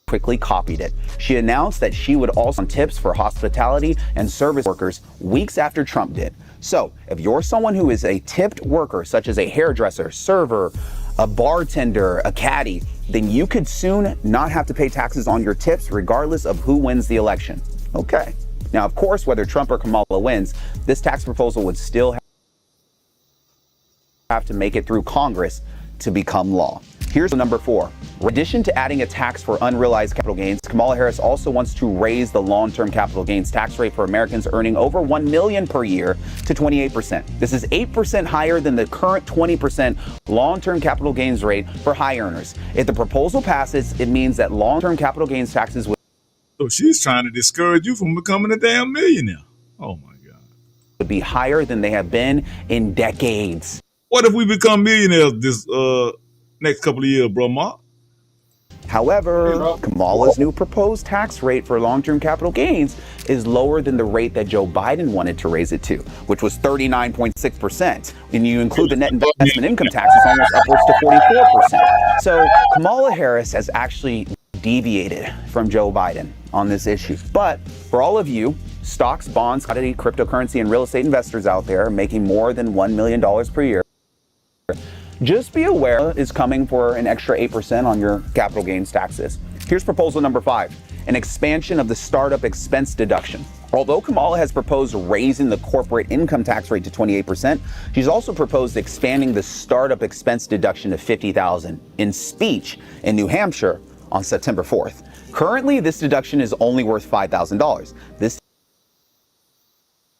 quickly copied it. She announced that she would also tips for hospitality and service workers weeks after Trump did. So if you're someone who is a tipped worker, such as a hairdresser, server, a bartender, a caddy, then you could soon not have to pay taxes on your tips regardless of who wins the election. Okay. Now, of course, whether Trump or Kamala wins, this tax proposal would still have to make it through Congress to become law. Here's number 4. In addition to adding a tax for unrealized capital gains, Kamala Harris also wants to raise the long-term capital gains tax rate for Americans earning over $1 million per year to 28%. This is 8% higher than the current 20% long-term capital gains rate for high earners. If the proposal passes, it means that long-term capital gains taxes So she's trying to discourage you from becoming a damn millionaire. Oh my God. Would be higher than they have been in decades. What if we become millionaires this next couple of years, bro, Mark? However, Kamala's new proposed tax rate for long-term capital gains is lower than the rate that Joe Biden wanted to raise it to, which was 39.6%. When you include the net investment income tax, it's almost upwards to 44%. So Kamala Harris has actually deviated from Joe Biden on this issue. But for all of you stocks, bonds, commodity, cryptocurrency, and real estate investors out there making more than $1 million per year, just be aware is coming for an extra 8% on your capital gains taxes. Here's proposal number 5, an expansion of the startup expense deduction. Although Kamala has proposed raising the corporate income tax rate to 28%, she's also proposed expanding the startup expense deduction to $50,000 in speech in New Hampshire on September 4th. Currently, this deduction is only worth $5,000. This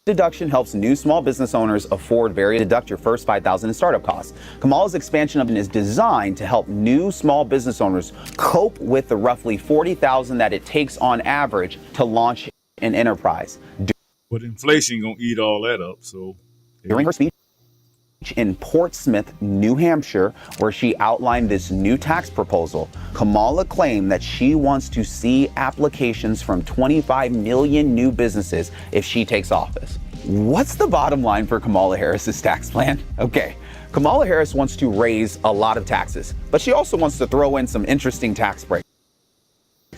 deduction helps new small business owners deduct your first $5,000 in startup costs. Kamala's expansion of it is designed to help new small business owners cope with the roughly $40,000 that it takes on average to launch an enterprise. But inflation gonna eat all that up. So during her speech in Portsmouth, New Hampshire, where she outlined this new tax proposal, Kamala claimed that she wants to see applications from 25 million new businesses if she takes office. What's the bottom line for Kamala Harris's tax plan? Okay, Kamala Harris wants to raise a lot of taxes, but she also wants to throw in some interesting tax breaks.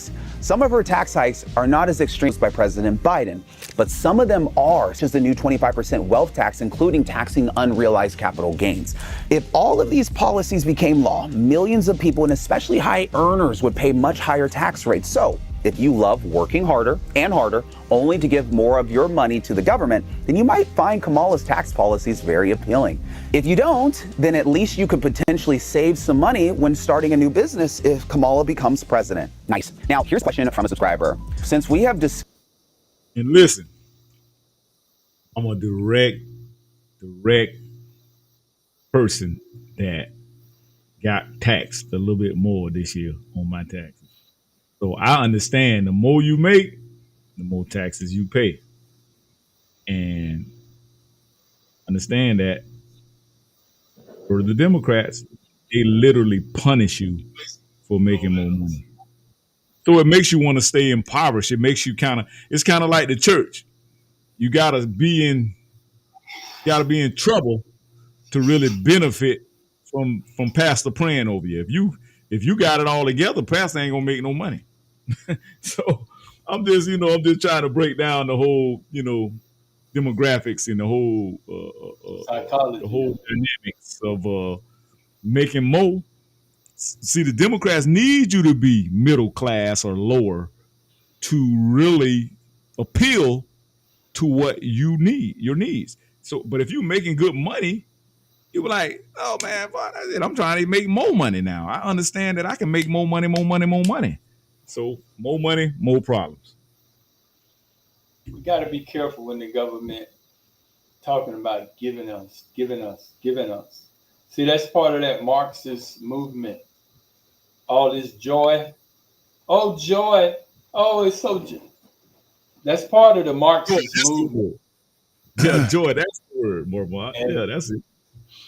hikes. Some of her tax hikes are not as extreme as by President Biden, but some of them are, such as the new 25% wealth tax, including taxing unrealized capital gains. If all of these policies became law, millions of people, and especially high earners, would pay much higher tax rates. So if you love working harder and harder only to give more of your money to the government, then you might find Kamala's tax policies very appealing. If you don't, then at least you could potentially save some money when starting a new business if Kamala becomes president. Nice. Now, here's a question from a subscriber. Since we have And listen, I'm a direct person that got taxed a little bit more this year on my taxes. So I understand the more you make, the more taxes you pay. And understand that for the Democrats, they literally punish you for making more money. So it makes you want to stay impoverished. It makes you it's kind of like the church. You gotta be in trouble to really benefit from pastor praying over you. If you got it all together, pastor ain't gonna make no money. So I'm just trying to break down the whole, demographics and the whole Psychology. the whole dynamics of making more. See, the Democrats need you to be middle class or lower to really appeal to what you need, your needs. So, but if you're making good money, you're like, oh man, I'm trying to make more money now. I understand that I can make more money. So more money, more problems. We got to be careful when the government talking about giving us. See, that's part of that Marxist movement. All this joy. Oh, joy. Oh, it's so joy. That's part of the Marxist movement. Yeah, joy, that's the word, Mormont. Yeah, that's it.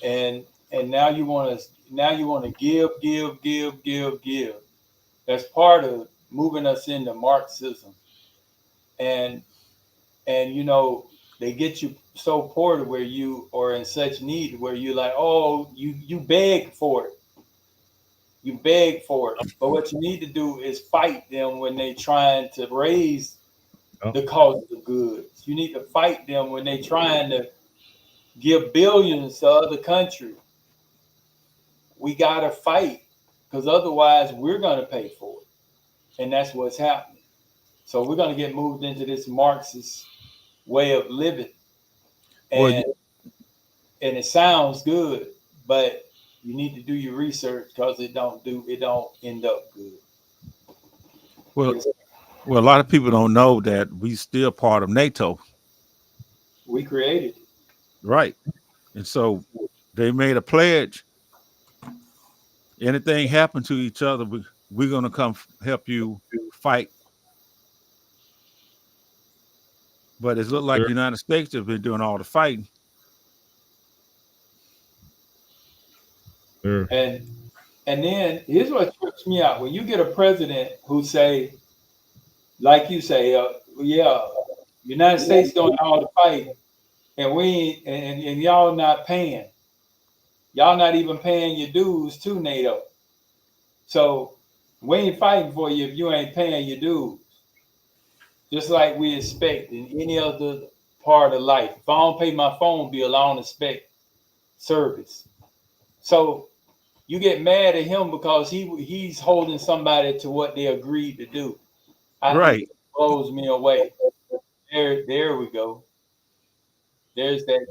And now you want to give. That's part of moving us into Marxism. And they get you so poor to where you are in such need where you're like, oh, you beg for it. You beg for it. But what you need to do is fight them when they trying to raise the cost of goods. You need to fight them when they trying to give billions to other countries. We got to fight because otherwise we're going to pay for it. And that's what's happening. So we're going to get moved into this Marxist way of living. And it sounds good, but you need to do your research because it don't end up good. Well, a lot of people don't know that we still part of NATO. We created it. Right. And so they made a pledge. Anything happen to each other, we're going to come help you fight. But it looked like the United States have been doing all the fighting. Sure. And then here's what trips me out. When you get a president who say, like you say, United States doing all the fighting, and we and y'all not paying. Y'all not even paying your dues to NATO. So we ain't fighting for you if you ain't paying your dues. Just like we expect in any other part of life. If I don't pay my phone bill, I don't expect service. So you get mad at him because he's holding somebody to what they agreed to do. Right. It blows me away. There we go. There's that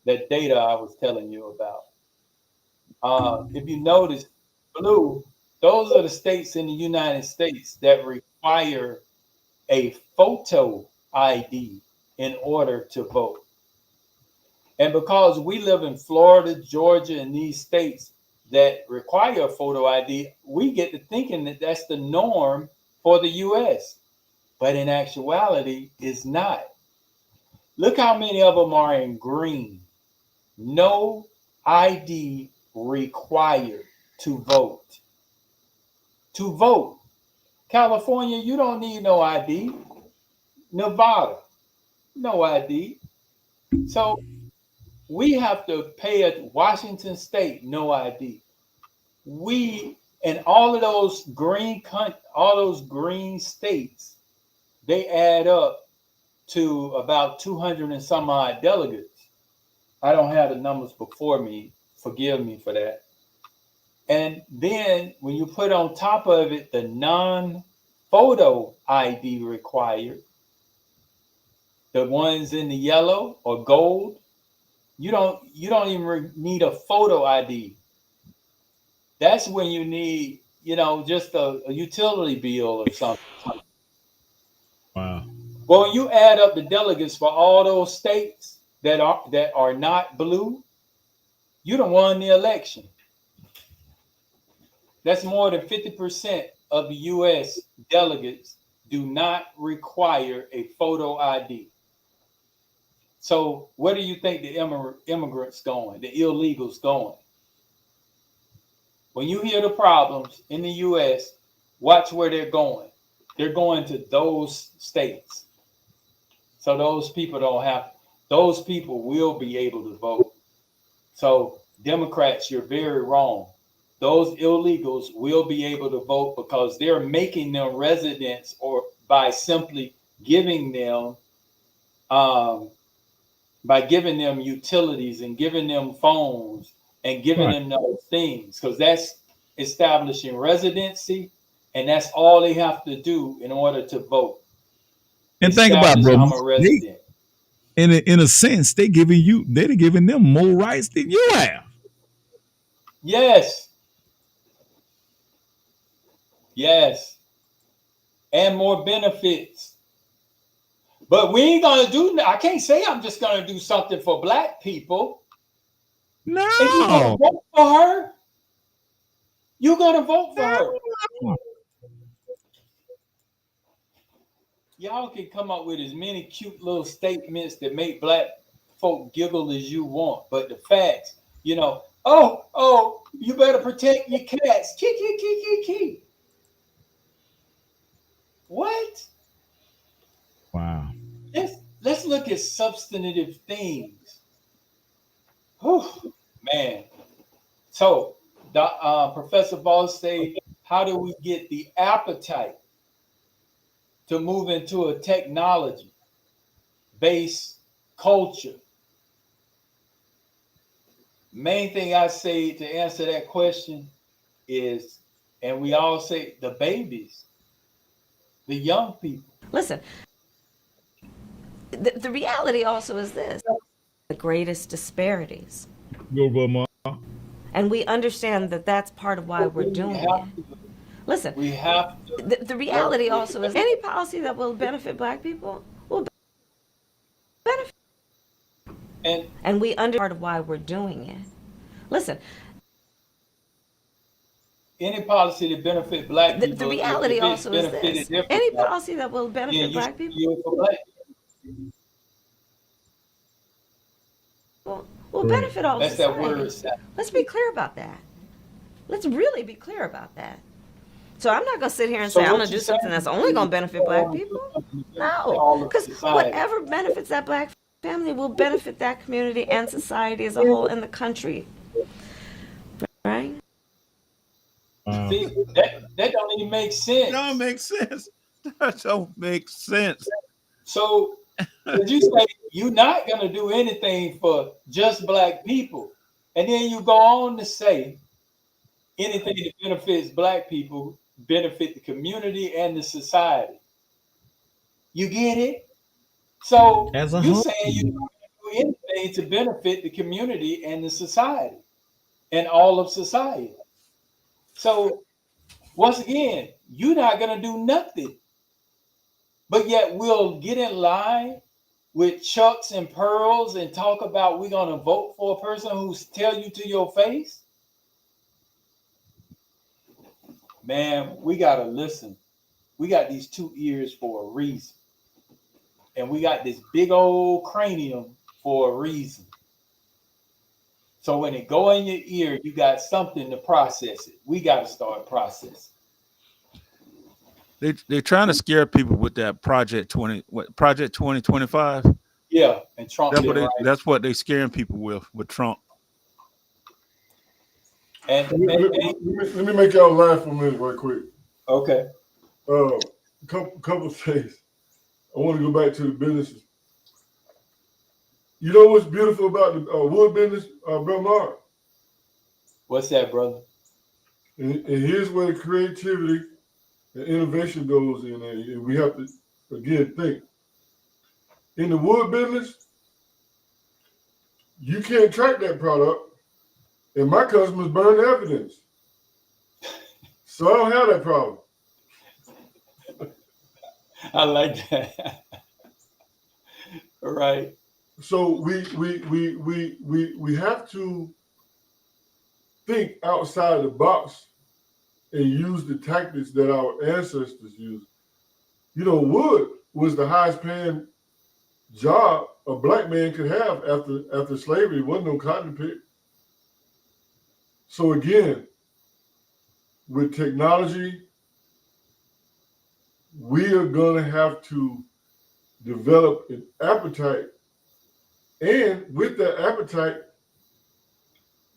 that data I was telling you about. If you notice, blue, those are the states in the United States that require a photo ID in order to vote. And because we live in Florida, Georgia, and these states that require a photo ID, we get to thinking that that's the norm for the U.S. But in actuality, it's not. Look how many of them are in green. No ID required to vote. To vote. California, you don't need no ID. Nevada, no ID. So we have to pay at Washington State, no ID. We And all of those all those green states, they add up to about 200 and some odd delegates. I don't have the numbers before me. Forgive me for that. And then when you put on top of it the non-photo ID required, the ones in the yellow or gold, you don't even need a photo ID. That's when you need, just a utility bill or something. Wow. Well, when you add up the delegates for all those states that are not blue, you done won the election. That's more than 50% of the U.S. delegates do not require a photo ID. So where do you think the immigrants going, the illegals going? When you hear the problems in the U.S., watch where they're going. They're going to those states. So those people will be able to vote. So Democrats, you're very wrong. Those illegals will be able to vote because they're making them residents, or by simply giving them utilities and giving them phones and giving them those things, because that's establishing residency, and that's all they have to do in order to vote. And think about, bro, I'm a resident. In a sense, they're giving them more rights than you have. Yes. Yes. And more benefits. But we ain't gonna I can't say I'm just gonna do something for black people. No. If you're gonna vote for her, you're gonna vote for her. Y'all can come up with as many cute little statements that make black folk giggle as you want, but the facts, oh, you better protect your cats. Key. What? Wow. Let's look at substantive things. Whew, man. So, Professor Voss say, how do we get the appetite to move into a technology-based culture? Main thing I say to answer that question is, and we all say, the babies, the young people. Listen, the reality also is this: the greatest disparities. And we understand that that's part of why we're doing it. Listen, we have to, the reality also is any policy that will benefit black people will benefit. And we understand part of why we're doing it. Listen, any policy that benefit black people. The reality also is this: any policy that will benefit black people will benefit all That's society. That word. Let's be clear about that. Let's really be clear about that. So I'm not going to sit here and say I'm going to do something that's only going to benefit black people. No, because whatever benefits that black family will benefit that community and society as a whole in the country. Right? See, that don't even make sense. That don't make sense. That don't make sense. So did you say you're not going to do anything for just black people, and then you go on to say anything that benefits black people benefit the community and the society? You get it? So you're saying you're not going to do anything to benefit the community and the society and all of society. So once again, you're not going to do nothing, but yet we'll get in line with chucks and pearls and talk about we're going to vote for a person who's tell you to your face. Man, we got to listen. We got these 2 ears for a reason. And we got this big old cranium for a reason. So when it go in your ear, you got something to process it. We got to start processing. They're trying to scare people with that Project 2025. Yeah, and Trump. That's what they're scaring people with Trump. And let me make y'all laugh for a minute, right quick. Okay. Couple things. I want to go back to the businesses. You know what's beautiful about the wood business, Bro Mark? What's that, brother? And here's where the creativity and innovation goes in. And we have to, again, think. In the wood business, you can't track that product, and my customers burn the evidence. So I don't have that problem. I like that. Right. So we have to think outside the box and use the tactics that our ancestors used. You know, wood was the highest paying job a black man could have after slavery. There wasn't no cotton pick. So again, with technology, we are going to have to develop an appetite. And with that appetite,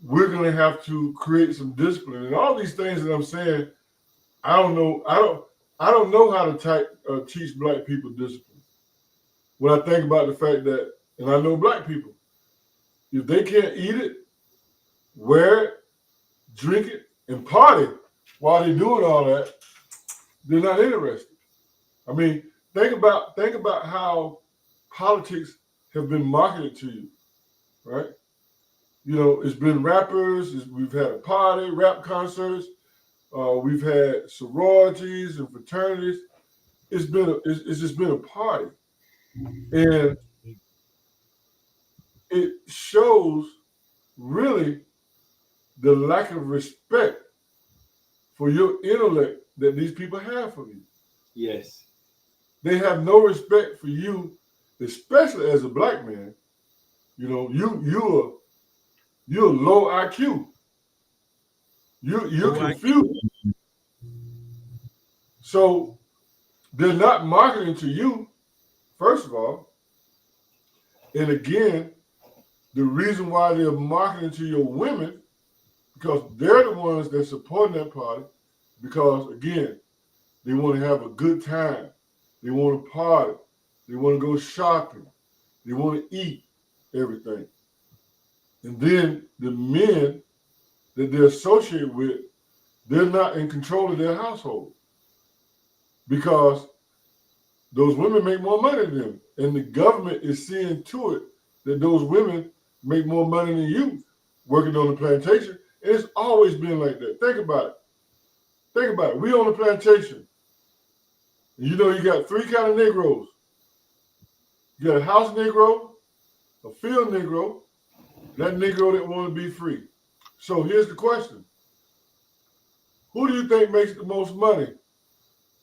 we're going to have to create some discipline. And all these things that I'm saying, I don't know how to teach black people discipline. When I think about the fact that, and I know black people, if they can't eat it, wear it, drink it, and party while they're doing all that, they're not interested. I mean, think about how politics have been marketed to you, right? You know, it's been rappers, we've had a party, rap concerts, we've had sororities and fraternities. It's just been a party. And it shows really the lack of respect for your intellect that these people have for you. Yes. They have no respect for you, especially as a black man. You know, you're low IQ. You're confused. So they're not marketing to you, first of all. And again, the reason why they're marketing to your women, because they're the ones that supporting that party, because again, they want to have a good time. They want to party. They want to go shopping. They want to eat everything. And then the men that they're associated with, they're not in control of their household because those women make more money than them. And the government is seeing to it that those women make more money than you working on the plantation. And it's always been like that. Think about it. Think about it. We on the plantation. And you know you got three kind of Negroes. You got a house Negro, a field Negro, that Negro that want to be free. So here's the question. Who do you think makes the most money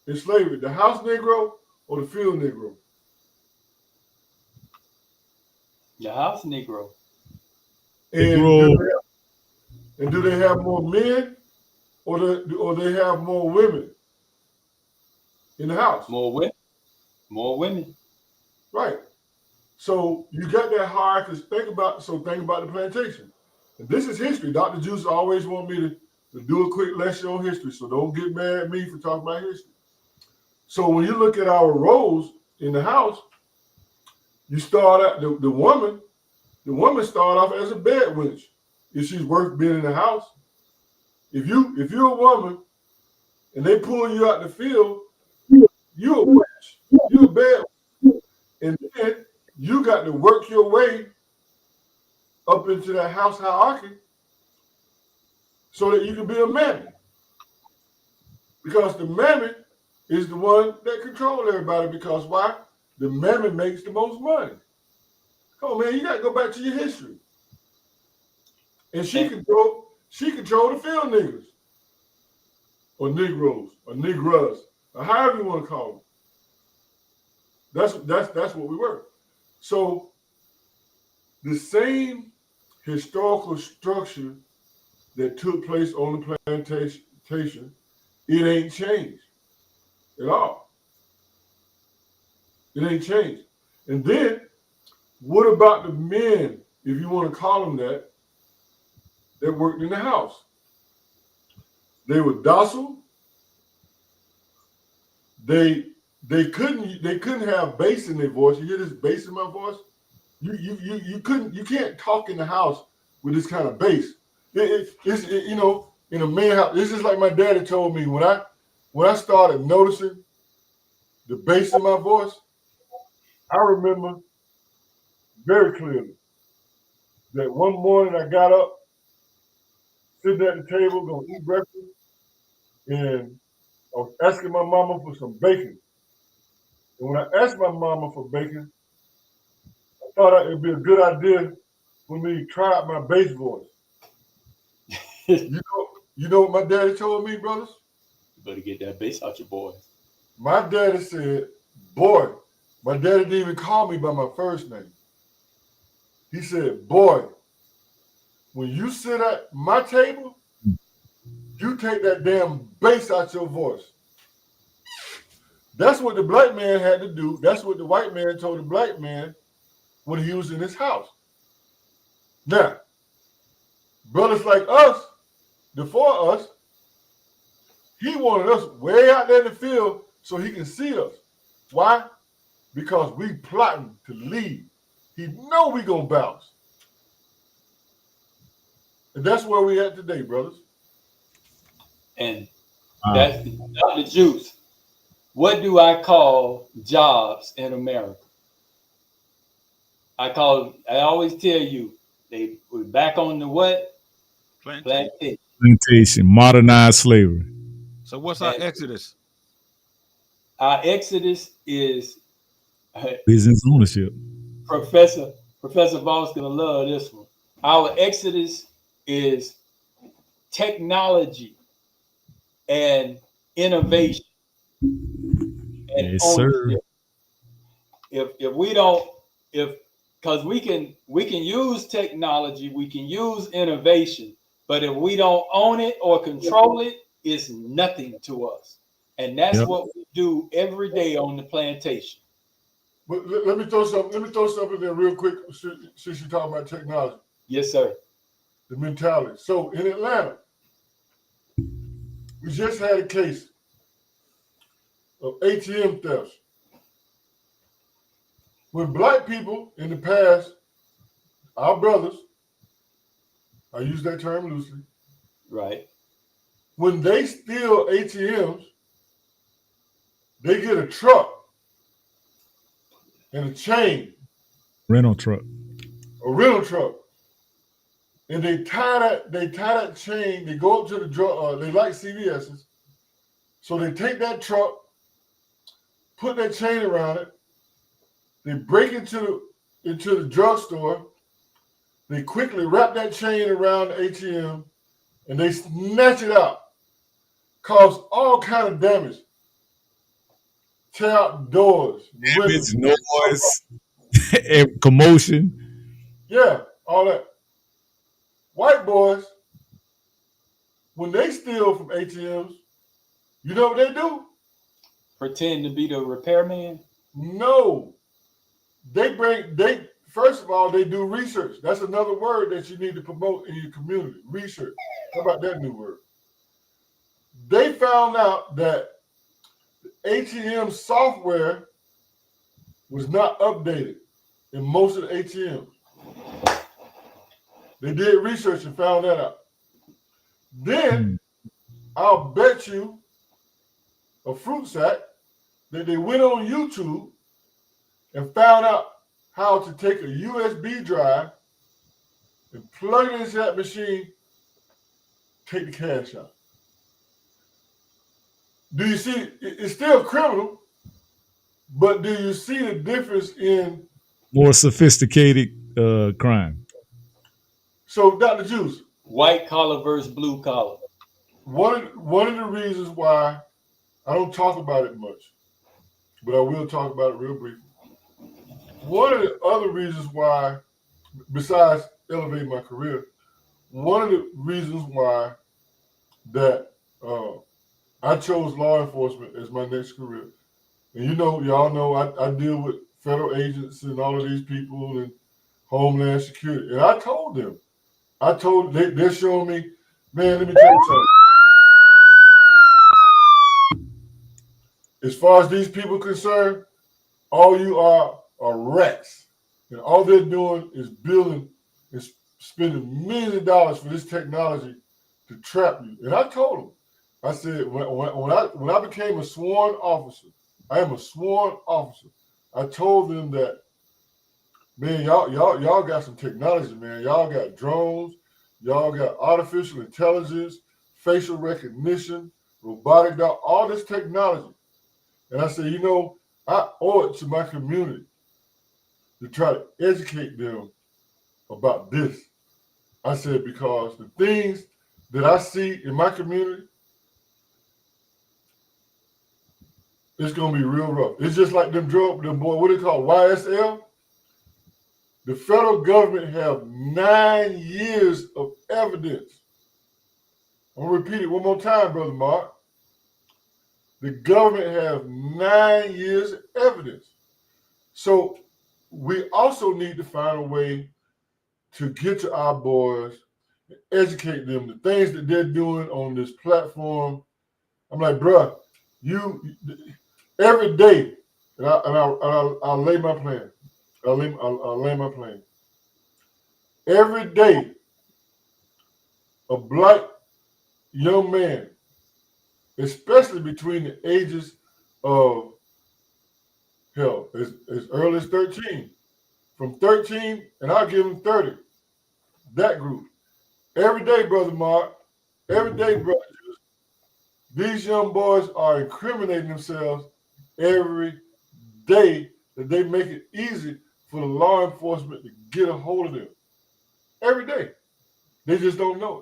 in slavery, the house Negro or the field Negro? The house Negro. And do they have more men or they have more women in the house? More women. More women. Right. So you got that hierarchy. Think about the plantation. And this is history. Dr. Juice always want me to do a quick lecture on history. So don't get mad at me for talking about history. So when you look at our roles in the house, you start out the woman start off as a bed wench if she's worth being in the house. If you're a woman and they pull you out the field, you're a wench. You're a bed wench. And then you got to work your way up into that house hierarchy so that you can be a mammy. Because the mammy is the one that controls everybody. Because why? The mammy makes the most money. Come on, man, you got to go back to your history. And she control the field niggas or Negroes or Negras or however you want to call them. That's what we were. So the same historical structure that took place on the plantation, it ain't changed at all. It ain't changed. And then what about the men, if you want to call them that worked in the house? They were docile. They couldn't have bass in their voice. You hear this bass in my voice? You can't talk in the house with this kind of bass. It's you know, in a man house. It's just like my daddy told me when I started noticing the bass in my voice. I remember very clearly that one morning I got up, sitting at the table, gonna eat breakfast, and I was asking my mama for some bacon. And when I asked my mama for bacon, I thought it'd be a good idea for me to try out my bass voice. You know what my daddy told me, brothers? You better get that bass out your boys. My daddy said, boy, my daddy didn't even call me by my first name. He said, boy, when you sit at my table, you take that damn bass out your voice. That's what the black man had to do. That's what the white man told the black man when he was in his house. Now, brothers like us, before us, he wanted us way out there in the field so he can see us. Why? Because we plotting to leave. He know we gonna bounce. And that's where we at today, brothers. And that's the juice. What do I call jobs in America? I always tell you, we're back on the what? Plantation. Plantation, modernized slavery. So what's our exodus? Our exodus is business ownership. Professor Voss gonna love this one. Our exodus is technology and innovation and yes, ownership. Sir. If we don't, because we can use technology, we can use innovation, but if we don't own it or control it, it's nothing to us. And that's what we do every day on the plantation. But let me throw something there real quick since you're talking about technology. Yes, sir. The mentality. So in Atlanta, we just had a case of ATM thefts. When black people in the past, our brothers, I use that term loosely, right? When they steal ATMs, they get a truck and a chain. Rental truck. A rental truck. And they tie that chain, they go up to the drug, they like CVS's. So they take that truck, put that chain around it, they break into the drugstore, they quickly wrap that chain around the ATM, and they snatch it out. Cause all kind of damage. Tear out doors. Damage, noise, commotion. Yeah, all that. White boys, when they steal from ATMs, you know what they do? Pretend to be the repairman? No. First of all, they do research. That's another word that you need to promote in your community. Research. How about that new word? They found out that the ATM software was not updated in most of the ATMs. They did research and found that out. Then I'll bet you a fruit sack that they went on YouTube and found out how to take a USB drive and plug it into that machine, take the cash out. Do you see? It's still criminal, but do you see the difference in more sophisticated crime? So, Dr. Juice, white collar versus blue collar. One of the reasons why I don't talk about it much, but I will talk about it real briefly. One of the other reasons why, besides elevating my career, one of the reasons why that I chose law enforcement as my next career. And y'all know I deal with federal agents and all of these people and Homeland Security. And I told them, they're showing me, man, let me tell you something. as far as these people concerned, all you are rats. And all they're doing is building and spending millions of dollars for this technology to trap you. And I told them, I said, when I became a sworn officer, I am a sworn officer. I told them that, man, y'all got some technology, man. Y'all got drones, y'all got artificial intelligence, facial recognition, robotic dog, all this technology. And I said, you know, I owe it to my community to try to educate them about this. I said, because the things that I see in my community, it's gonna be real rough. It's just like them boy, what they call YSL. The federal government have 9 years of evidence. I'm gonna repeat it one more time, Brother Mark. The government have 9 years of evidence. So we also need to find a way to get to our boys, educate them, the things that they're doing on this platform. I'm like, bruh, you every day, and I'll lay my plan. I'll lay my plan. Every day, a black young man, especially between the ages of as early as 13, from 13, and I'll give them 30, that group. Every day, Brother Mark, every day, Brother Juice, these young boys are incriminating themselves every day that they make it easy for the law enforcement to get a hold of them. Every day. They just don't know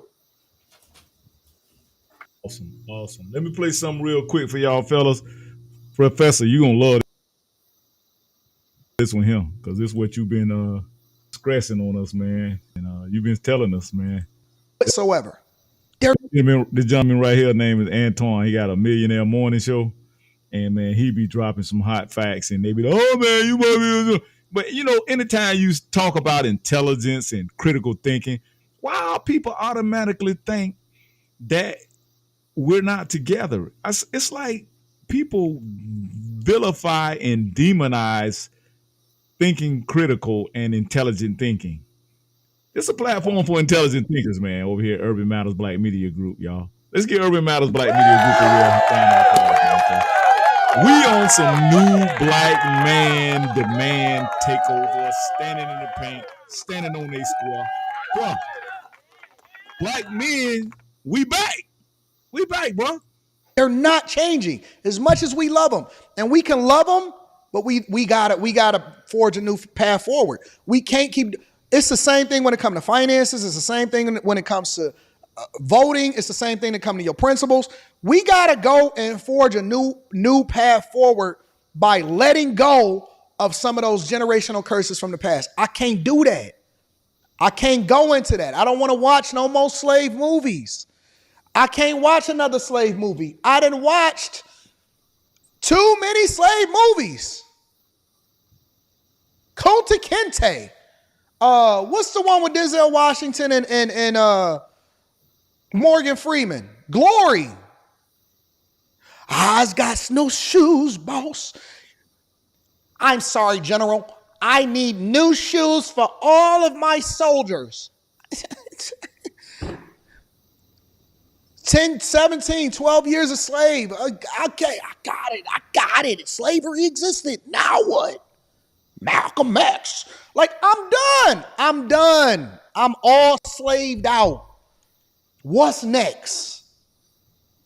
it. Awesome. Let me play something real quick for y'all fellas. Professor, you gonna love this one here, because this is what you've been stressing on us, man. And you've been telling us, man. Whatsoever. The gentleman right here, name is Antoine. He got a Millionaire Morning Show. And man, he be dropping some hot facts, and they be like, oh man, you might be. But you know, anytime you talk about intelligence and critical thinking, why people automatically think that we're not together? It's like people vilify and demonize thinking critical and intelligent thinking. It's a platform for intelligent thinkers, man, over here, Urban Matters Black Media Group, y'all. Let's get Urban Matters Black Media Group a real time. We on some new black man demand takeover, standing in the paint, standing on their square. Bro, black men, we back. We back, bro. They're not changing as much as we love them. And we can love them, but we gotta forge a new path forward. We can't keep, it's the same thing when it comes to finances. It's the same thing when it comes to voting. It's the same thing that comes to your principles. We got to go and forge a new path forward by letting go of some of those generational curses from the past. I can't do that. I can't go into that. I don't want to watch no more slave movies. I can't watch another slave movie. I done watched too many slave movies. Kunta Kinte. What's the one with Denzel Washington and Morgan Freeman? Glory. I's got no shoes, boss. I'm sorry, General. I need new shoes for all of my soldiers. 10, 17, 12 years a slave. Okay, I got it. Slavery existed. Now what? Malcolm X. Like, I'm done. I'm all slaved out. What's next?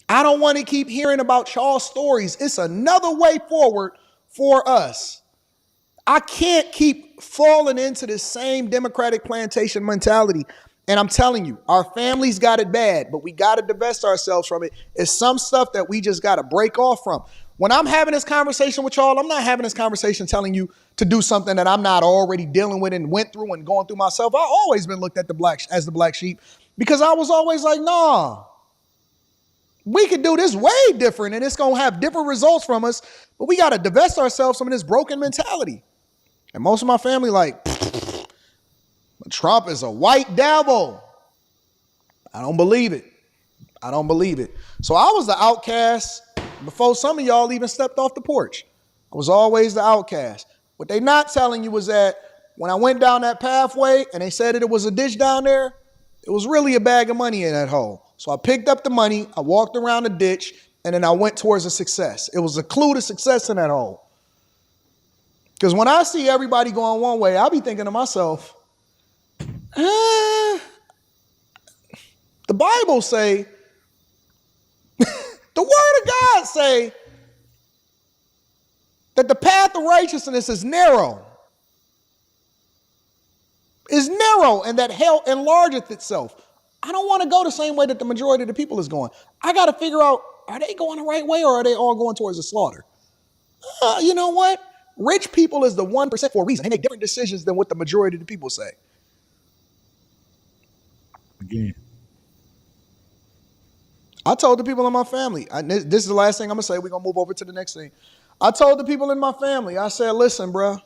I don't want to keep hearing about y'all stories. It's another way forward for us. I can't keep falling into the same Democratic plantation mentality. And I'm telling you, our families got it bad, but we got to divest ourselves from it. It's some stuff that we just got to break off from. When I'm having this conversation with y'all, I'm not having this conversation telling you to do something that I'm not already dealing with and went through and going through myself. I've always been looked at as the black sheep because I was always like, nah, we could do this way different and it's going to have different results from us, but we got to divest ourselves from this broken mentality. And most of my family like, Trump is a white devil. I don't believe it. So I was the outcast before some of y'all even stepped off the porch. I was always the outcast. What they not telling you was that when I went down that pathway and they said that it was a ditch down there, it was really a bag of money in that hole. So I picked up the money, I walked around the ditch, and then I went towards a success. It was a clue to success in that hole. Because when I see everybody going one way, I'll be thinking to myself, the Bible say, the word of God say that the path of righteousness is narrow. Is narrow, and that hell enlargeth itself. I don't want to go the same way that the majority of the people is going. I got to figure out, are they going the right way or are they all going towards the slaughter? You know what? Rich people is the 1% for a reason. They make different decisions than what the majority of the people say. Again. I told the people in my family, this is the last thing I'm going to say. We're going to move over to the next thing. I told the people in my family, I said, listen, bro,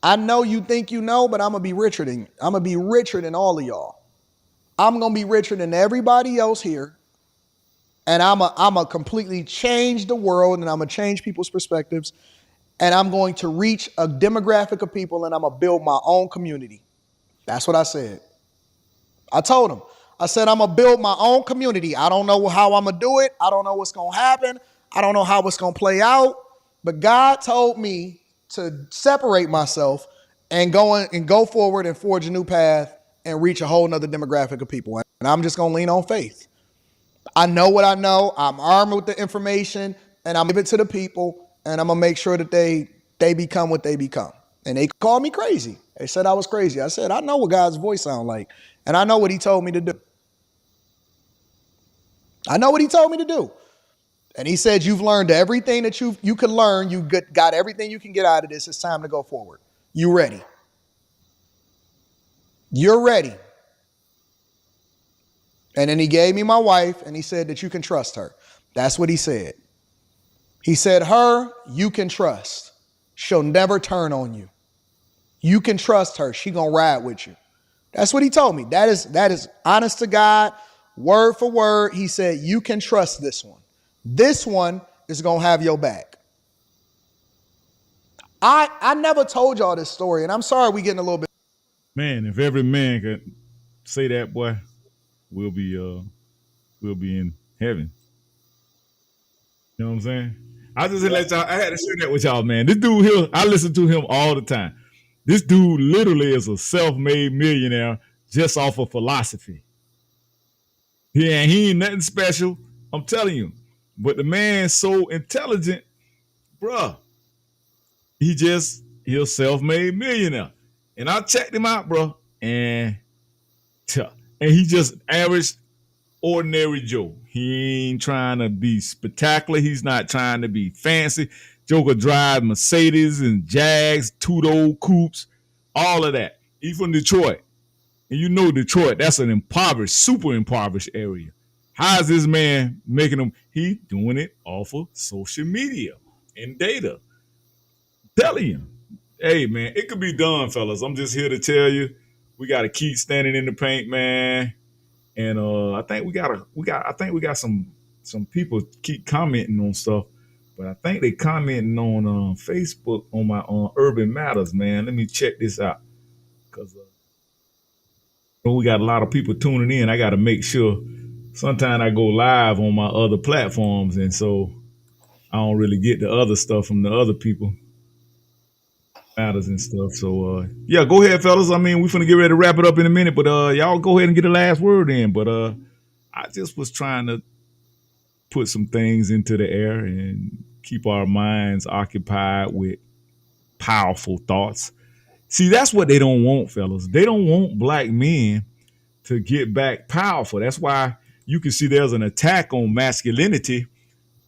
I know you think you know, but I'm going to be richer than all of y'all. I'm going to be richer than everybody else here. And I'm going to completely change the world, and I'm going to change people's perspectives. And I'm going to reach a demographic of people, and I'm going to build my own community. That's what I said. I told them. I said, I'm going to build my own community. I don't know how I'm going to do it. I don't know what's going to happen. I don't know how it's going to play out. But God told me to separate myself and go forward and forge a new path and reach a whole nother demographic of people. And I'm just going to lean on faith. I know what I know. I'm armed with the information, and I'm going to give it to the people, and I'm going to make sure that they become what they become. And they called me crazy. They said I was crazy. I said, I know what God's voice sounds like, and I know what he told me to do. I know what he told me to do. And he said, you've learned everything that you could learn. You got everything you can get out of this. It's time to go forward. You ready? You're ready. And then he gave me my wife, and he said that you can trust her. That's what he said. He said, her, you can trust. She'll never turn on you. You can trust her. She gonna ride with you. That's what he told me. That is honest to God, word for word. He said, you can trust this one. This one is going to have your back. I never told y'all this story, and I'm sorry we getting a little bit. Man, if every man could say that, boy, we'll be in heaven. You know what I'm saying? I just had to share that with y'all, man. This dude here, I listen to him all the time. This dude literally is a self-made millionaire just off of philosophy. He ain't nothing special. I'm telling you. But the man's so intelligent, bruh. He's a self-made millionaire. And I checked him out, bro. And he just average, ordinary Joe. He ain't trying to be spectacular. He's not trying to be fancy. Joker drive Mercedes and Jags, two-door coupes, all of that. He's from Detroit. And you know Detroit, that's an impoverished, super impoverished area. How is this man making them? He doing it off of social media and data. Telling you, hey man, it could be done, fellas. I'm just here to tell you, we got to keep standing in the paint, man. And I think we got some people keep commenting on stuff, but I think they commenting on Facebook on my Urban Matters, man. Let me check this out, because we got a lot of people tuning in. I got to make sure. Sometimes I go live on my other platforms, and so I don't really get the other stuff from the other people. Matters and stuff. So yeah, go ahead, fellas. I mean, we're finna get ready to wrap it up in a minute, but y'all go ahead and get the last word in. But I just was trying to put some things into the air and keep our minds occupied with powerful thoughts. See, that's what they don't want, fellas. They don't want black men to get back powerful. That's why you can see there's an attack on masculinity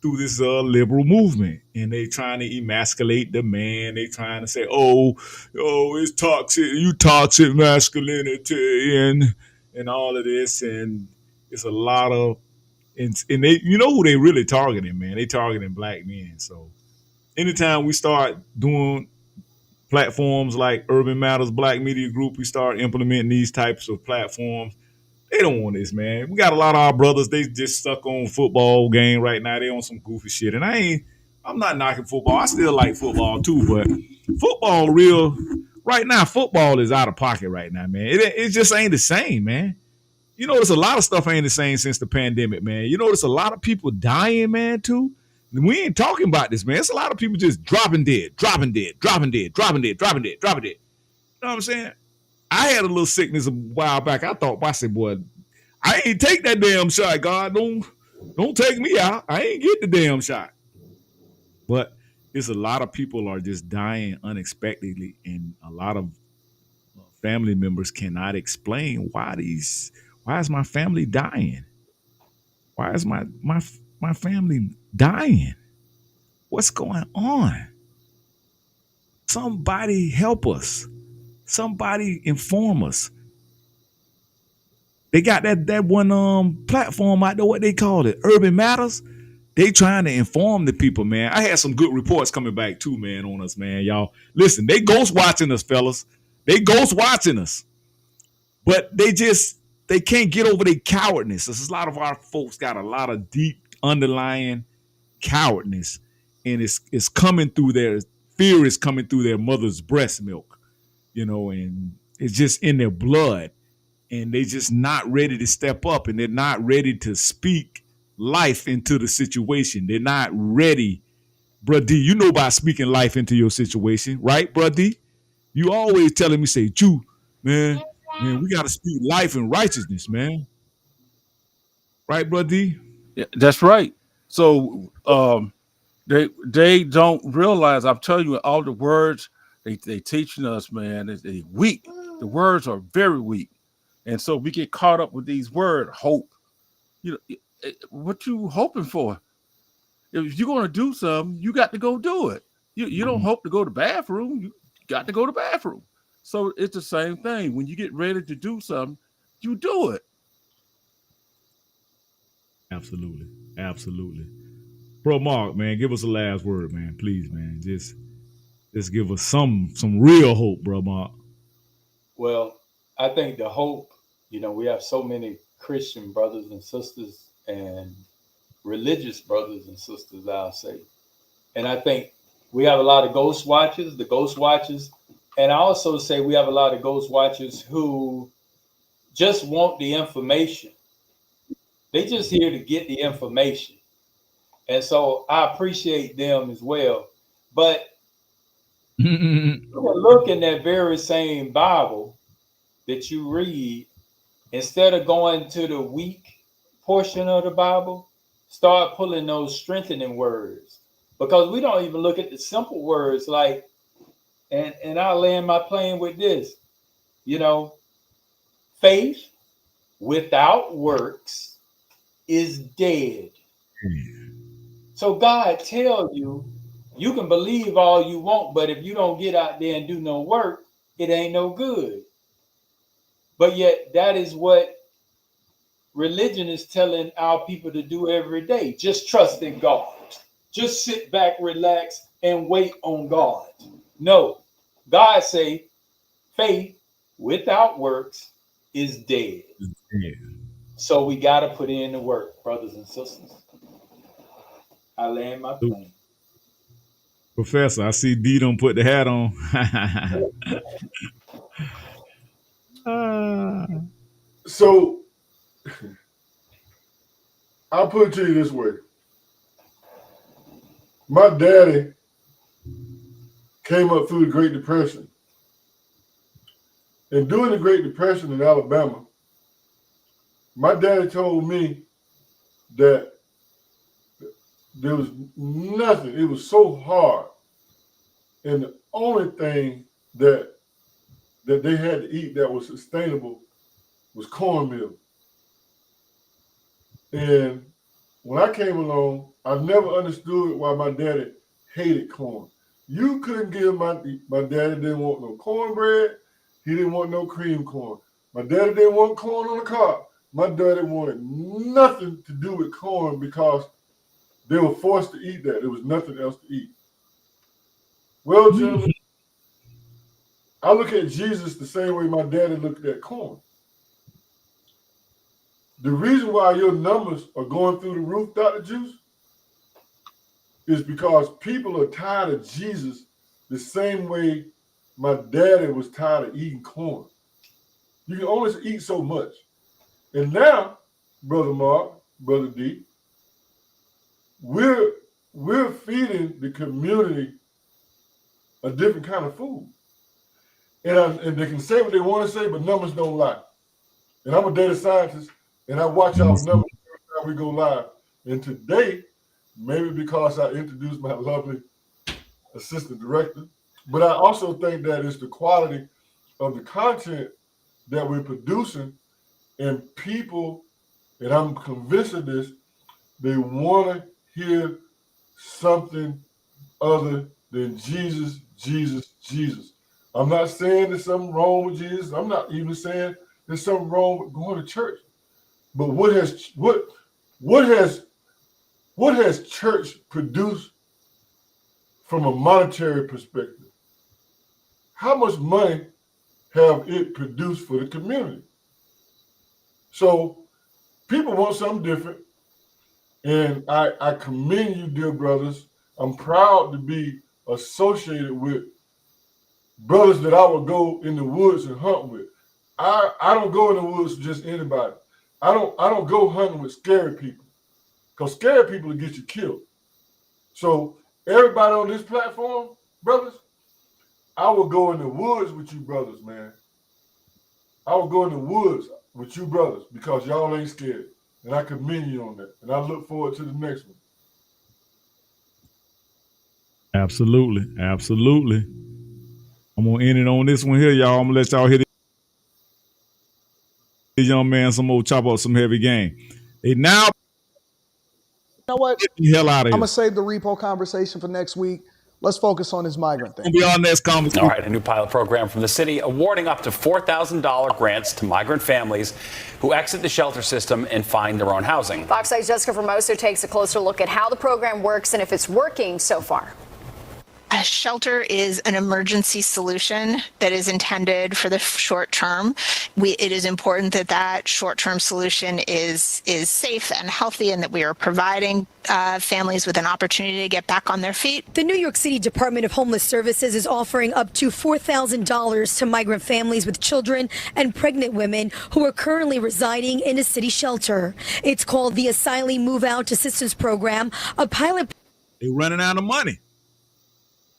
through this liberal movement, and they trying to emasculate the man. They trying to say, oh, it's toxic, you toxic masculinity, and all of this, and it's a lot of, and they, you know who they really targeting, man? They targeting black men. So anytime we start doing platforms like Urban Matters Black Media Group, we start implementing these types of platforms, They don't want this, man. We got a lot of our brothers. They just stuck on football game right now. They on some goofy shit, and I'm not knocking football. I still like football too, but football right now. Football is out of pocket right now, man. It just ain't the same, man. You notice a lot of stuff ain't the same since the pandemic, man. You notice a lot of people dying, man, too. We ain't talking about this, man. It's a lot of people just dropping dead, dropping dead, dropping dead, dropping dead, dropping dead, dropping dead. You know what I'm saying? I had a little sickness a while back. I said, boy, I ain't take that damn shot. God, don't take me out. I ain't get the damn shot. But it's a lot of people are just dying unexpectedly, and a lot of family members cannot explain why is my family dying? Why is my family dying? What's going on? Somebody help us. Somebody inform us. They got that one platform out there, what they call it, Urban Matters. They trying to inform the people, man. I had some good reports coming back too, man, on us, man. Y'all listen, they ghost watching us, fellas. They ghost watching us. But they can't get over their cowardness. There's a lot of our folks got a lot of deep underlying cowardness, and it's coming through their fear is coming through their mother's breast milk, and it's just in their blood, and they just not ready to step up, and they're not ready to speak life into the situation. They're not ready. Bruh D, you know about speaking life into your situation, right, Bruh D? You always telling me, say, Jew, man, we got to speak life and righteousness, man. Right, Bruh D? Yeah, that's right. So they don't realize, I'm telling you, all the words they teaching us, man, they weak. The words are very weak. And so we get caught up with these words, hope. What you hoping for? If you're going to do something, you got to go do it. You don't hope to go to the bathroom. You got to go to the bathroom. So it's the same thing. When you get ready to do something, you do it. Absolutely. Absolutely. Bro Mark, man, give us a last word, man. Please, man. Just give us some real hope, bro Mark. Well, I think the hope, we have so many Christian brothers and sisters and religious brothers and sisters, I'll say. And I think we have a lot of ghost watchers, and I also say we have a lot of ghost watchers who just want the information. They just here to get the information. And so I appreciate them as well. But look in that very same Bible that you read, instead of going to the weak portion of the Bible, start pulling those strengthening words. Because we don't even look at the simple words like, and I'll land my plane with this, faith without works is dead. So God tells you, you can believe all you want, but if you don't get out there and do no work, it ain't no good. But yet that is what religion is telling our people to do every day. Just trust in God. Just sit back, relax, and wait on God. No, God say faith without works is dead. So we got to put in the work, brothers and sisters. I land my plane. Professor, I see D don't put the hat on. So I'll put it to you this way. My daddy came up through the Great Depression. And during the Great Depression in Alabama, my daddy told me that there was nothing. It was so hard. And the only thing that they had to eat that was sustainable was cornmeal. And when I came along, I never understood why my daddy hated corn. You couldn't give my daddy didn't want no cornbread. He didn't want no cream corn. My daddy didn't want corn on the cob. My daddy wanted nothing to do with corn because they were forced to eat that. There was nothing else to eat. Well, gentlemen, I look at Jesus the same way my daddy looked at corn. The reason why your numbers are going through the roof, Dr. Juice, is because people are tired of Jesus the same way my daddy was tired of eating corn. You can only eat so much. And now, Brother Mark, Brother D, we're feeding the community a different kind of food. And they can say what they want to say, but numbers don't lie. And I'm a data scientist, and I watch our numbers every time we go live. And today, maybe because I introduced my lovely assistant director, but I also think that it's the quality of the content that we're producing, and people, and I'm convinced of this, they want to hear something other than Jesus, Jesus, Jesus. I'm not saying there's something wrong with Jesus. I'm not even saying there's something wrong with going to church. But what has church produced from a monetary perspective? How much money have it produced for the community? So people want something different. And I commend you, dear brothers. I'm proud to be associated with brothers that I would go in the woods and hunt with. I don't go in the woods with just anybody. I don't go hunting with scary people, because scary people will get you killed. So everybody on this platform, brothers, I will go in the woods with you brothers, man. I will go in the woods with you brothers because y'all ain't scared. And I commend you on that. And I look forward to the next one. Absolutely. Absolutely. I'm going to end it on this one here, y'all. I'm going to let y'all hit this young man some more, chop up some heavy game. They now You know what? get the hell out of I'm here. gonna save the repo conversation for next week. Let's focus on this migrant thing. We'll be on next conversation. All right, a new pilot program from the city awarding up to $4,000 grants to migrant families who exit the shelter system and find their own housing. Fox 8's Jessica Formoso takes a closer look at how the program works and if it's working so far. A shelter is an emergency solution that is intended for the short term. It is important that that short-term solution is safe and healthy, and that we are providing families with an opportunity to get back on their feet. The New York City Department of Homeless Services is offering up to $4,000 to migrant families with children and pregnant women who are currently residing in a city shelter. It's called the Asylee Move Out Assistance Program, a pilot. They're running out of money.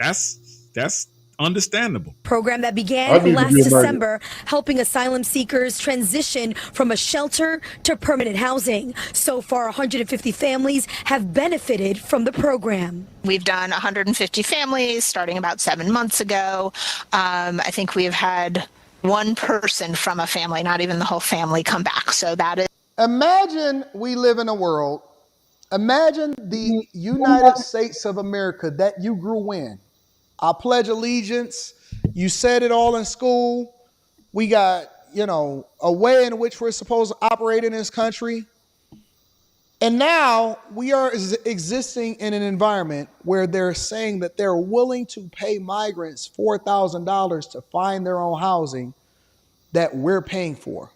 That's understandable. Program that began last December, helping asylum seekers transition from a shelter to permanent housing. So far, 150 families have benefited from the program. We've done 150 families starting about 7 months ago. I think we have had one person from a family, not even the whole family, come back. So that is. Imagine we live in a world. Imagine the United States of America that you grew in. I pledge allegiance. You said it all in school. We got, a way in which we're supposed to operate in this country. And now we are existing in an environment where they're saying that they're willing to pay migrants $4,000 to find their own housing that we're paying for.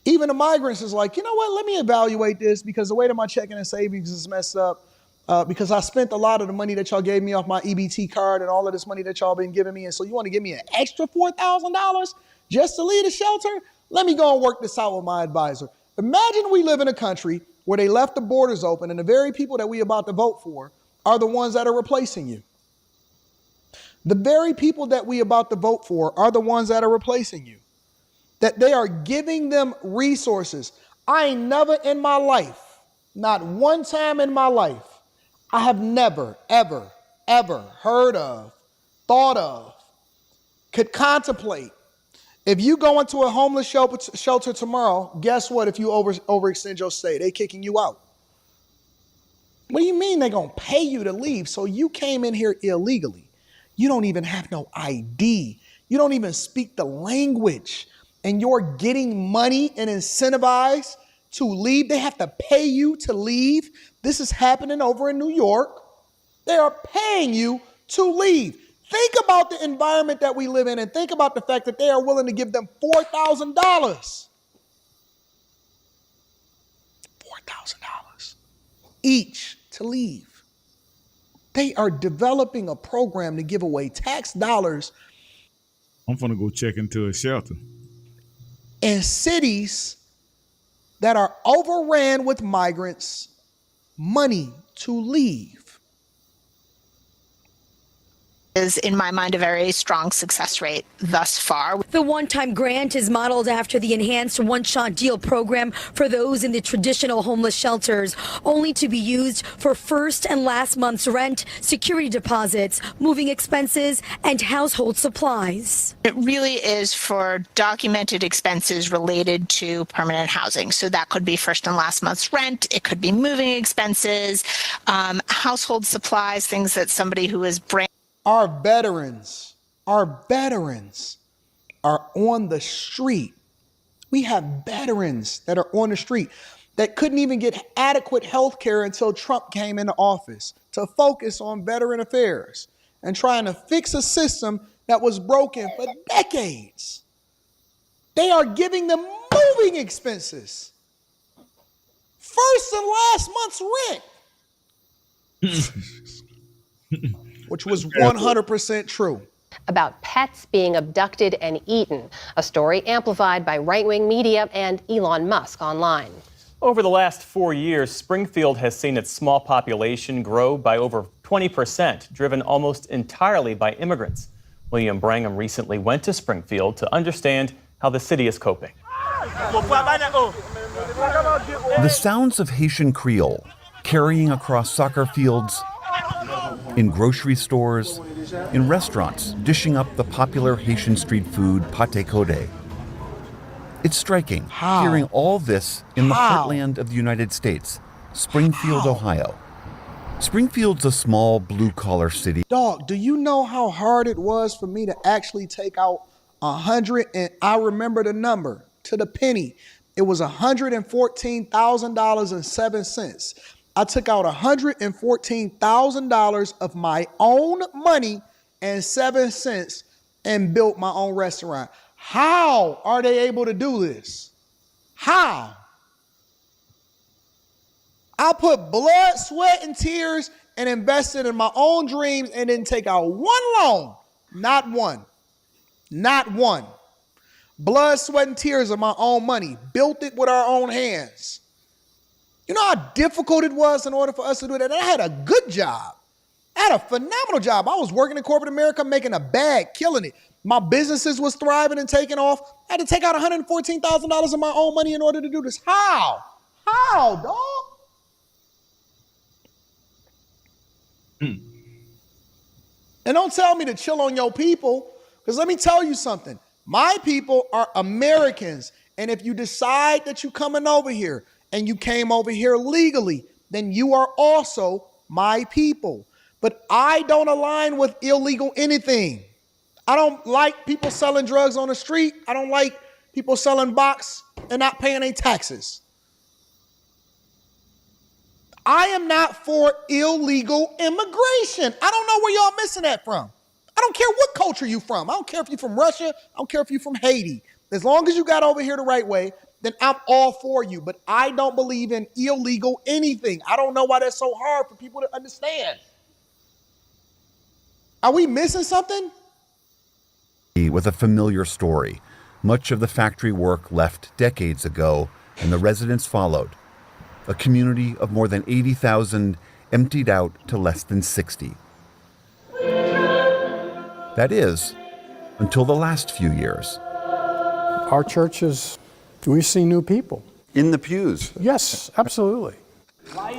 Even the migrants is like, you know what, let me evaluate this, because the way that my checking and savings is messed up, because I spent a lot of the money that y'all gave me off my EBT card and all of this money that y'all been giving me. And so you want to give me an extra $4,000 just to leave the shelter? Let me go and work this out with my advisor. Imagine we live in a country where they left the borders open and the very people that we about to vote for are the ones that are replacing you. The very people that we about to vote for are the ones that are replacing you. That they are giving them resources. I ain't never in my life, not one time in my life, I have never, ever, ever heard of, thought of, could contemplate. If you go into a homeless shelter tomorrow, guess what? If you overextend your stay, they kicking you out. What do you mean they're going to pay you to leave? So you came in here illegally. You don't even have no ID. You don't even speak the language. And you're getting money and incentivized to leave. They have to pay you to leave. This is happening over in New York. They are paying you to leave. Think about the environment that we live in, and think about the fact that they are willing to give them $4,000. $4,000 each to leave. They are developing a program to give away tax dollars. I'm gonna go check into a shelter. In cities that are overran with migrants, money to leave. Is, in my mind, a very strong success rate thus far. The one-time grant is modeled after the enhanced one-shot deal program for those in the traditional homeless shelters, only to be used for first and last month's rent, security deposits, moving expenses, and household supplies. It really is for documented expenses related to permanent housing. So that could be first and last month's rent. It could be moving expenses, household supplies, things that somebody who is brand. Our veterans are on the street. We have veterans that are on the street that couldn't even get adequate health care until Trump came into office to focus on veteran affairs and trying to fix a system that was broken for decades. They are giving them moving expenses. First and last month's rent. Which was 100% true. About pets being abducted and eaten, a story amplified by right-wing media and Elon Musk online. Over the last 4 years, Springfield has seen its small population grow by over 20%, driven almost entirely by immigrants. William Brangham recently went to Springfield to understand how the city is coping. The sounds of Haitian Creole carrying across soccer fields, in grocery stores, in restaurants, dishing up the popular Haitian street food pate code. It's striking hearing all this in the heartland of the United States, Springfield, Ohio. Springfield's a small blue-collar city. Dog, do you know how hard it was for me to actually take out 100, and I remember the number to the penny. It was $114,000.07. I took out $114,000 of my own money and 7 cents and built my own restaurant. How are they able to do this? How? I put blood, sweat, and tears and invested in my own dreams and didn't take out one loan. Not one. Not one. Blood, sweat, and tears of my own money. Built it with our own hands. You know how difficult it was in order for us to do that? And I had a good job. I had a phenomenal job. I was working in corporate America, making a bag, killing it. My businesses was thriving and taking off. I had to take out $114,000 of my own money in order to do this. How? How, dog? And don't tell me to chill on your people, because let me tell you something. My people are Americans. And if you decide that you're coming over here, and you came over here legally, then you are also my people. But I don't align with illegal anything. I don't like people selling drugs on the street. I don't like people selling box and not paying their taxes. I am not for illegal immigration. I don't know where y'all missing that from. I don't care what culture you from. I don't care if you're from Russia. I don't care if you're from Haiti. As long as you got over here the right way, then I'm all for you. But I don't believe in illegal anything. I don't know why that's so hard for people to understand. Are we missing something? With a familiar story. Much of the factory work left decades ago, and the residents followed. A community of more than 80,000 emptied out to less than 60. That is, until the last few years. Our churches, we see new people. In the pews? Yes, absolutely.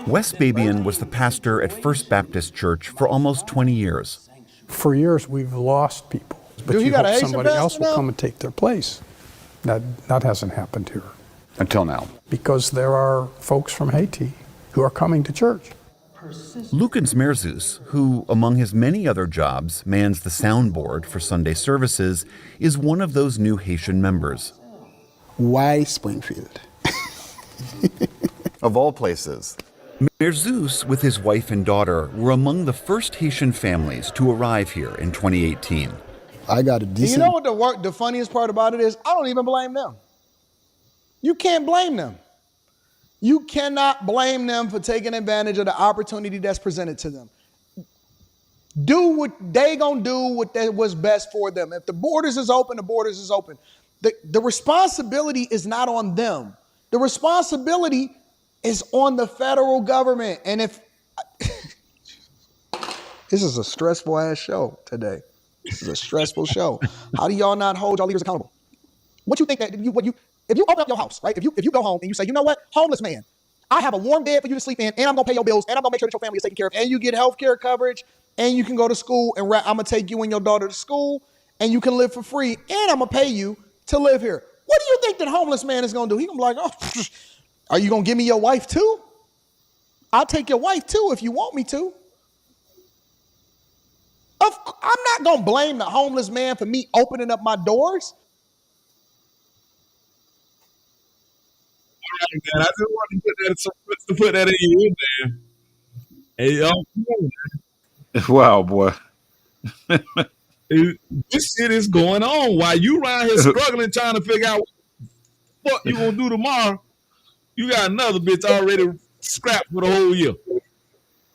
Wes Babian was the pastor at First Baptist Church for almost 20 years. For years, we've lost people, but Dude, you got hope a Haitian somebody else pastor will now? come and take their place. That hasn't happened here. Until now. Because there are folks from Haiti who are coming to church. Lukens Merzus, who, among his many other jobs, mans the soundboard for Sunday services, is one of those new Haitian members. Why Springfield? Of all places. Merzus, with his wife and daughter, were among the first Haitian families to arrive here in 2018. I got a And decent... you know what the funniest part about it is? I don't even blame them. You can't blame them. You cannot blame them for taking advantage of the opportunity that's presented to them. Do what they gonna do, what's best for them. If the borders is open, the borders is open. The responsibility is not on them. The responsibility is on the federal government. And if this is a stressful ass show today. This is a stressful show. How do y'all not hold y'all leaders accountable? What you think that if you open up your house, right? If you go home and you say, you know what, homeless man, I have a warm bed for you to sleep in, and I'm gonna pay your bills, and I'm gonna make sure that your family is taken care of, and you get health care coverage, and you can go to school, and I'm gonna take you and your daughter to school, and you can live for free, and I'm gonna pay you to live here. What do you think that homeless man is gonna do? He's gonna be like, oh, are you gonna give me your wife too? I'll take your wife too if you want me to. I'm not gonna blame the homeless man for me opening up my doors. Man, I just wanted to put that in you, man. Hey, y'all, Wow, boy. this shit is going on while you around here struggling trying to figure out what you gonna do tomorrow. You got another bitch already scrapped for the whole year.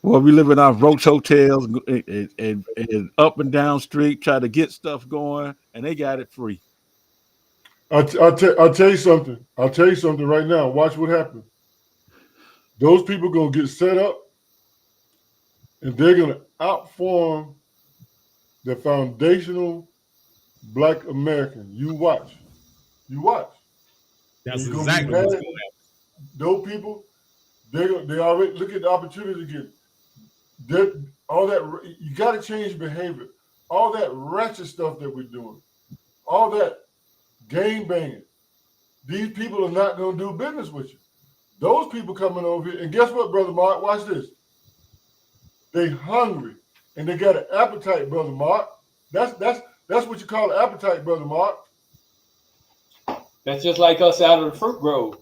Well, we living off Roach hotels and up and down street, try to get stuff going, and they got it free. I'll tell you something. I'll tell you something right now. Watch what happens. Those people gonna get set up, and they're gonna outform the foundational Black American. You watch. You watch. That's exactly what's going to happen. Those people, they already look at the opportunity again. All that you got to change behavior. All that ratchet stuff that we're doing, all that game banging. These people are not going to do business with you. Those people coming over here, and guess what, Brother Mark? Watch this. They hungry and they got an appetite, Brother Mark. That's what you call an appetite, Brother Mark. That's just like us out of the fruit grove.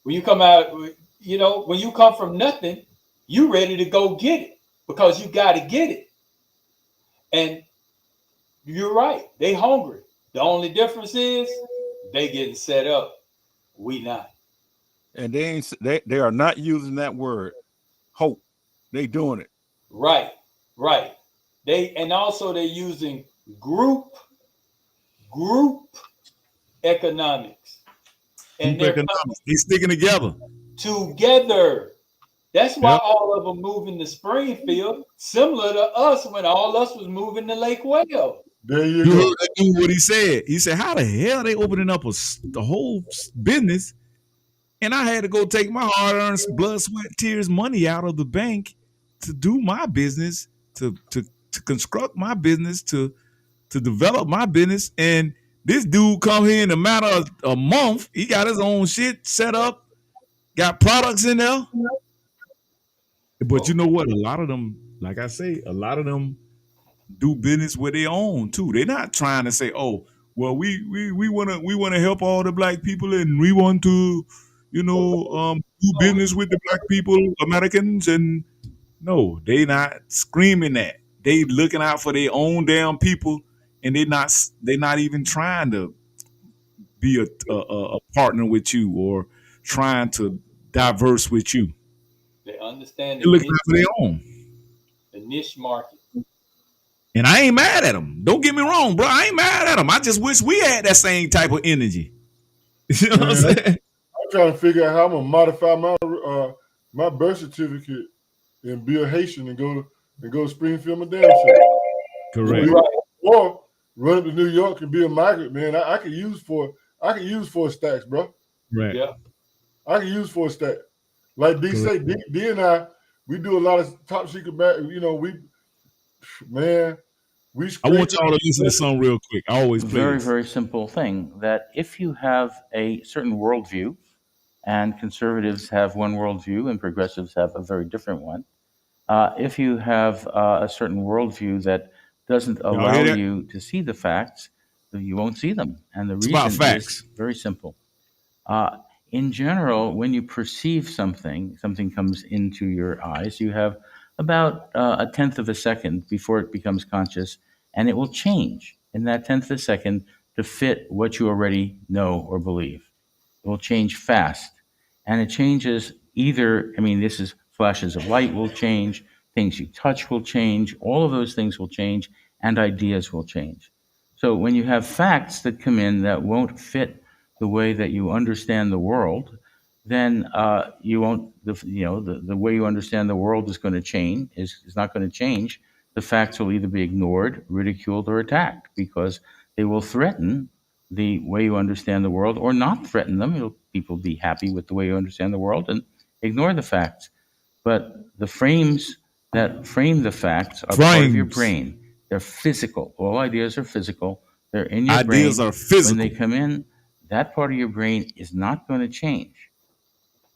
When you come out, you know, when you come from nothing, you ready to go get it because you got to get it. And you're right. They hungry. The only difference is they getting set up. We not. And they are not using that word, hope. They doing it. Right. And also they're using group economics. And they're sticking together. That's why all of them moving to Springfield, similar to us when all us was moving to Lake Wales. There you go. go. That dude, what he said. He said, how the hell they opening up the whole business? And I had to go take my hard-earned blood, sweat, tears, money out of the bank to do my business, to construct my business, to develop my business. And this dude come here in a matter of a month. He got his own shit set up, got products in there. But you know what? A lot of them, like I say, a lot of them do business with their own too. They're not trying to say, "Oh, well, we wanna help all the Black people, and we want to, do business with the Black people, Americans." And no, they not screaming that. They looking out for their own damn people, and they not even trying to be a partner with you or trying to diverse with you. They understand They're looking out for their own. The niche market. And I ain't mad at them. Don't get me wrong, bro. I ain't mad at them. I just wish we had that same type of energy. You know what I'm saying? I'm trying to figure out how I'm gonna modify my birth certificate and be a Haitian and go to Springfield, my damn self. Correct. Or run up to New York and be a migrant, man. I could use 4 stacks, bro. Right. Yeah. I can use 4 stacks. Like D say, D and I, we do a lot of top secret back. You know, I want y'all to listen to something real quick. I always play very, this. very simple thing that if you have a certain worldview, and conservatives have one worldview and progressives have a very different one, if you have a certain worldview that doesn't allow you to see the facts, you won't see them. And the reason is very simple. In general, when you perceive something comes into your eyes, you have about a tenth of a second before it becomes conscious, and it will change in that tenth of a second to fit what you already know or believe. It will change fast. And it changes either, I mean, this is flashes of light will change, things you touch will change, all of those things will change, and ideas will change. So when you have facts that come in that won't fit the way that you understand the world, then you won't, the way you understand the world is going to change, is not going to change. The facts will either be ignored, ridiculed, or attacked because they will threaten the way you understand the world or not threaten them. People be happy with the way you understand the world and ignore the facts. But the frames that frame the facts are part of your brain. They're physical. All ideas are physical. They're in your brain. Ideas are physical. When they come in, that part of your brain is not going to change.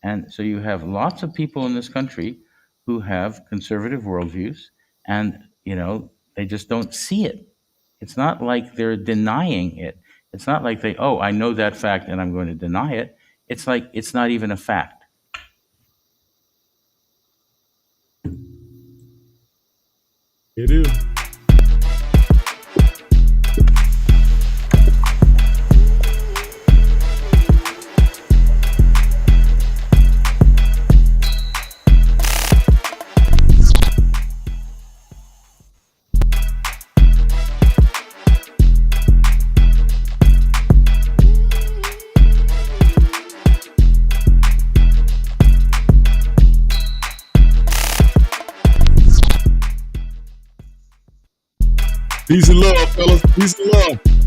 And so you have lots of people in this country who have conservative worldviews, and they just don't see it. It's not like they're denying it. It's not like I know that fact and I'm going to deny it. It's like it's not even a fact. It is. Peace and love, fellas. Peace and love.